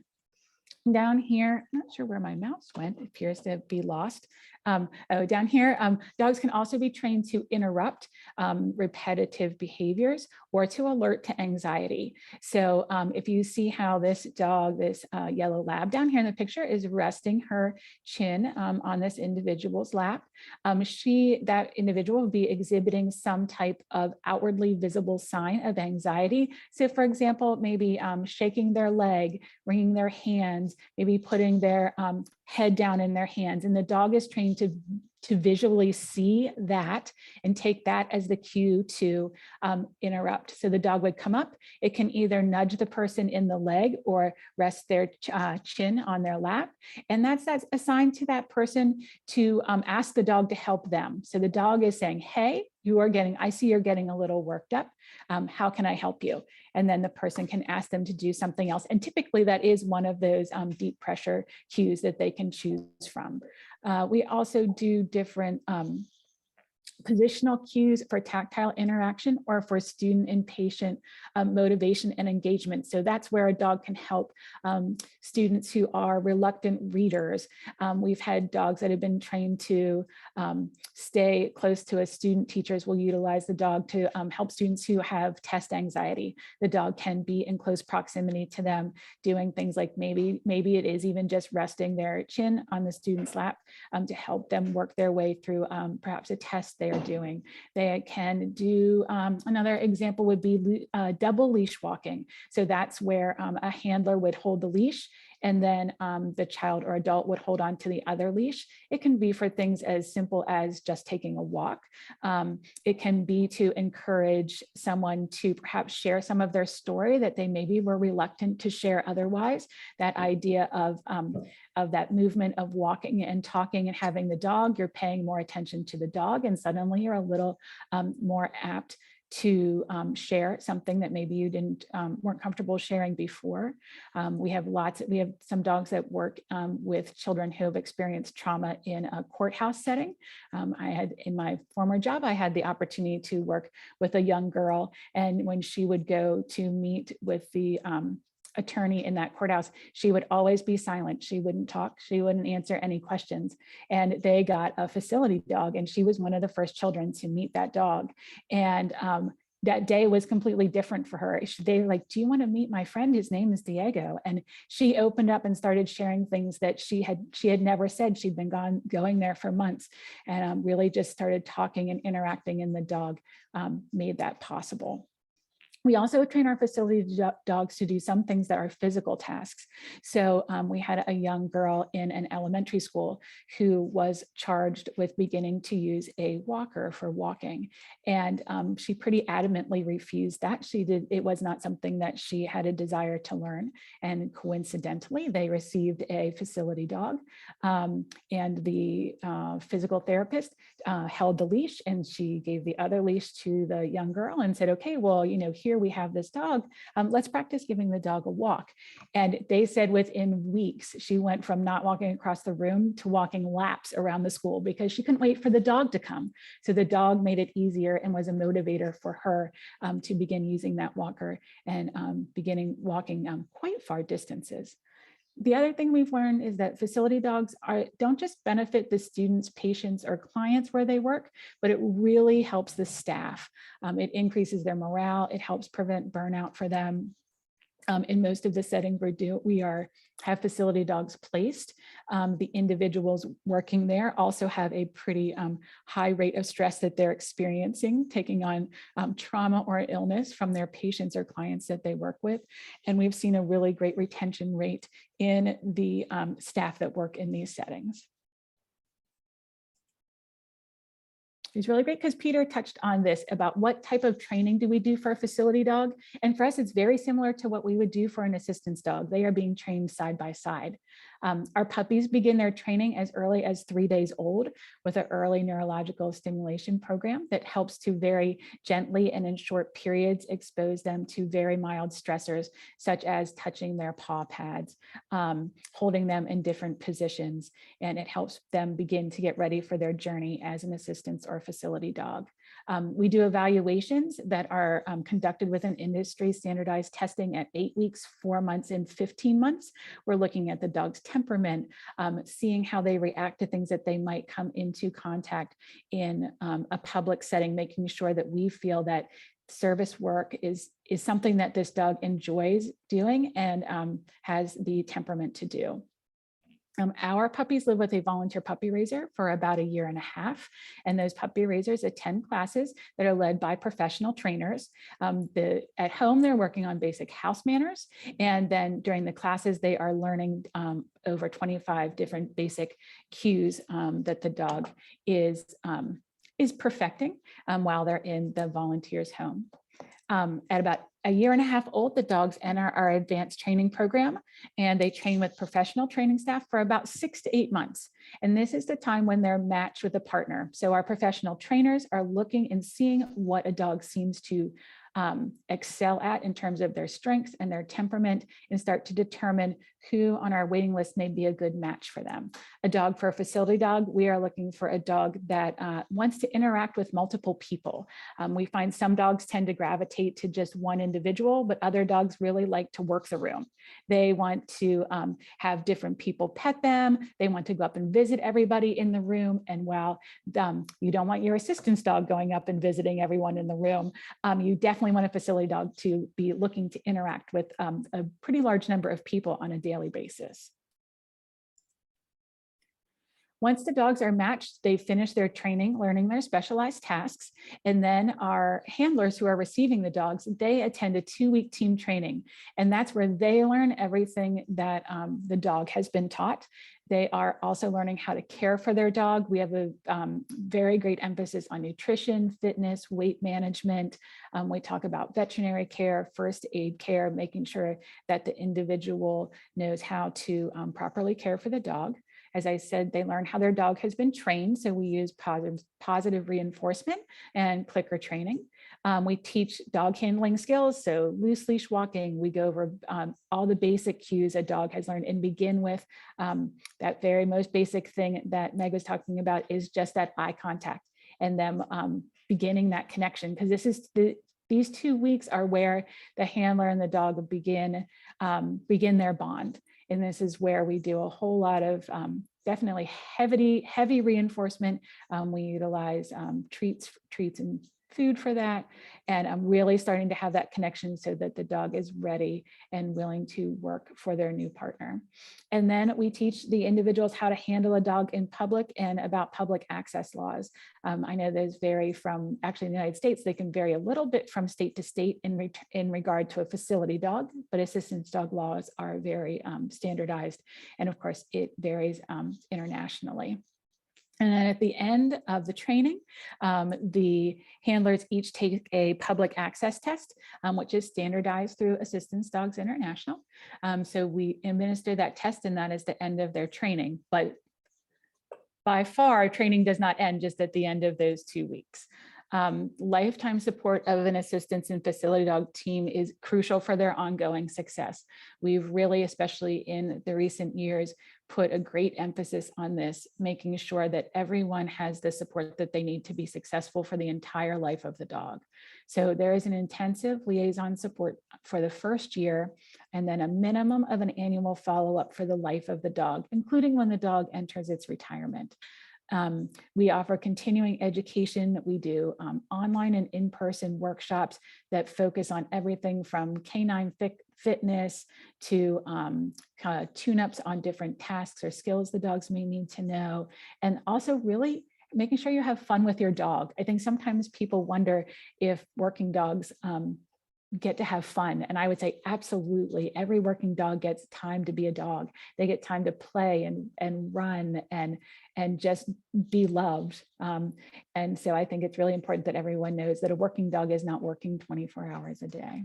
Down here, I'm not sure where my mouse went, it appears to be lost. Down here, dogs can also be trained to interrupt repetitive behaviors or to alert to anxiety. So if you see how this dog, this yellow lab down here in the picture, is resting her chin on this individual's lap, that individual will be exhibiting some type of outwardly visible sign of anxiety. So for example, maybe shaking their leg, wringing their hands, maybe putting their head down in their hands, and the dog is trained to visually see that and take that as the cue to interrupt. So the dog would come up, it can either nudge the person in the leg or rest their chin on their lap, and that's a sign to that person to ask the dog to help them. So the dog is saying, hey, I see you're getting a little worked up. How can I help you? And then the person can ask them to do something else. And typically that is one of those deep pressure cues that they can choose from. We also do different positional cues for tactile interaction or for student and patient motivation and engagement. So that's where a dog can help students who are reluctant readers. We've had dogs that have been trained to stay close to a student. Teachers will utilize the dog to help students who have test anxiety. The dog can be in close proximity to them, doing things like maybe it is even just resting their chin on the student's lap to help them work their way through perhaps a test they are doing. They can do, another example would be double leash walking. So that's where a handler would hold the leash and then the child or adult would hold on to the other leash. It can be for things as simple as just taking a walk. It can be to encourage someone to perhaps share some of their story that they maybe were reluctant to share otherwise. That idea of that movement of walking and talking and having the dog, you're paying more attention to the dog and suddenly you're a little more apt to share something that maybe you weren't comfortable sharing before. We have some dogs that work with children who have experienced trauma in a courthouse setting. In my former job, I had the opportunity to work with a young girl, and when she would go to meet with the attorney in that courthouse, she would always be silent. She wouldn't talk. She wouldn't answer any questions. And they got a facility dog, and she was one of the first children to meet that dog. And that day was completely different for her. They were like, "Do you want to meet my friend? His name is Diego." And she opened up and started sharing things that she had never said. She'd been going there for months, and really just started talking and interacting, and the dog made that possible. We also train our facility dogs to do some things that are physical tasks. So we had a young girl in an elementary school who was charged with beginning to use a walker for walking. And she pretty adamantly refused that. It was not something that she had a desire to learn. And coincidentally, they received a facility dog. And the physical therapist held the leash, and she gave the other leash to the young girl and said, "Okay, well, here we have this dog. Let's practice giving the dog a walk." And they said within weeks, she went from not walking across the room to walking laps around the school because she couldn't wait for the dog to come. So the dog made it easier and was a motivator for her to begin using that walker and beginning walking quite far distances. The other thing we've learned is that facility dogs don't just benefit the students, patients, or clients where they work, but it really helps the staff. It increases their morale. It helps prevent burnout for them. In most of the settings we have facility dogs placed. The individuals working there also have a pretty high rate of stress that they're experiencing, taking on trauma or illness from their patients or clients that they work with. And we've seen a really great retention rate in the staff that work in these settings. It's really great because Peter touched on this about what type of training do we do for a facility dog. And for us, it's very similar to what we would do for an assistance dog. They are being trained side by side. Our puppies begin their training as early as 3 days old with an early neurological stimulation program that helps to very gently and in short periods expose them to very mild stressors, such as touching their paw pads, holding them in different positions, and it helps them begin to get ready for their journey as an assistance or facility dog. We do evaluations that are conducted with an industry standardized testing at 8 weeks, 4 months, and 15 months. We're looking at the dog's temperament, seeing how they react to things that they might come into contact in a public setting, making sure that we feel that service work is something that this dog enjoys doing and has the temperament to do. Our puppies live with a volunteer puppy raiser for about 1.5 years, and those puppy raisers attend classes that are led by professional trainers. At home, they're working on basic house manners, and then during the classes, they are learning over 25 different basic cues that the dog is perfecting while they're in the volunteer's home. At about a year and a half old, the dogs enter our advanced training program, and they train with professional training staff for about 6 to 8 months. And this is the time when they're matched with a partner. So our professional trainers are looking and seeing what a dog seems to excel at in terms of their strengths and their temperament, and start to determine who on our waiting list may be a good match for them. A dog for a facility dog, we are looking for a dog that wants to interact with multiple people. We find some dogs tend to gravitate to just one individual, but other dogs really like to work the room. They want to have different people pet them. They want to go up and visit everybody in the room. And while you don't want your assistance dog going up and visiting everyone in the room, you definitely want a facility dog to be looking to interact with a pretty large number of people on a daily basis. Once the dogs are matched, they finish their training, learning their specialized tasks, and then our handlers who are receiving the dogs, they attend a 2-week team training, and that's where they learn everything that the dog has been taught. They are also learning how to care for their dog. We have a very great emphasis on nutrition, fitness, weight management. We talk about veterinary care, first aid care, making sure that the individual knows how to properly care for the dog. As I said, they learn how their dog has been trained. So we use positive reinforcement and clicker training. We teach dog handling skills, so loose leash walking. We go over all the basic cues a dog has learned, and begin with that very most basic thing that Meg was talking about, is just that eye contact, and them beginning that connection, because these 2 weeks are where the handler and the dog begin their bond. And this is where we do a whole lot of definitely heavy reinforcement. We utilize treats and food for that. And I'm really starting to have that connection so that the dog is ready and willing to work for their new partner. And then we teach the individuals how to handle a dog in public and about public access laws. I know those vary from, actually in the United States, they can vary a little bit from state to state in regard to a facility dog, but assistance dog laws are very standardized. And of course, it varies internationally. And then at the end of the training, the handlers each take a public access test, which is standardized through Assistance Dogs International. So we administer that test, and that is the end of their training. But by far, training does not end just at the end of those 2 weeks. Lifetime support of an assistance and facility dog team is crucial for their ongoing success. We've really, especially in the recent years, put a great emphasis on this, making sure that everyone has the support that they need to be successful for the entire life of the dog. So there is an intensive liaison support for the first year, and then a minimum of an annual follow-up for the life of the dog, including when the dog enters its retirement. We offer continuing education. We do online and in-person workshops that focus on everything from canine fitness to tune-ups on different tasks or skills the dogs may need to know, and also really making sure you have fun with your dog. I think sometimes people wonder if working dogs get to have fun. And I would say absolutely, every working dog gets time to be a dog. They get time to play and run and just be loved. And so I think it's really important that everyone knows that a working dog is not working 24 hours a day.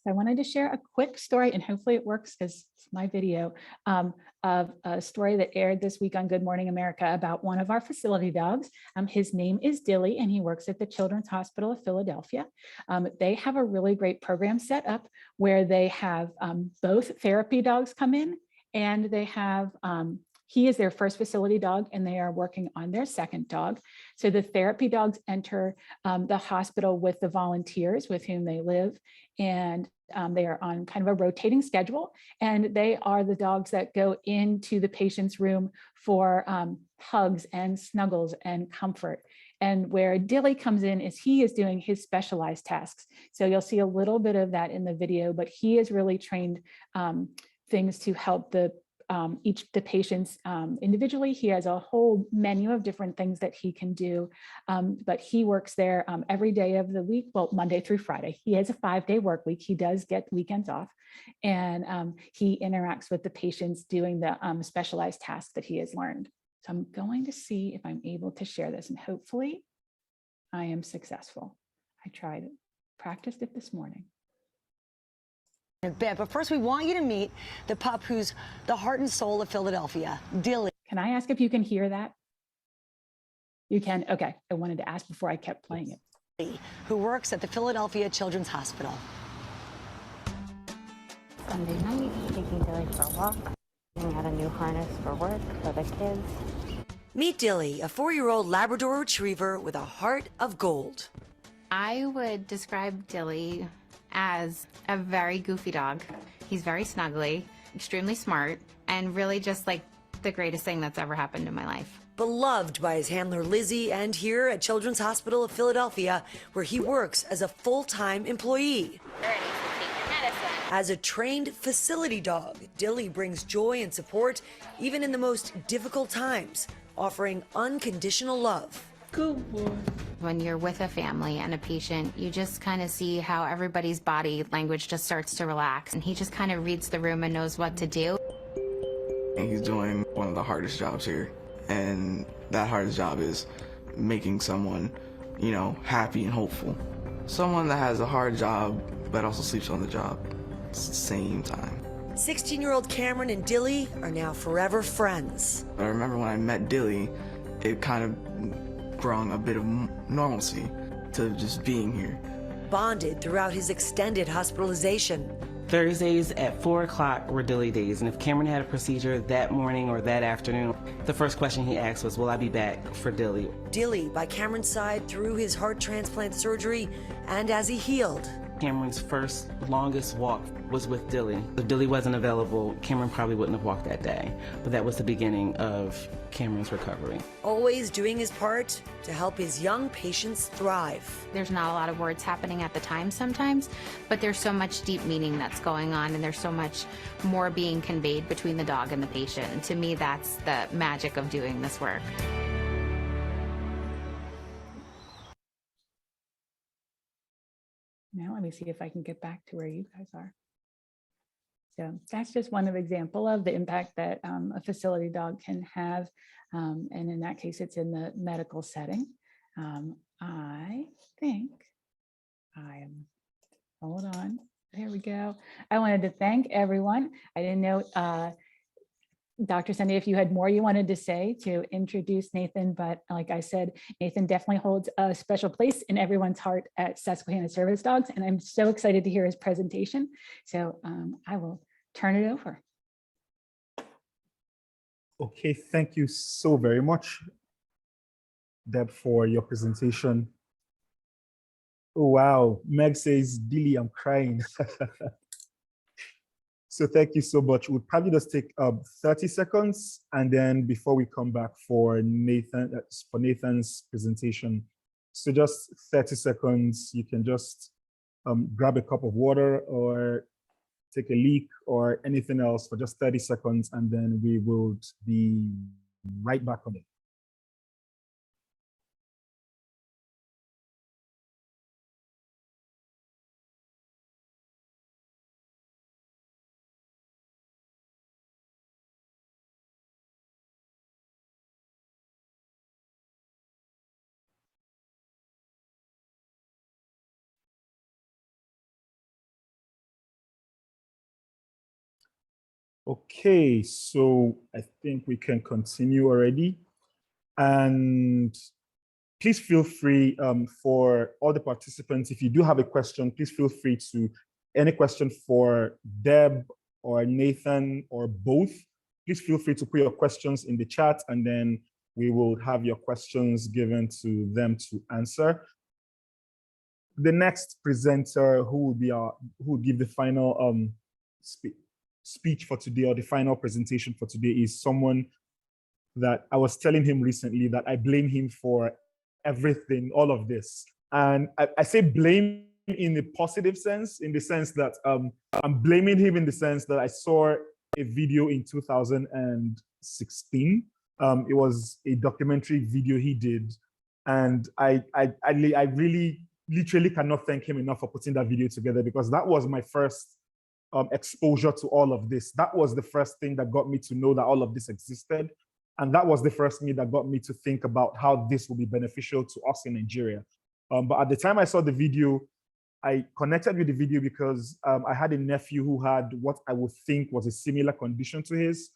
I wanted to share a quick story, and hopefully it works because it's my video, of a story that aired this week on Good Morning America about one of our facility dogs. His name is Dilly, and he works at the Children's Hospital of Philadelphia. They have a really great program set up where they have both therapy dogs come in, and they have he is their first facility dog, and they are working on their second dog. So the therapy dogs enter the hospital with the volunteers with whom they live, and they are on kind of a rotating schedule, and they are the dogs that go into the patient's room for hugs and snuggles and comfort. And where Dilly comes in is he is doing his specialized tasks. So you'll see a little bit of that in the video, but he is really trained things to help the patients individually. He has a whole menu of different things that he can do, but he works there every day of the week, well, Monday through Friday. He has a 5-day work week. He does get weekends off, and he interacts with the patients doing the specialized tasks that he has learned. So I'm going to see if I'm able to share this, and hopefully I am successful. I tried it, practiced it this morning. In a bit, but first we want you to meet the pup who's the heart and soul of Philadelphia, Dilly. Can I ask if you can hear that? You can, okay. I wanted to ask before I kept playing it. Who works at the Philadelphia Children's Hospital. Sunday night, taking Dilly for a walk. We had a new harness for work for the kids. Meet Dilly, a 4-year-old Labrador Retriever with a heart of gold. I would describe Dilly as a very goofy dog. He's very snuggly, extremely smart, and really just like the greatest thing that's ever happened in my life. Beloved by his handler Lizzie, and here at Children's Hospital of Philadelphia, where he works as a full-time employee. As a trained facility dog, Dilly brings joy and support even in the most difficult times, offering unconditional love. Good boy. When you're with a family and a patient, you just kind of see how everybody's body language just starts to relax, and he just kind of reads the room and knows what to do. And he's doing one of the hardest jobs here, and that hardest job is making someone, you know, happy and hopeful. Someone that has a hard job but also sleeps on the job at the same time. 16-year-old Cameron and Dilly are now forever friends. I remember when I met Dilly, it kind of brought a bit of normalcy to just being here. Bonded throughout his extended hospitalization. Thursdays at 4 o'clock were Dilly days, and if Cameron had a procedure that morning or that afternoon, the first question he asked was, will I be back for Dilly? Dilly by Cameron's side through his heart transplant surgery and as he healed. Cameron's first longest walk was with Dilly. If Dilly wasn't available, Cameron probably wouldn't have walked that day, but that was the beginning of Cameron's recovery. Always doing his part to help his young patients thrive. There's not a lot of words happening at the time sometimes, but there's so much deep meaning that's going on, and there's so much more being conveyed between the dog and the patient. And to me, that's the magic of doing this work. Now let me see if I can get back to where you guys are. So that's just one example of the impact that a facility dog can have. And in that case, it's in the medical setting. I think I am, hold on, there we go. I wanted to thank everyone. I didn't know, Dr. Sunday, if you had more you wanted to say to introduce Nathan, but like I said, Nathan definitely holds a special place in everyone's heart at Susquehanna Service Dogs, and I'm so excited to hear his presentation. So I will turn it over. Okay, thank you so very much, Deb, for your presentation. Oh, wow, Meg says, Dilly, I'm crying. So thank you so much. We'll probably just take 30 seconds, and then before we come back for Nathan's presentation. So just 30 seconds, you can just grab a cup of water or take a leak or anything else for just 30 seconds, and then we will be right back on it. Okay, so I think we can continue already. And please feel free for all the participants, if you do have a question, please feel free to, any question for Deb or Nathan or both, please feel free to put your questions in the chat, and then we will have your questions given to them to answer. The next presenter who will give the final speech for today, or the final presentation for today, is someone that I was telling him recently that I blame him for everything, all of this. And I say blame in a positive sense, in the sense that I'm blaming him in the sense that I saw a video in 2016. It was a documentary video he did. And I really literally cannot thank him enough for putting that video together, because that was my first exposure to all of this. That was the first thing that got me to know that all of this existed. And that was the first thing that got me to think about how this will be beneficial to us in Nigeria. But at the time I saw the video, I connected with the video because I had a nephew who had what I would think was a similar condition to his.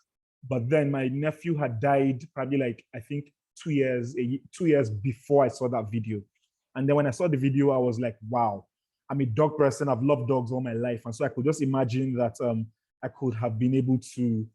But then my nephew had died probably like, I think 2 years, 2 years before I saw that video. And then when I saw the video, I was like, wow, I'm a dog person. I've loved dogs all my life. And so I could just imagine that I could have been able to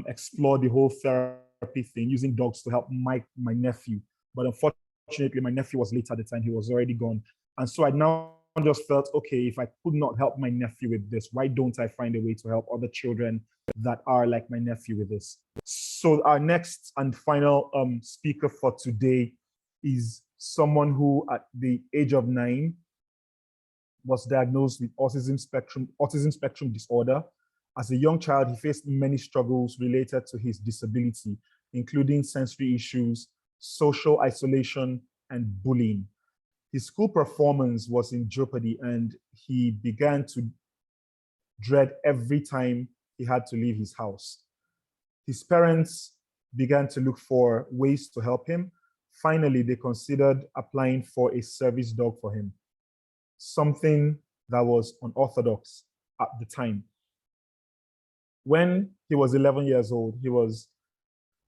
explore the whole therapy thing using dogs to help my nephew. But unfortunately, my nephew was late at the time. He was already gone. And so I now just felt, okay, if I could not help my nephew with this, why don't I find a way to help other children that are like my nephew with this? So our next and final speaker for today is someone who at the age of 9 was diagnosed with autism spectrum disorder. As a young child, he faced many struggles related to his disability, including sensory issues, social isolation, and bullying. His school performance was in jeopardy, and he began to dread every time he had to leave his house. His parents began to look for ways to help him. Finally, they considered applying for a service dog for him, something that was unorthodox at the time. When he was 11 years old, he was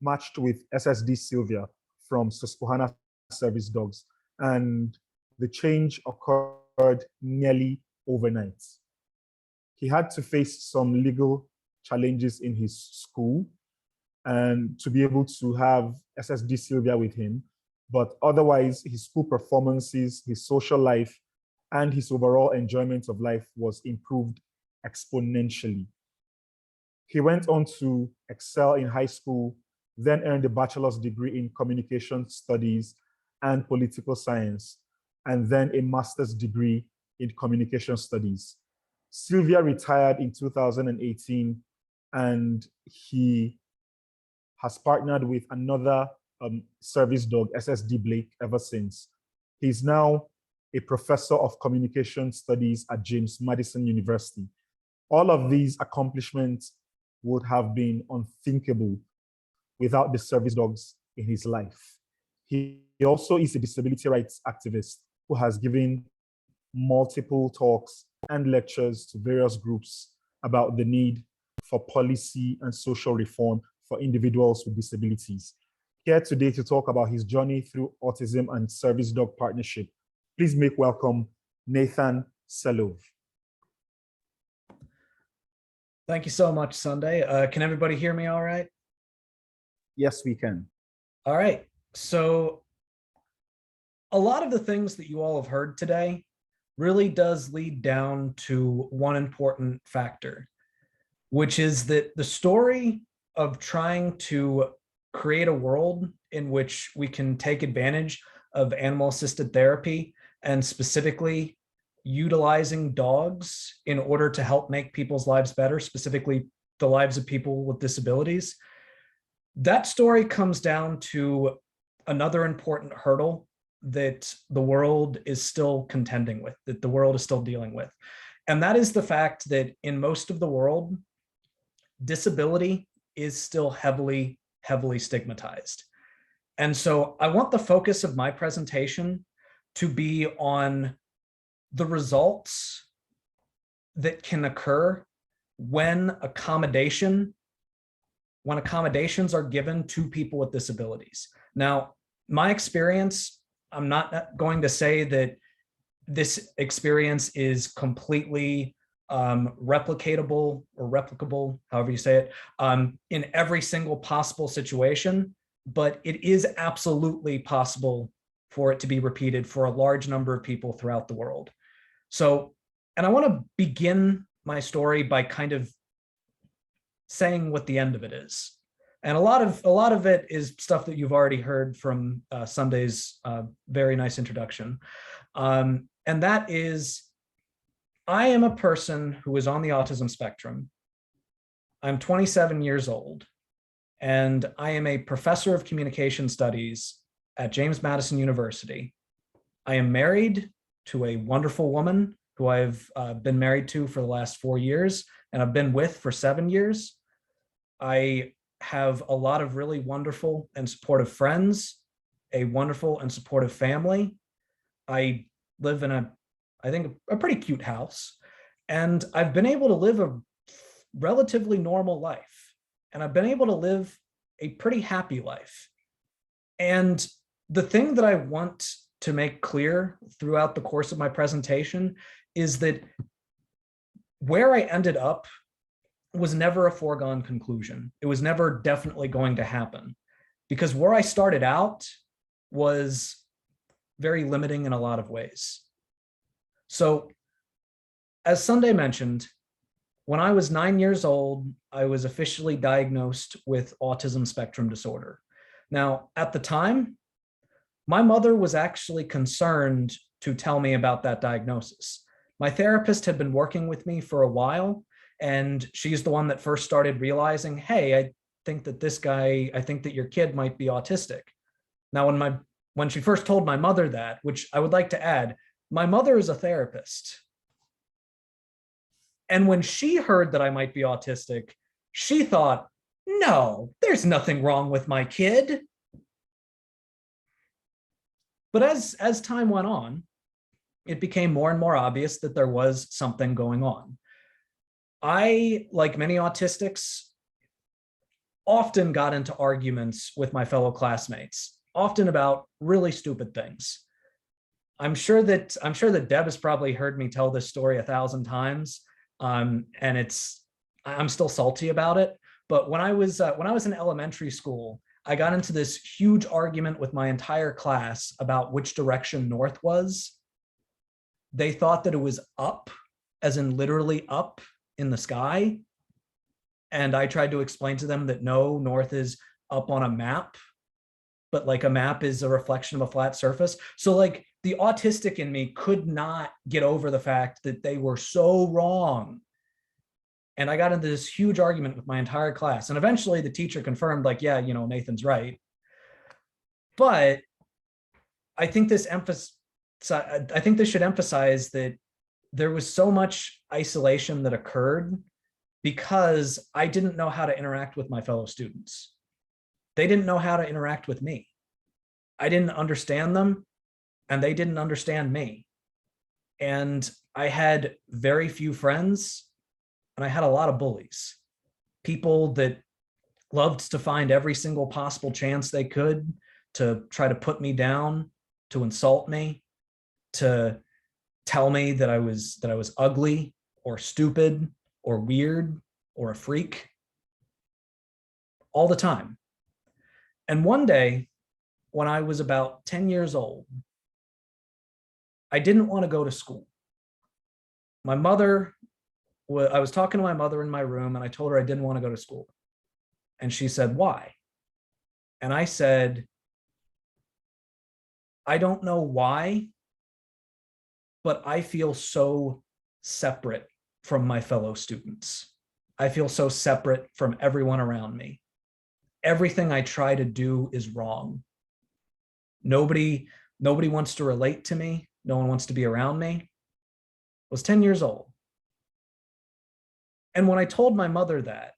matched with SSD Sylvia from Susquehanna Service Dogs, and the change occurred nearly overnight. He had to face some legal challenges in his school and to be able to have SSD Sylvia with him, but otherwise his school performances, his social life, and his overall enjoyment of life was improved exponentially. He went on to excel in high school, then earned a bachelor's degree in communication studies and political science, and then a master's degree in communication studies. Sylvia retired in 2018, and he has partnered with another service dog, SSD Blake, ever since. He's now a professor of communication studies at James Madison University. All of these accomplishments would have been unthinkable without the service dogs in his life. He also is a disability rights activist who has given multiple talks and lectures to various groups about the need for policy and social reform for individuals with disabilities. Here today to talk about his journey through autism and service dog partnership, please make welcome Nathan Selove. Thank you so much, Sunday. Can everybody hear me all right? Yes, we can. All right. So a lot of the things that you all have heard today really does lead down to one important factor, which is that the story of trying to create a world in which we can take advantage of animal-assisted therapy and specifically utilizing dogs in order to help make people's lives better, specifically the lives of people with disabilities. That story comes down to another important hurdle that the world is still contending with, that the world is still dealing with. And that is the fact that in most of the world, disability is still heavily, heavily stigmatized. And so I want the focus of my presentation to be on the results that can occur when accommodations are given to people with disabilities. Now, my experience, I'm not going to say that this experience is completely replicatable or replicable, however you say it, in every single possible situation, but it is absolutely possible for it to be repeated for a large number of people throughout the world. So, and I want to begin my story by kind of saying what the end of it is. And a lot of it is stuff that you've already heard from Sunday's very nice introduction. And that is, I am a person who is on the autism spectrum. I'm 27 years old, and I am a professor of communication studies at James Madison University. I am married to a wonderful woman who I've been married to for the last 4 years, and I've been with for 7 years. I have a lot of really wonderful and supportive friends, a wonderful and supportive family. I live in I think, a pretty cute house. And I've been able to live a relatively normal life. And I've been able to live a pretty happy life. And the thing that I want to make clear throughout the course of my presentation is that where I ended up was never a foregone conclusion. It was never definitely going to happen, because where I started out was very limiting in a lot of ways. So, as Sunday mentioned, when I was 9 years old, I was officially diagnosed with autism spectrum disorder. Now, at the time, my mother was actually concerned to tell me about that diagnosis. My therapist had been working with me for a while, and she's the one that first started realizing, hey, I think that your kid might be autistic. Now, when she first told my mother that, which I would like to add, my mother is a therapist. And when she heard that I might be autistic, she thought, no, there's nothing wrong with my kid. But as time went on, it became more and more obvious that there was something going on. I, like many autistics, often got into arguments with my fellow classmates, often about really stupid things. I'm sure that Deb has probably heard me tell this story 1,000 times, and I'm still salty about it. But when I was in elementary school, I got into this huge argument with my entire class about which direction north was. They thought that it was up, as in literally up in the sky. And I tried to explain to them that no, north is up on a map, but like a map is a reflection of a flat surface. So like the autistic in me could not get over the fact that they were so wrong. And I got into this huge argument with my entire class. And eventually the teacher confirmed, like, yeah, Nathan's right. But I think this should emphasize that there was so much isolation that occurred because I didn't know how to interact with my fellow students. They didn't know how to interact with me. I didn't understand them, and they didn't understand me. And I had very few friends, and I had a lot of bullies, people that loved to find every single possible chance they could to try to put me down, to insult me, to tell me that I was ugly or stupid or weird or a freak, all the time. And one day, when I was about 10 years old, I didn't want to go to school. I was talking to my mother in my room, and I told her I didn't want to go to school. And she said, why? And I said, I don't know why, but I feel so separate from my fellow students. I feel so separate from everyone around me. Everything I try to do is wrong. Nobody wants to relate to me. No one wants to be around me. I was 10 years old. And when I told my mother that,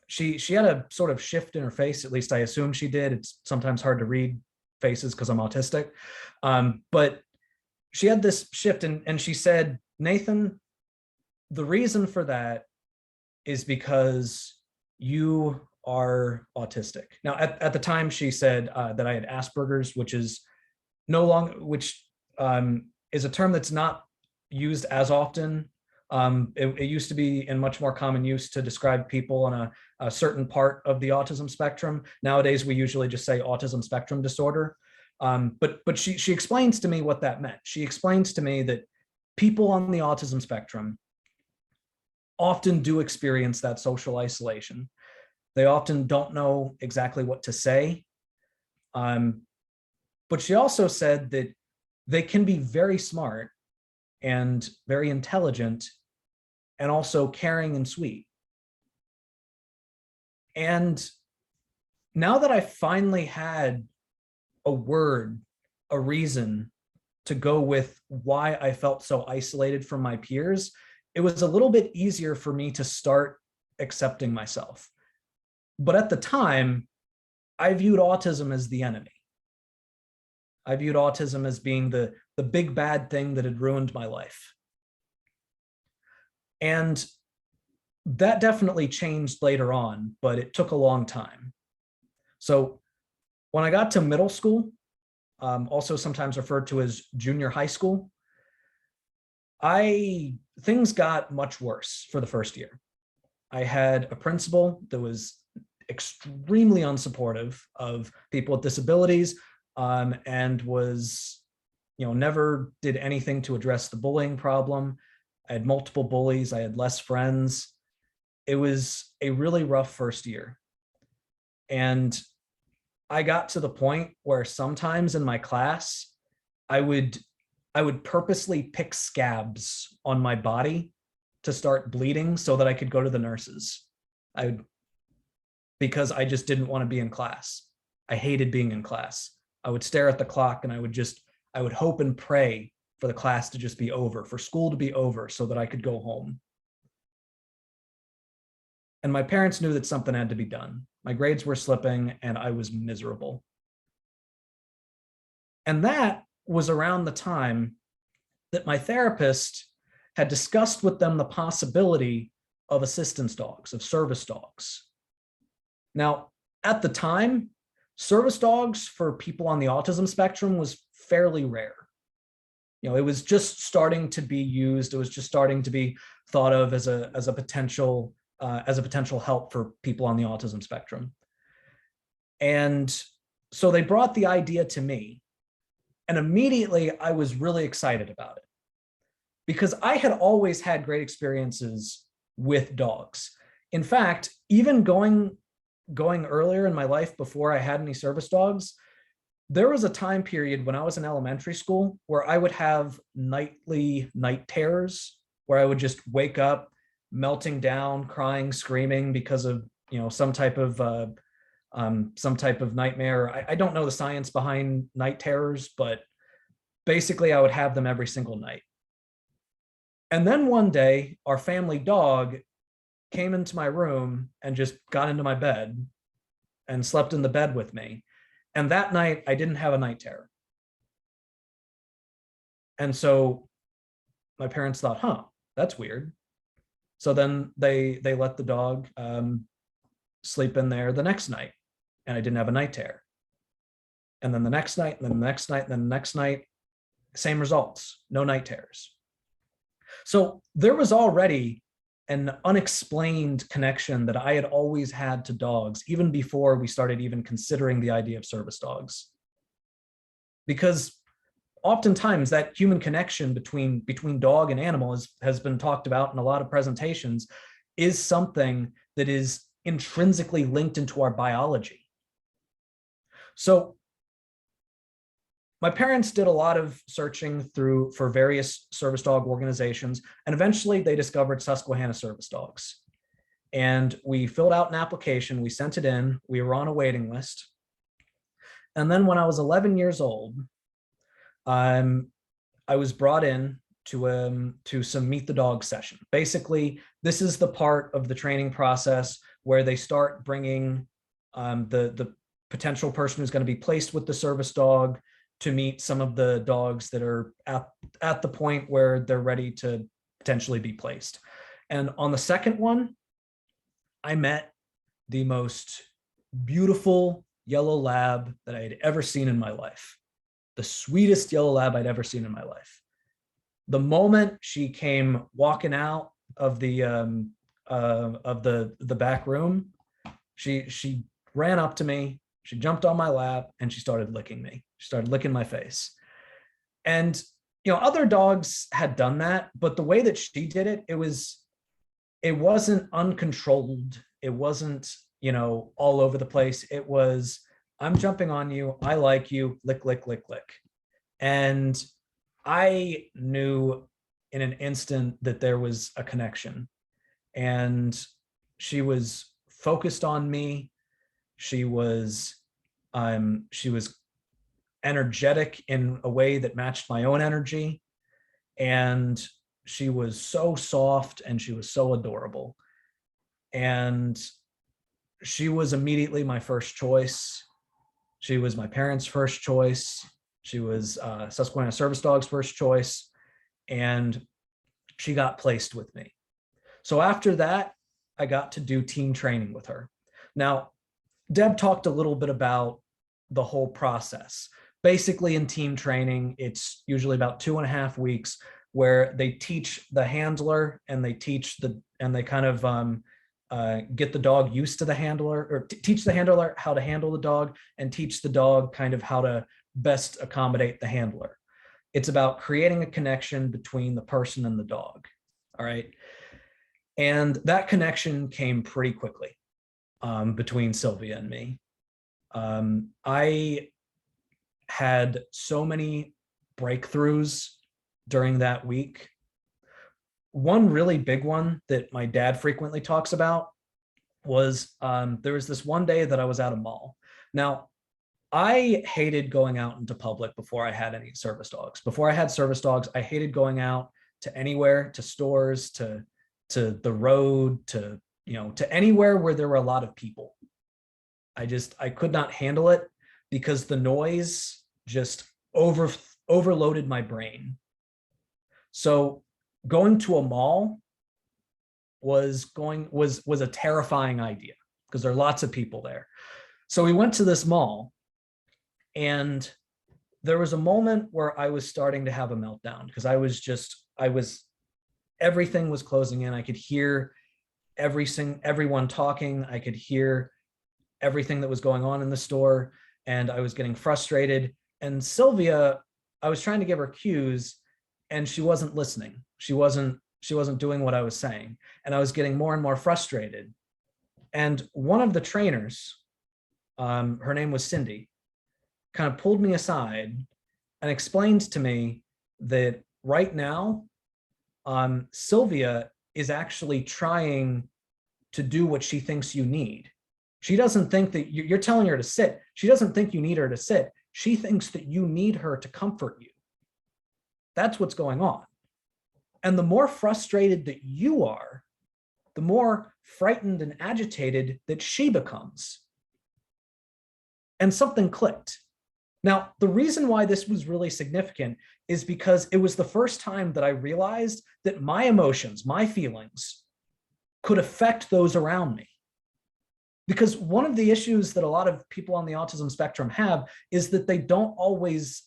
she had a sort of shift in her face, at least I assume she did. It's sometimes hard to read faces because I'm autistic. But she had this shift, and she said, Nathan, the reason for that is because you are autistic. Now, at the time, she said that I had Asperger's, which is is a term that's not used as often. It used to be in much more common use to describe people on a certain part of the autism spectrum. Nowadays, we usually just say autism spectrum disorder. But she explains to me what that meant. She explains to me that people on the autism spectrum often do experience that social isolation. They often don't know exactly what to say. But she also said that they can be very smart and very intelligent and also caring and sweet. And now that I finally had a word, a reason to go with why I felt so isolated from my peers, it was a little bit easier for me to start accepting myself. But at the time, I viewed autism as the enemy. I viewed autism as being the big bad thing that had ruined my life. And that definitely changed later on, but it took a long time. So when I got to middle school, also sometimes referred to as junior high school, things got much worse for the first year. I had a principal that was extremely unsupportive of people with disabilities, and was, never did anything to address the bullying problem. I had multiple bullies. I had less friends. It was a really rough first year. And I got to the point where sometimes in my class, I would purposely pick scabs on my body to start bleeding so that I could go to the nurses. Because I just didn't want to be in class. I hated being in class. I would stare at the clock and I would hope and pray for the class to just be over, for school to be over so that I could go home. And my parents knew that something had to be done. My grades were slipping and I was miserable. And that was around the time that my therapist had discussed with them the possibility of assistance dogs, of service dogs. Now, at the time, service dogs for people on the autism spectrum was fairly rare. It was just starting to be used. It was just starting to be thought of as a potential help for people on the autism spectrum. And so they brought the idea to me, and immediately I was really excited about it because I had always had great experiences with dogs. In fact, even going earlier in my life before I had any service dogs, there was a time period when I was in elementary school where I would have nightly night terrors, where I would just wake up melting down, crying, screaming because of some type of nightmare. I don't know the science behind night terrors, but basically I would have them every single night. And then one day, our family dog came into my room and just got into my bed and slept in the bed with me. And that night, I didn't have a night terror. And so my parents thought, that's weird. So then they let the dog sleep in there the next night, and I didn't have a night terror. And then the next night, and then the next night, and then the next night, same results, no night terrors. So there was already an unexplained connection that I had always had to dogs, even before we started even considering the idea of service dogs. Because oftentimes that human connection between dog and animal has been talked about in a lot of presentations, is something that is intrinsically linked into our biology. So my parents did a lot of searching for various service dog organizations, and eventually they discovered Susquehanna Service Dogs. And we filled out an application, we sent it in, we were on a waiting list. And then when I was 11 years old, I was brought in to some Meet the Dog session. Basically, this is the part of the training process where they start bringing the potential person who's going to be placed with the service dog to meet some of the dogs that are at the point where they're ready to potentially be placed. And on the second one, I met the most beautiful yellow lab that I had ever seen in my life. The sweetest yellow lab I'd ever seen in my life. The moment she came walking out of the back room, she ran up to me, she jumped on my lap, and she started licking me. She started licking my face. And other dogs had done that, but the way that she did it, it wasn't uncontrolled. It wasn't, all over the place. It was, I'm jumping on you, I like you, lick, lick, lick, lick. And I knew in an instant that there was a connection. And she was focused on me. She was energetic in a way that matched my own energy. And she was so soft and she was so adorable. And she was immediately my first choice. She was my parents' first choice. She was Susquehanna Service Dog's first choice, and she got placed with me. So after that, I got to do team training with her. Now, Deb talked a little bit about the whole process. Basically, in team training, it's usually about 2.5 weeks where they teach the handler and they kind of get the dog used to the handler, or teach the handler how to handle the dog and teach the dog kind of how to best accommodate the handler. It's about creating a connection between the person and the dog. All right. And that connection came pretty quickly between Sylvia and me. I had so many breakthroughs during that week. One really big one that my dad frequently talks about was there was this one day that I was at a mall. Now, I hated going out into public before I had any service dogs. Before I had service dogs, I hated going out to anywhere, to stores, to the road, to anywhere where there were a lot of people. I could not handle it because the noise just overloaded my brain. So going to a mall was a terrifying idea because there are lots of people there. So we went to this mall, and there was a moment where I was starting to have a meltdown because everything was closing in. I could hear everyone talking. I could hear everything that was going on in the store, and I was getting frustrated. And Sylvia, I was trying to give her cues, and she wasn't listening. She wasn't doing what I was saying, and I was getting more and more frustrated. And one of the trainers, her name was Cindy, kind of pulled me aside and explained to me that right now, Sylvia is actually trying to do what she thinks you need. She doesn't think that you're telling her to sit. She doesn't think you need her to sit. She thinks that you need her to comfort you. That's what's going on. And the more frustrated that you are, the more frightened and agitated that she becomes. And something clicked. Now, the reason why this was really significant is because it was the first time that I realized that my emotions, my feelings, could affect those around me. Because one of the issues that a lot of people on the autism spectrum have is that they don't always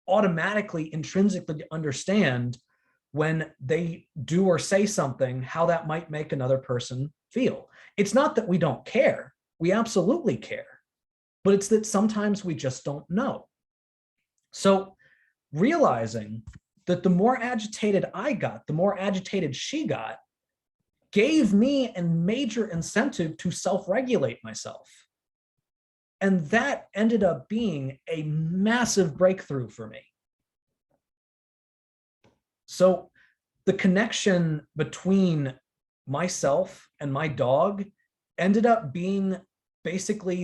automatically, intrinsically understand when they do or say something, how that might make another person feel. It's not that we don't care. We absolutely care. But it's that sometimes we just don't know. So realizing that the more agitated I got, the more agitated she got, gave me a major incentive to self-regulate myself. And that ended up being a massive breakthrough for me. So the connection between myself and my dog ended up being basically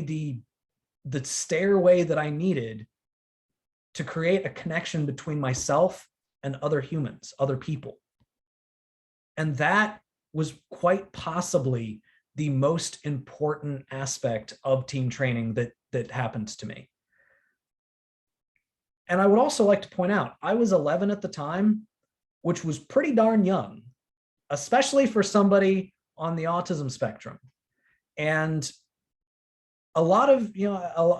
the stairway that I needed to create a connection between myself and other humans, other people. And that was quite possibly the most important aspect of team training that happens to me. And I would also like to point out, I was 11 at the time, which was pretty darn young, especially for somebody on the autism spectrum. And a lot of,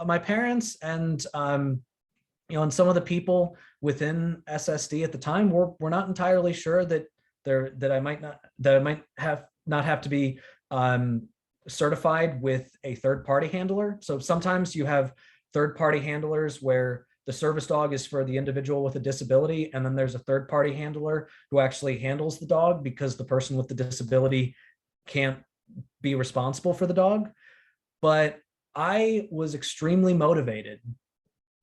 my parents and, and some of the people within SSD at the time were not entirely sure that I might not have to be certified with a third-party handler. So sometimes you have third-party handlers where the service dog is for the individual with a disability, and then there's a third-party handler who actually handles the dog because the person with the disability can't be responsible for the dog. But I was extremely motivated,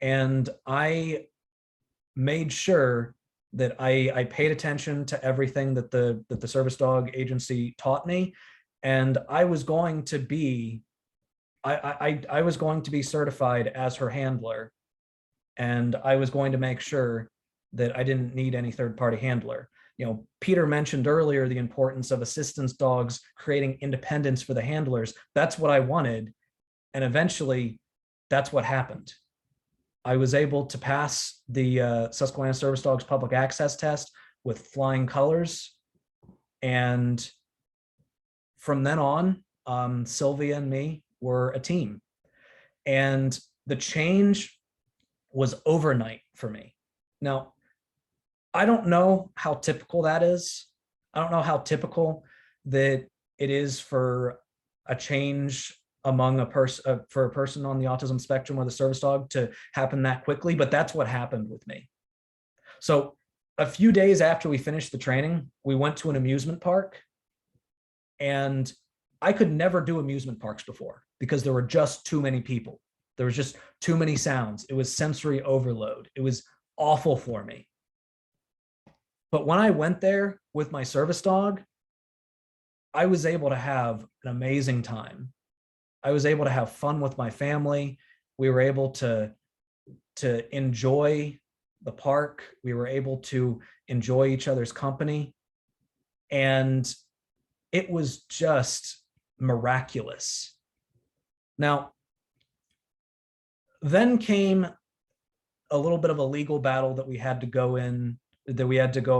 and I made sure that I paid attention to everything that the service dog agency taught me, and I was going to be I was going to be certified as her handler, and I was going to make sure that I didn't need any third-party handler. Peter mentioned earlier the importance of assistance dogs creating independence for the handlers. That's what I wanted, and eventually that's what happened. I was able to pass the Susquehanna Service Dogs public access test with flying colors. And from then on, Sylvia and me were a team. And the change was overnight for me. Now, I don't know how typical that is. I don't know how typical that it is for a change among a person, for a person on the autism spectrum with a service dog to happen that quickly, but that's what happened with me. So a few days after we finished the training, we went to an amusement park, and I could never do amusement parks before because there were just too many people. There was just too many sounds. It was sensory overload. It was awful for me. But when I went there with my service dog, I was able to have an amazing time. I was able to have fun with my family. We were able to enjoy the park. We were able to enjoy each other's company. And it was just miraculous. Now, then came a little bit of a legal battle that we had to go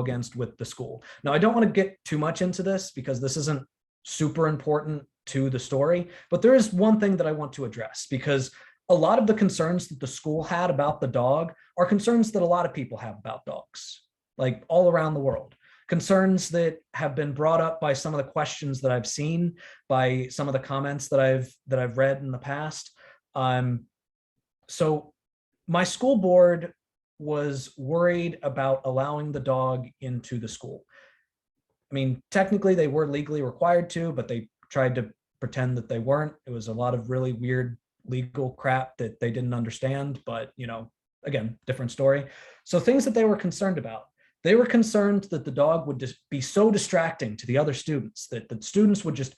against with the school. Now, I don't want to get too much into this because this isn't super important to the story, but there is one thing that I want to address, because a lot of the concerns that the school had about the dog are concerns that a lot of people have about dogs, like all around the world. Concerns that have been brought up by some of the questions that I've seen, by some of the comments that I've read in the past. So my school board was worried about allowing the dog into the school. I mean, technically they were legally required to, but they tried to pretend that they weren't. It was a lot of really weird legal crap that they didn't understand, but again, different story. So things that they were concerned about. They were concerned that the dog would just be so distracting to the other students that the students would just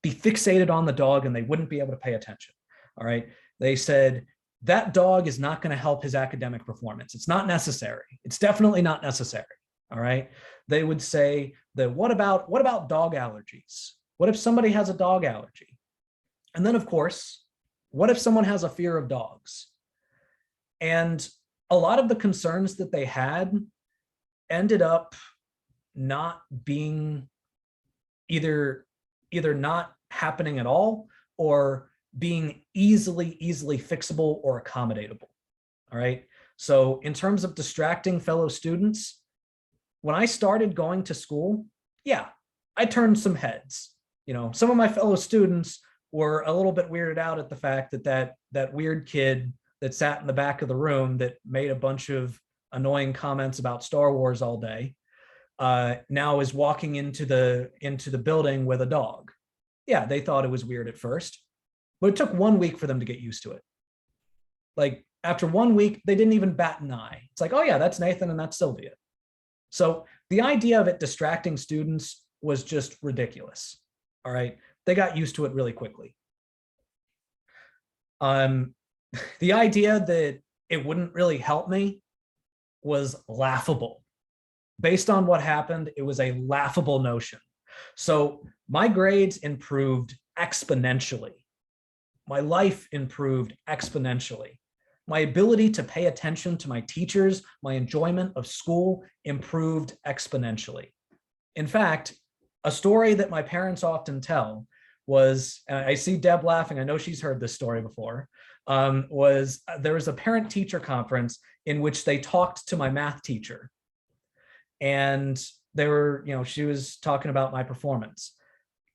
be fixated on the dog and they wouldn't be able to pay attention. All right. They said, that dog is not going to help his academic performance. It's not necessary. It's definitely not necessary. All right. They would say that what about dog allergies? What if somebody has a dog allergy? And then, of course, what if someone has a fear of dogs? And a lot of the concerns that they had ended up not being either not happening at all or being easily fixable or accommodatable. All right. So in terms of distracting fellow students, when I started going to school, yeah, I turned some heads. Some of my fellow students were a little bit weirded out at the fact that weird kid that sat in the back of the room that made a bunch of annoying comments about Star Wars all day, now is walking into the building with a dog. Yeah, they thought it was weird at first, but it took 1 week for them to get used to it. Like after 1 week, they didn't even bat an eye. It's like, oh yeah, that's Nathan and that's Sylvia. So the idea of it distracting students was just ridiculous. All right, they got used to it really quickly. The idea that it wouldn't really help me was laughable. Based on what happened, it was a laughable notion. So my grades improved exponentially. My life improved exponentially. My ability to pay attention to my teachers, my enjoyment of school improved exponentially. In fact, a story that my parents often tell was, and I see Deb laughing, I know she's heard this story before, was there was a parent-teacher conference in which they talked to my math teacher. And they were, she was talking about my performance.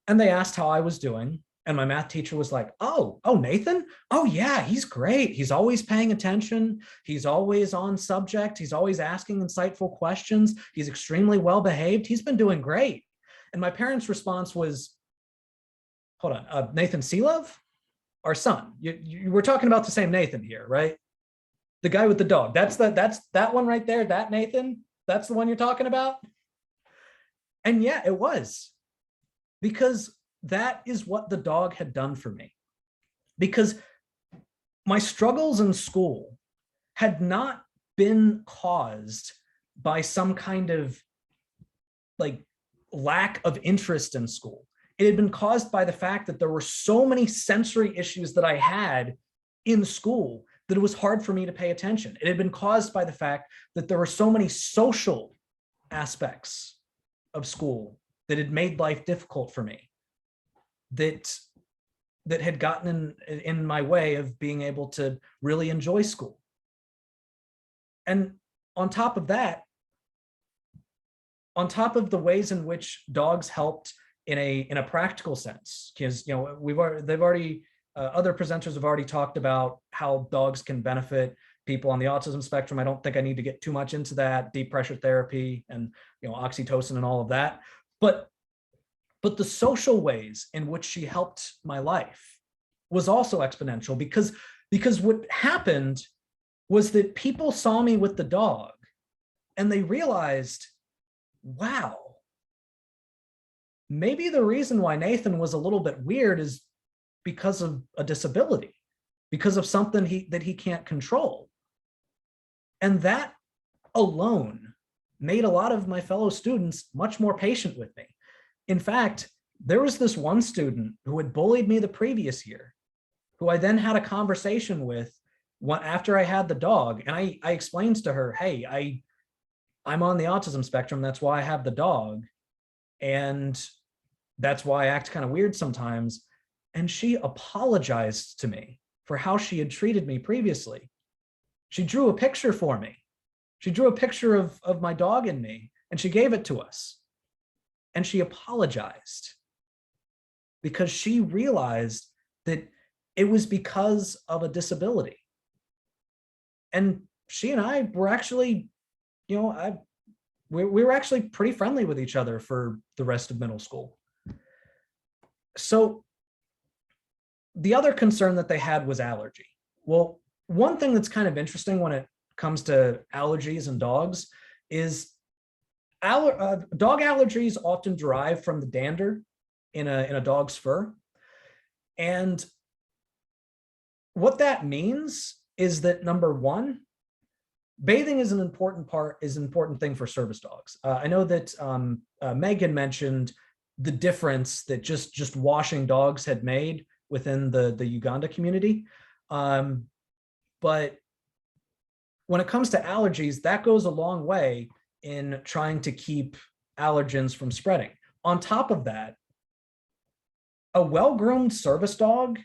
And they asked how I was doing. And my math teacher was like, oh, Nathan? Oh yeah, he's great. He's always paying attention. He's always on subject. He's always asking insightful questions. He's extremely well behaved. He's been doing great. And my parents' response was, hold on, Nathan Selove? Our son. We're talking about the same Nathan here, right? The guy with the dog. That's that one right there, that Nathan? That's the one you're talking about? And yeah, it was. Because that is what the dog had done for me. Because my struggles in school had not been caused by some kind of lack of interest in school. It had been caused by the fact that there were so many sensory issues that I had in school that it was hard for me to pay attention. It had been caused by the fact that there were so many social aspects of school that had made life difficult for me, that had gotten in my way of being able to really enjoy school. And on top of that, on top of the ways in which dogs helped in a practical sense, because other presenters have already talked about how dogs can benefit people on the autism spectrum. I don't think I need to get too much into that, deep pressure therapy and oxytocin and all of that. But the social ways in which she helped my life was also exponential, because what happened was that people saw me with the dog and they realized, wow, maybe the reason why Nathan was a little bit weird is because of a disability, because of something that he can't control. And that alone made a lot of my fellow students much more patient with me. In fact, there was this one student who had bullied me the previous year, who I then had a conversation with after I had the dog. And I explained to her, hey, I'm on the autism spectrum. That's why I have the dog. And that's why I act kind of weird sometimes. And she apologized to me for how she had treated me previously. She drew a picture for me. She drew a picture of my dog and me, and she gave it to us. And she apologized because she realized that it was because of a disability. And she and I were actually, we were actually pretty friendly with each other for the rest of middle school. So the other concern that they had was allergy. Well, one thing that's kind of interesting when it comes to allergies in dogs is dog allergies often derive from the dander in a dog's fur. And what that means is that, number one, bathing is an important thing for service dogs. I know that Megan mentioned the difference that just washing dogs had made within the Uganda community. But when it comes to allergies, that goes a long way in trying to keep allergens from spreading. On top of that, a well-groomed service dog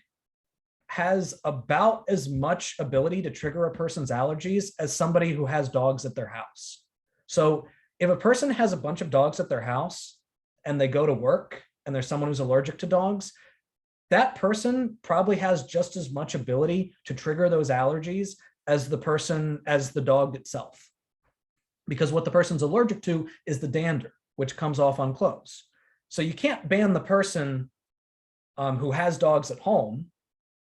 has about as much ability to trigger a person's allergies as somebody who has dogs at their house. So if a person has a bunch of dogs at their house and they go to work and there's someone who's allergic to dogs, that person probably has just as much ability to trigger those allergies as the dog itself. Because what the person's allergic to is the dander, which comes off on clothes. So you can't ban the person who has dogs at home.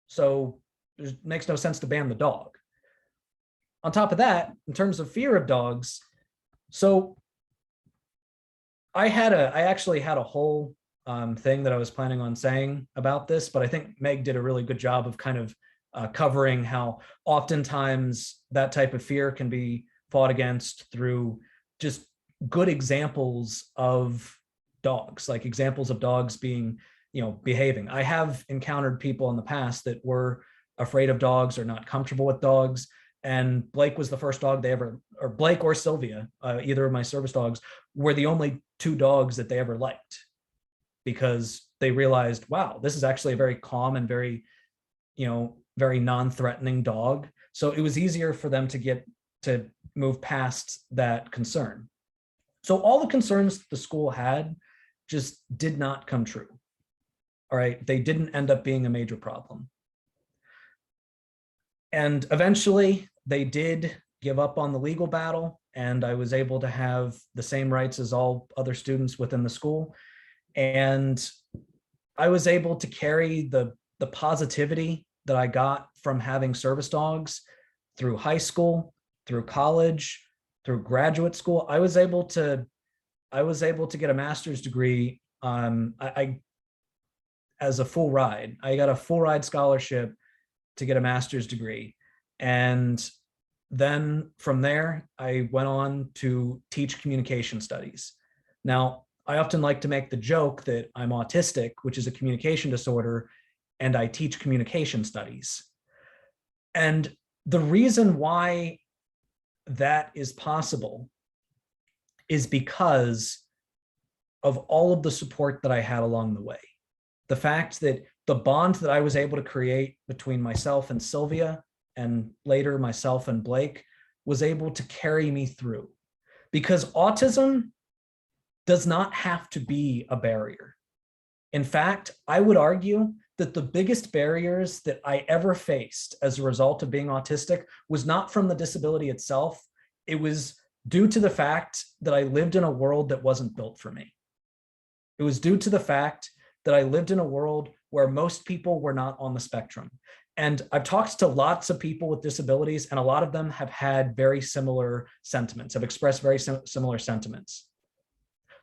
So it makes no sense to ban the dog. On top of that, in terms of fear of dogs, so I actually had a whole thing that I was planning on saying about this, but I think Meg did a really good job of kind of covering how oftentimes that type of fear can be fought against through just good examples of dogs, like examples of dogs being, behaving. I have encountered people in the past that were afraid of dogs or not comfortable with dogs. And Blake was the first dog they ever, or Blake or Sylvia, either of my service dogs, were the only two dogs that they ever liked, because they realized, wow, this is actually a very calm and very, very non-threatening dog. So it was easier for them to move past that concern. So all the concerns the school had just did not come true. All right, they didn't end up being a major problem. And eventually they did give up on the legal battle, and I was able to have the same rights as all other students within the school. And I was able to carry the positivity that I got from having service dogs through high school, through college, through graduate school. I was able to get a master's degree as a full ride. I got a full ride scholarship to get a master's degree. And then from there, I went on to teach communication studies. Now, I often like to make the joke that I'm autistic, which is a communication disorder, and I teach communication studies. And The reason why that is possible is because of all of the support that I had along the way. The fact that the bond that I was able to create between myself and Sylvia, and later myself and Blake, was able to carry me through. Because autism does not have to be a barrier. In fact, I would argue that the biggest barriers that I ever faced as a result of being autistic was not from the disability itself. It was due to the fact that I lived in a world that wasn't built for me. It was due to the fact that I lived in a world where most people were not on the spectrum. And I've talked to lots of people with disabilities, and a lot of them have had very similar sentiments, have expressed very similar sentiments.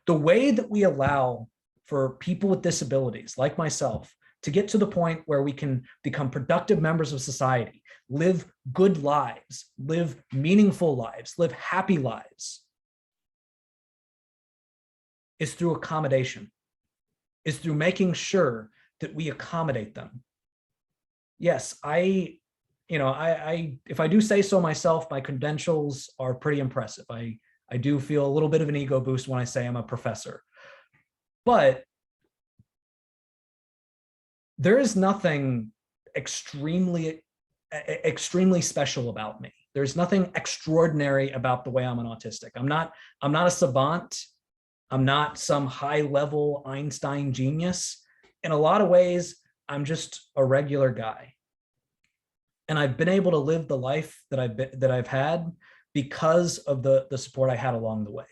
The way that we allow for people with disabilities like myself to get to the point where we can become productive members of society, live good lives, live meaningful lives, live happy lives, is through accommodation, is through making sure that we accommodate them. Yes, if I do say so myself, my credentials are pretty impressive. I do feel a little bit of an ego boost when I say I'm a professor, but there is nothing extremely special about me. There's nothing extraordinary about the way I'm an autistic. I'm not a savant. I'm not some high level Einstein genius. In a lot of ways, I'm just a regular guy. And I've been able to live the life that I've had because of the support I had along the way.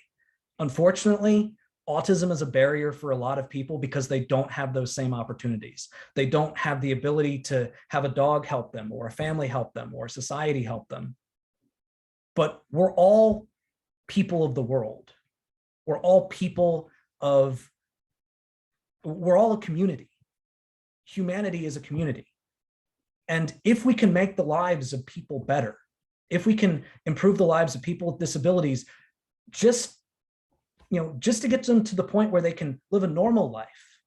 Unfortunately, autism is a barrier for a lot of people because they don't have those same opportunities. They don't have the ability to have a dog help them, or a family help them, or society help them. But we're all people of the world. We're all a community. Humanity is a community. And if we can make the lives of people better, if we can improve the lives of people with disabilities, just to get them to the point where they can live a normal life,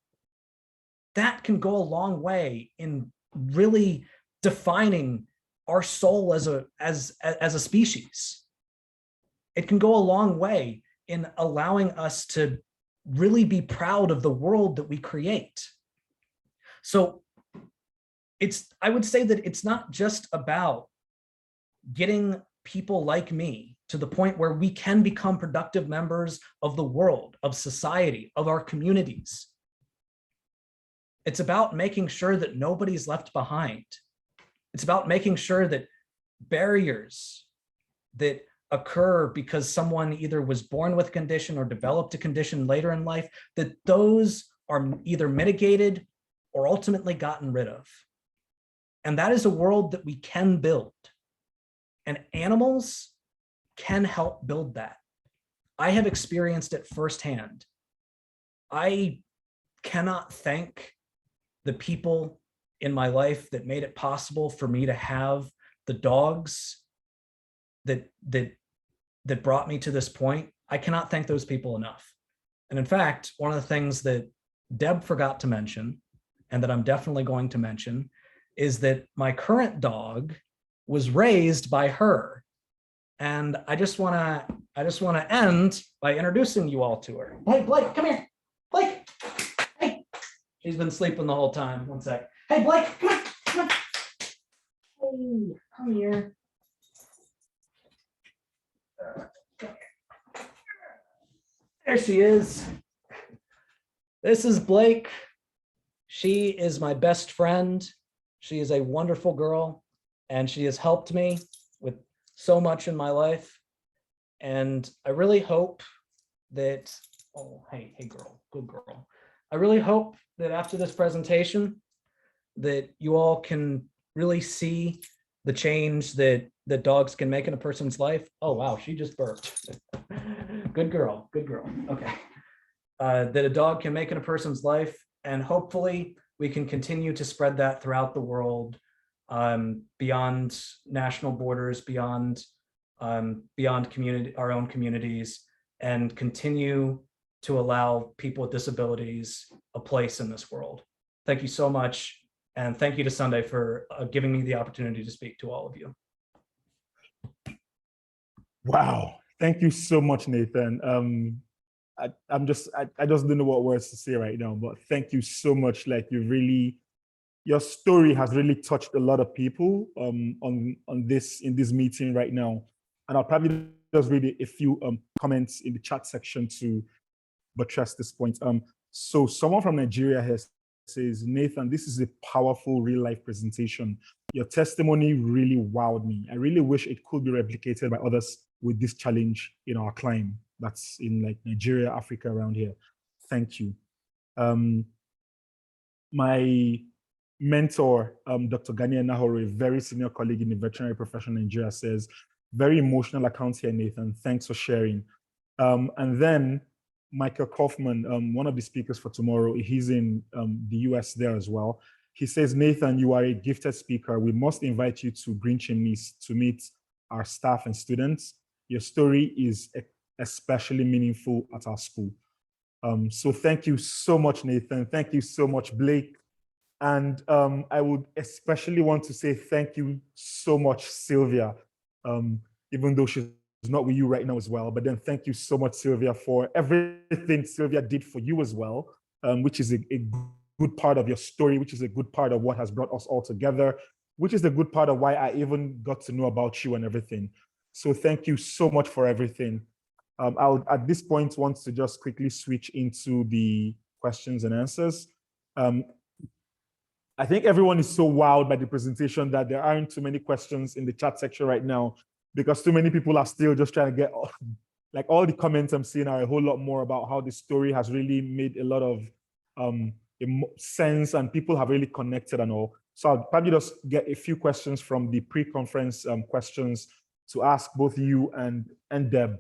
that can go a long way in really defining our soul as a species. It can go a long way in allowing us to really be proud of the world that we create. So I would say that it's not just about getting people like me to the point where we can become productive members of the world, of society, of our communities. It's about making sure that nobody's left behind. It's about making sure that barriers that occur because someone either was born with a condition or developed a condition later in life, that those are either mitigated or ultimately gotten rid of. And that is a world that we can build. And animals can help build that. I have experienced it firsthand. I cannot thank the people in my life that made it possible for me to have the dogs that brought me to this point. I cannot thank those people enough. And in fact, one of the things that Deb forgot to mention, and that I'm definitely going to mention, is that my current dog was raised by her. And I just want to end by introducing you all to her. Hey, Blake, come here. Blake, hey. She's been sleeping the whole time. One sec. Hey, Blake, come on, come on. Hey, come here. There she is. This is Blake. She is my best friend. She is a wonderful girl, and she has helped me with so much in my life. And I really hope that, oh, hey girl, good girl. I really hope that after this presentation that you all can really see the change that dogs can make in a person's life. Oh, wow, she just burped. Good girl, good girl. Okay. That a dog can make in a person's life, and hopefully we can continue to spread that throughout the world, beyond national borders, beyond our own communities, and continue to allow people with disabilities a place in this world. Thank you so much. And thank you to Sunday for giving me the opportunity to speak to all of you. Wow. Thank you so much, Nathan. I just don't know what words to say right now, but thank you so much. Like your story has really touched a lot of people on this in this meeting right now. And I'll probably just read a few comments in the chat section to buttress this point. So someone from Nigeria has says, Nathan, this is a powerful real life presentation. Your testimony really wowed me. I really wish it could be replicated by others with this challenge in our climb. That's in like Nigeria, Africa, around here. Thank you. My mentor, Dr. Ganiya Nahoro, a very senior colleague in the veterinary profession in Nigeria, says, very emotional account here, Nathan. Thanks for sharing. And then Michael Kaufman, one of the speakers for tomorrow, he's in the US there as well. He says, Nathan, you are a gifted speaker. We must invite you to Green Chimneys to meet our staff and students. Your story is especially meaningful at our school. So thank you so much, Nathan. Thank you so much, Blake. And I would especially want to say thank you so much, Sylvia, even though she's not with you right now as well. But then thank you so much, Sylvia, for everything Sylvia did for you as well, which is a good part of your story, which is a good part of what has brought us all together, which is the good part of why I even got to know about you and everything. So thank you so much for everything. I would, at this point, want to just quickly switch into the questions and answers. I think everyone is so wowed by the presentation that there aren't too many questions in the chat section right now, because too many people are still just trying to get, like all the comments I'm seeing are a whole lot more about how the story has really made a lot of sense and people have really connected and all. So I'll probably just get a few questions from the pre-conference questions to ask both you and Deb.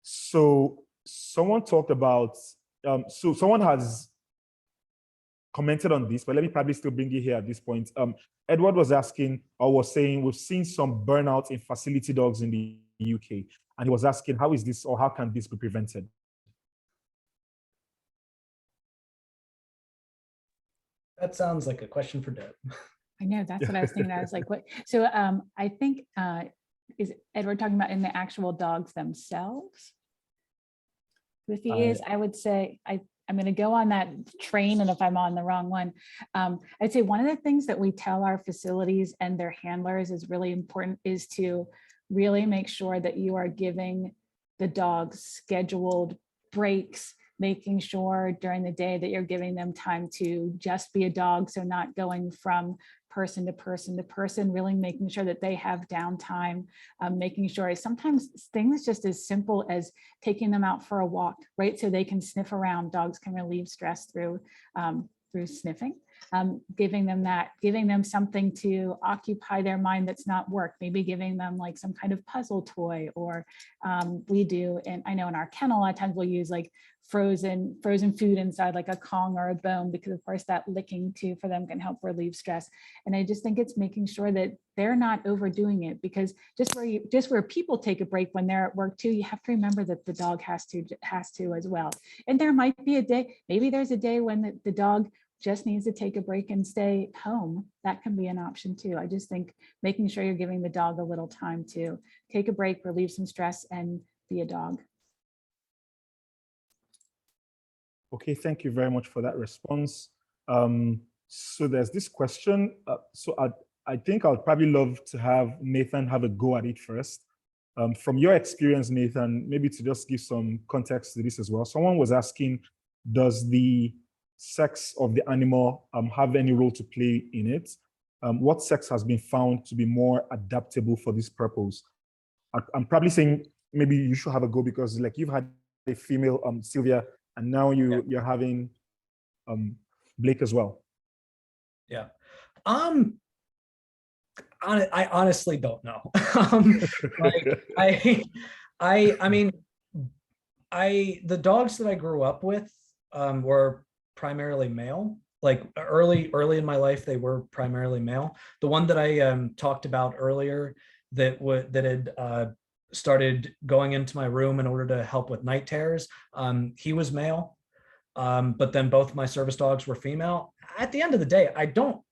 So someone talked about, so someone has commented on this, but let me probably still bring you here at this point. Edward was asking, or was saying, we've seen some burnout in facility dogs in the UK. And he was asking, how is this, or how can this be prevented? That sounds like a question for Deb. I know, that's what I was thinking. I was like, what? So I think, is Edward talking about in the actual dogs themselves? If he is, I would say, I'm going to go on that train, and if I'm on the wrong one, I'd say one of the things that we tell our facilities and their handlers is really important is to really make sure that you are giving the dogs scheduled breaks, making sure during the day that you're giving them time to just be a dog, so not going from person to person to person, really making sure that they have downtime, making sure sometimes things just as simple as taking them out for a walk, right? So they can sniff around. Dogs can relieve stress through sniffing. Giving them something to occupy their mind that's not work, maybe giving them like some kind of puzzle toy, or we do, and I know in our kennel, a lot of times we'll use like frozen food inside like a Kong or a bone, because of course that licking too for them can help relieve stress. And I just think it's making sure that they're not overdoing it, because just where people take a break when they're at work too, you have to remember that the dog has to as well. And there might be a day, maybe there's a day when the dog just needs to take a break and stay home. That can be an option too. I just think making sure you're giving the dog a little time to take a break, relieve some stress, and be a dog. Okay, thank you very much for that response. So there's this question. So I think I'd probably love to have Nathan have a go at it first. From your experience, Nathan, maybe to just give some context to this as well. Someone was asking, does the sex of the animal have any role to play in it? What sex has been found to be more adaptable for this purpose? I'm probably saying maybe you should have a go, because like you've had a female Sylvia, and now you're having Blake as well. Yeah. I honestly don't know. I mean, the dogs that I grew up with were primarily male. Like early in my life, they were primarily male. The one that I talked about earlier that had started going into my room in order to help with night terrors, he was male. But then both my service dogs were female. At the end of the day, I don't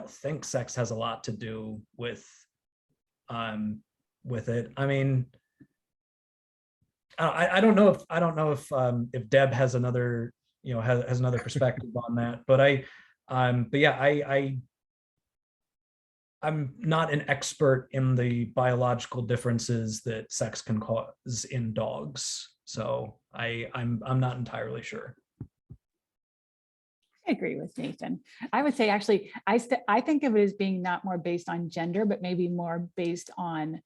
think sex has a lot to do with it. I mean, I don't know if Deb has another, has another perspective on that, but I'm not an expert in the biological differences that sex can cause in dogs, so I'm not entirely sure. I agree with Nathan. I would say actually, I think of it as being not more based on gender, but maybe more based on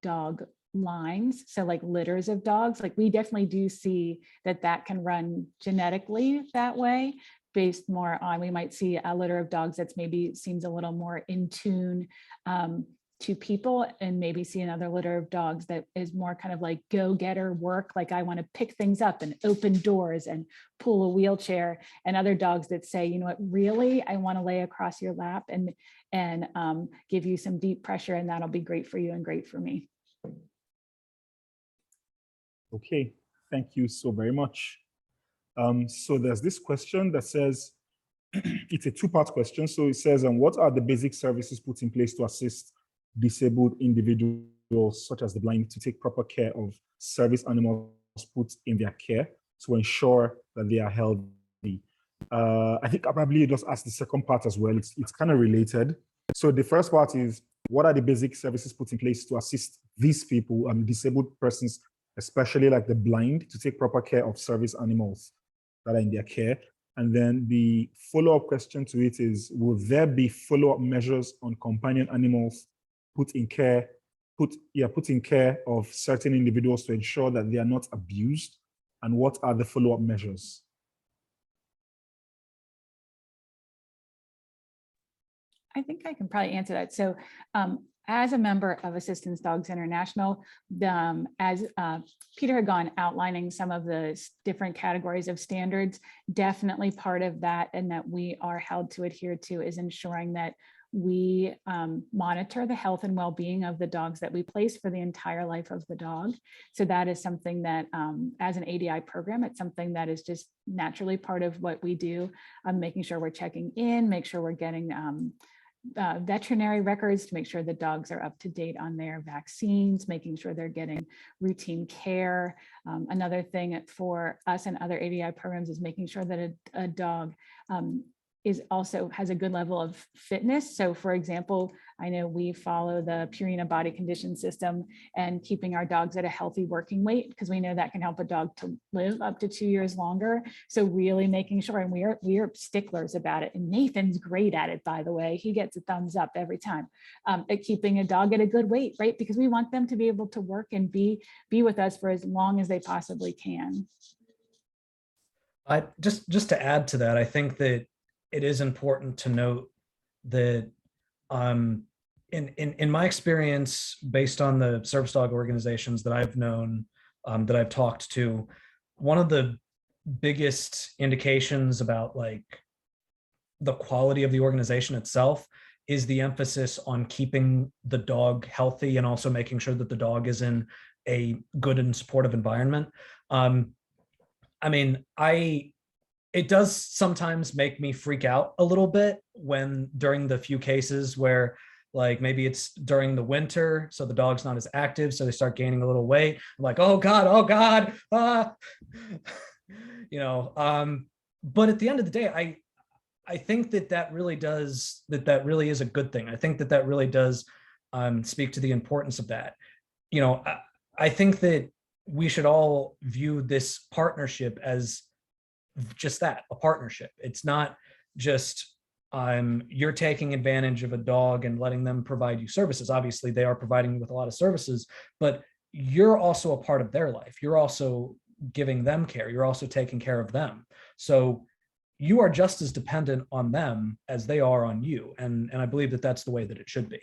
dog lines. So like litters of dogs, like we definitely do see that can run genetically that way, based more on, we might see a litter of dogs that's maybe seems a little more in tune to people, and maybe see another litter of dogs that is more kind of like go-getter work, like I want to pick things up and open doors and pull a wheelchair, and other dogs that say, you know what, really, I want to lay across your lap and give you some deep pressure, and that'll be great for you and great for me. Okay, thank you so very much. So there's this question that says, it's a two-part question. So it says, what are the basic services put in place to assist disabled individuals, such as the blind, to take proper care of service animals put in their care to ensure that they are healthy? I think I probably just asked the second part as well. It's kind of related. So the first part is, what are the basic services put in place to assist these people, disabled persons, especially like the blind, to take proper care of service animals that are in their care? And then the follow-up question to it is, will there be follow-up measures on companion animals put in care of certain individuals to ensure that they are not abused? And what are the follow-up measures? I think I can probably answer that. So as a member of Assistance Dogs International, as Peter had gone outlining some of the different categories of standards, definitely part of that and that we are held to adhere to is ensuring that we monitor the health and well-being of the dogs that we place for the entire life of the dog. So that is something that as an ADI program, it's something that is just naturally part of what we do, making sure we're checking in, make sure we're getting veterinary records to make sure the dogs are up to date on their vaccines, making sure they're getting routine care. Another thing for us and other ADI programs is making sure that a dog has a good level of fitness. So for example, I know we follow the Purina body condition system and keeping our dogs at a healthy working weight, because we know that can help a dog to live up to 2 years longer. So really making sure, and we are sticklers about it. And Nathan's great at it, by the way. He gets a thumbs up every time at keeping a dog at a good weight, right? Because we want them to be able to work and be with us for as long as they possibly can. Just to add to that, I think that it is important to note that in my experience, based on the service dog organizations that I've known, that I've talked to, one of the biggest indications about like the quality of the organization itself is the emphasis on keeping the dog healthy and also making sure that the dog is in a good and supportive environment. I mean, it does sometimes make me freak out a little bit when during the few cases where like maybe it's during the winter, so the dog's not as active, so they start gaining a little weight. I'm like, oh God, but at the end of the day, I think that really is a good thing. I think that really does speak to the importance of that. I think that we should all view this partnership as just that, a partnership. It's not just you're taking advantage of a dog and letting them provide you services. Obviously, they are providing you with a lot of services, but you're also a part of their life. You're also giving them care. You're also taking care of them. So you are just as dependent on them as they are on you. And I believe that that's the way that it should be.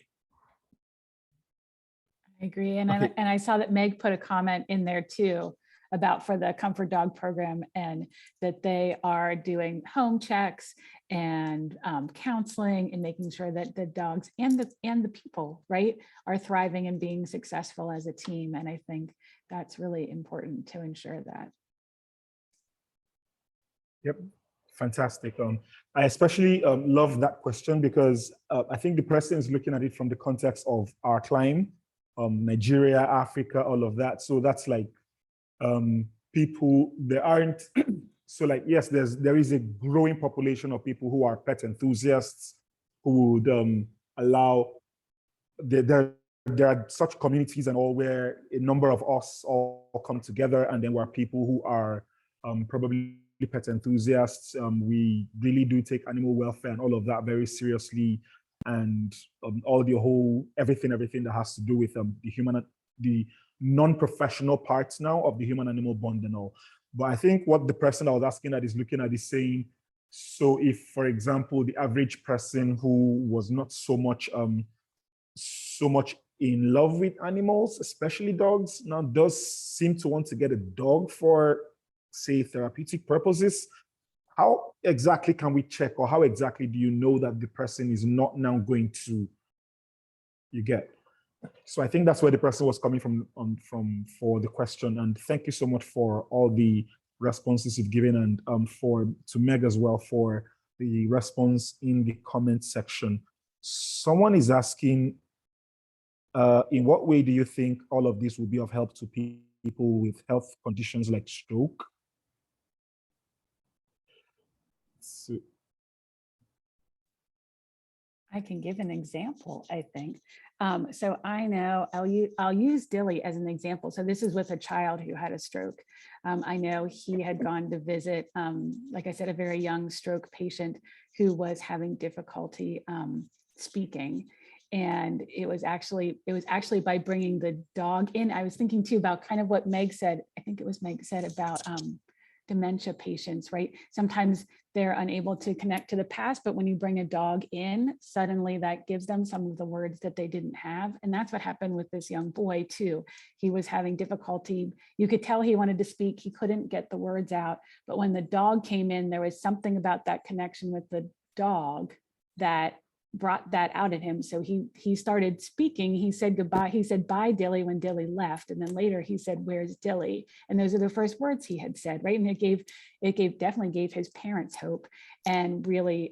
I agree. And, okay. I saw that Meg put a comment in there too about for the Comfort Dog program, and that they are doing home checks and counseling and making sure that the dogs and the people, right, are thriving and being successful as a team. And I think that's really important to ensure that. Yep, fantastic. I especially love that question because I think the person is looking at it from the context of our climate, Nigeria, Africa, all of that. So that's like people, there aren't, so like, yes, there is a growing population of people who are pet enthusiasts who would allow, there are such communities and all where a number of us all come together, and then there are people who are probably pet enthusiasts. We really do take animal welfare and all of that very seriously, and all the whole everything that has to do with the non-professional parts now of the human-animal bond and all. But I think what the person I was asking that is looking at is saying, so if, for example, the average person who was not so much in love with animals, especially dogs, now does seem to want to get a dog for, say, therapeutic purposes, how exactly can we check, or how exactly do you know that the person is not now going to, you get? So I think that's where the person was coming from for the question. And thank you so much for all the responses you've given, and to Meg as well for the response in the comment section. Someone is asking, in what way do you think all of this will be of help to people with health conditions like stroke? So, I can give an example, I think. So I know I'll use Dilly as an example. So this is with a child who had a stroke. I know he had gone to visit, like I said, a very young stroke patient who was having difficulty speaking. And it was actually by bringing the dog in. I was thinking too about kind of what Meg said. I think it was Meg said about dementia patients, right? Sometimes they're unable to connect to the past, but when you bring a dog in, suddenly that gives them some of the words that they didn't have. And that's what happened with this young boy too. He was having difficulty. You could tell he wanted to speak. He couldn't get the words out. But when the dog came in, there was something about that connection with the dog that brought that out in him. So he started speaking. He said goodbye. He said bye Dilly when Dilly left. And then later he said, where's Dilly? And those are the first words he had said, right? And it definitely gave his parents hope, and really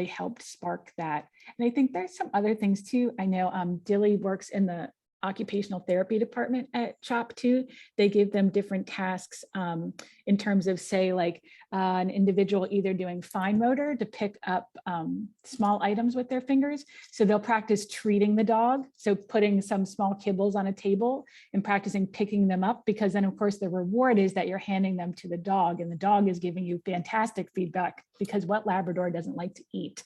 helped spark that. And I think there's some other things too. I know Dilly works in the occupational therapy department at CHOP too. They give them different tasks in terms of, say, like an individual either doing fine motor to pick up small items with their fingers. So they'll practice treating the dog. So putting some small kibbles on a table and practicing picking them up, because then of course the reward is that you're handing them to the dog, and the dog is giving you fantastic feedback, because what Labrador doesn't like to eat?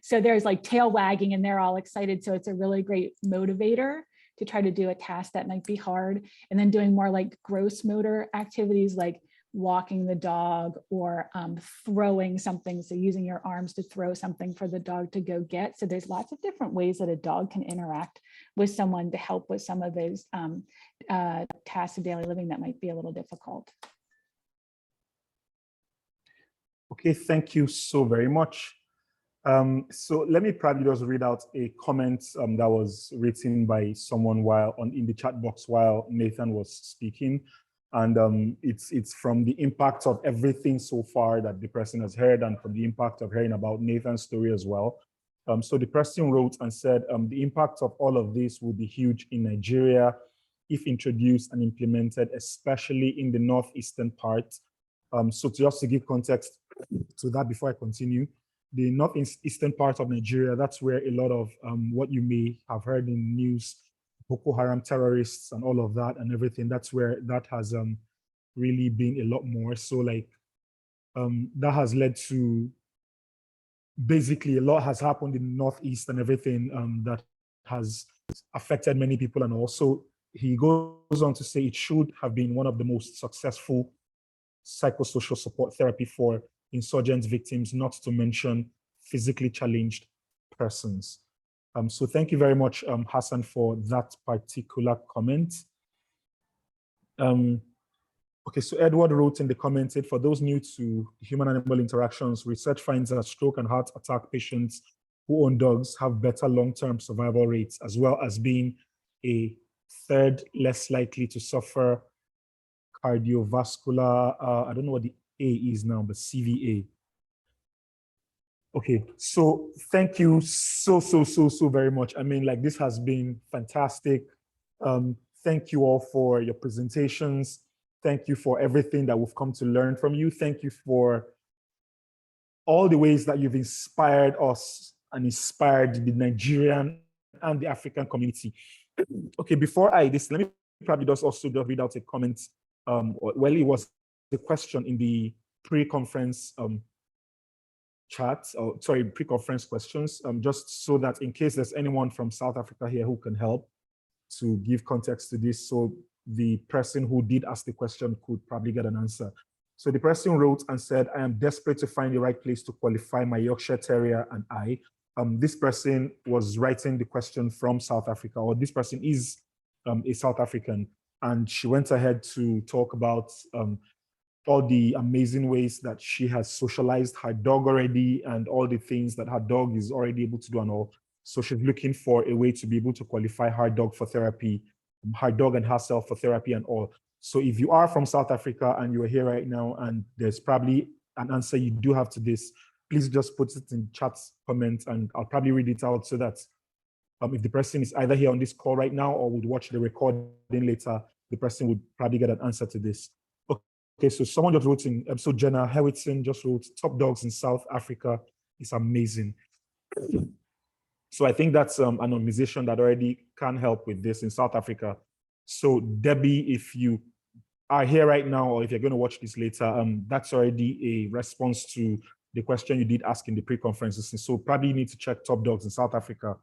So there's like tail wagging and they're all excited. So it's a really great motivator to try to do a task that might be hard, and then doing more like gross motor activities like walking the dog or throwing something. So using your arms to throw something for the dog to go get. So there's lots of different ways that a dog can interact with someone to help with some of those tasks of daily living that might be a little difficult. okay, thank you so very much. So let me probably just read out a comment that was written by someone in the chat box while Nathan was speaking. And it's from the impact of everything so far that the person has heard, and from the impact of hearing about Nathan's story as well. So the person wrote and said, the impact of all of this will be huge in Nigeria if introduced and implemented, especially in the northeastern part. So just to give context to that before I continue, the northeastern part of Nigeria, that's where a lot of what you may have heard in news, Boko Haram terrorists and all of that and everything, that's where that has really been a lot more. So like that has led to, basically a lot has happened in the Northeast and everything that has affected many people. And also he goes on to say it should have been one of the most successful psychosocial support therapy for insurgent victims, not to mention physically challenged persons. So thank you very much, Hassan, for that particular comment. Okay, so Edward wrote in the comment, for those new to human-animal interactions, research finds that stroke and heart attack patients who own dogs have better long-term survival rates, as well as being a third less likely to suffer cardiovascular, I don't know what the A is now, but CVA. Okay, so thank you so very much. I mean, like, this has been fantastic. Thank you all for your presentations. Thank you for everything that we've come to learn from you. Thank you for all the ways that you've inspired us and inspired the Nigerian and the African community. Okay, before let me probably just also just read out a comment. Well, it was the question in the pre-conference chat, or sorry, pre-conference questions, just so that in case there's anyone from South Africa here who can help to give context to this, so the person who did ask the question could probably get an answer. So the person wrote and said, I am desperate to find the right place to qualify my Yorkshire Terrier and I. This person was writing the question from South Africa, or this person is a South African, and she went ahead to talk about all the amazing ways that she has socialized her dog already and all the things that her dog is already able to do and all. So she's looking for a way to be able to qualify her dog for therapy, her dog and herself for therapy and all. So if you are from South Africa and you're here right now and there's probably an answer you do have to this, please just put it in chat comments and I'll probably read it out so that if the person is either here on this call right now or would watch the recording later, the person would probably get an answer to this. Okay, so someone just wrote in, so Jenna Hewitson just wrote, top dogs in South Africa is amazing. So I think that's an organization that already can help with this in South Africa. So Debbie, if you are here right now, or if you're going to watch this later, that's already a response to the question you did ask in the pre-conferences. So probably you need to check top dogs in South Africa.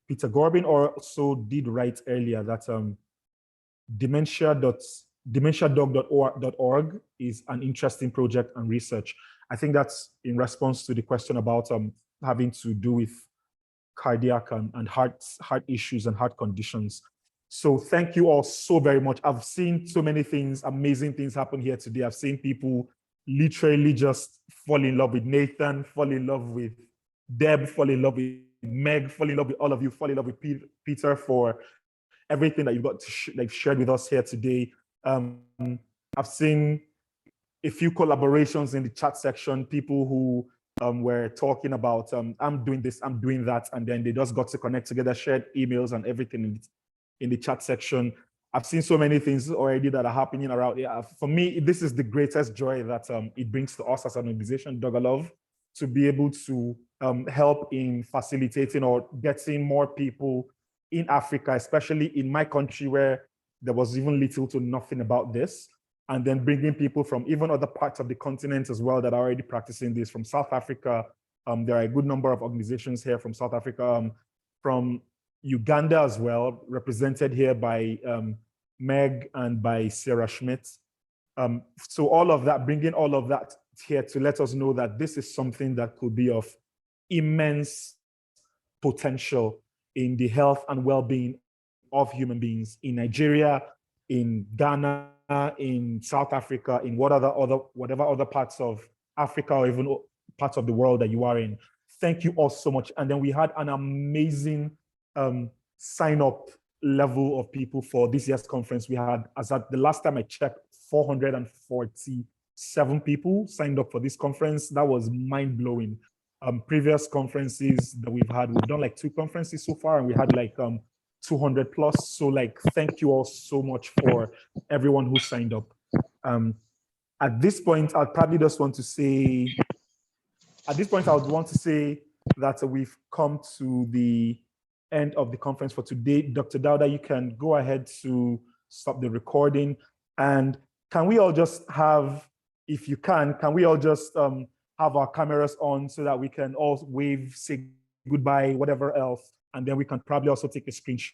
Peter Gorbing also did write earlier that dementiadog.org is an interesting project and research. I think that's in response to the question about having to do with cardiac and heart issues and heart conditions. So thank you all so very much. I've seen so many things, amazing things happen here today. I've seen people literally just fall in love with Nathan, fall in love with Deb, fall in love with Meg, fall in love with all of you, fall in love with Peter for everything that you've got to shared with us here today. I've seen a few collaborations in the chat section, people who were talking about, I'm doing this, I'm doing that, and then they just got to connect together, shared emails and everything in the chat section. I've seen so many things already that are happening around here. For me, this is the greatest joy that it brings to us as an organization, Dogalov, to be able to help in facilitating or getting more people in Africa, especially in my country where there was even little to nothing about this, and then bringing people from even other parts of the continent as well that are already practicing this. From South Africa, there are a good number of organizations here from South Africa, from Uganda as well, represented here by Meg and by Sarah Schmidt. So all of that, bringing all of that here to let us know that this is something that could be of immense potential in the health and well-being of human beings in Nigeria, in Ghana, in South Africa, in whatever other parts of Africa or even parts of the world that you are in. Thank you all so much. And then we had an amazing sign-up level of people for this year's conference. We had, as at the last time I checked, 447 people signed up for this conference. That was mind-blowing. Previous conferences that we've done like 2 conferences so far, and we had like 200 plus. So like, thank you all so much for everyone who signed up. At this point, I'd probably just want to say, I would want to say that we've come to the end of the conference for today. Dr. Dauda, you can go ahead to stop the recording. And can we all just have, if you can we all just have our cameras on so that we can all wave, say goodbye, whatever else, and then we can probably also take a screenshot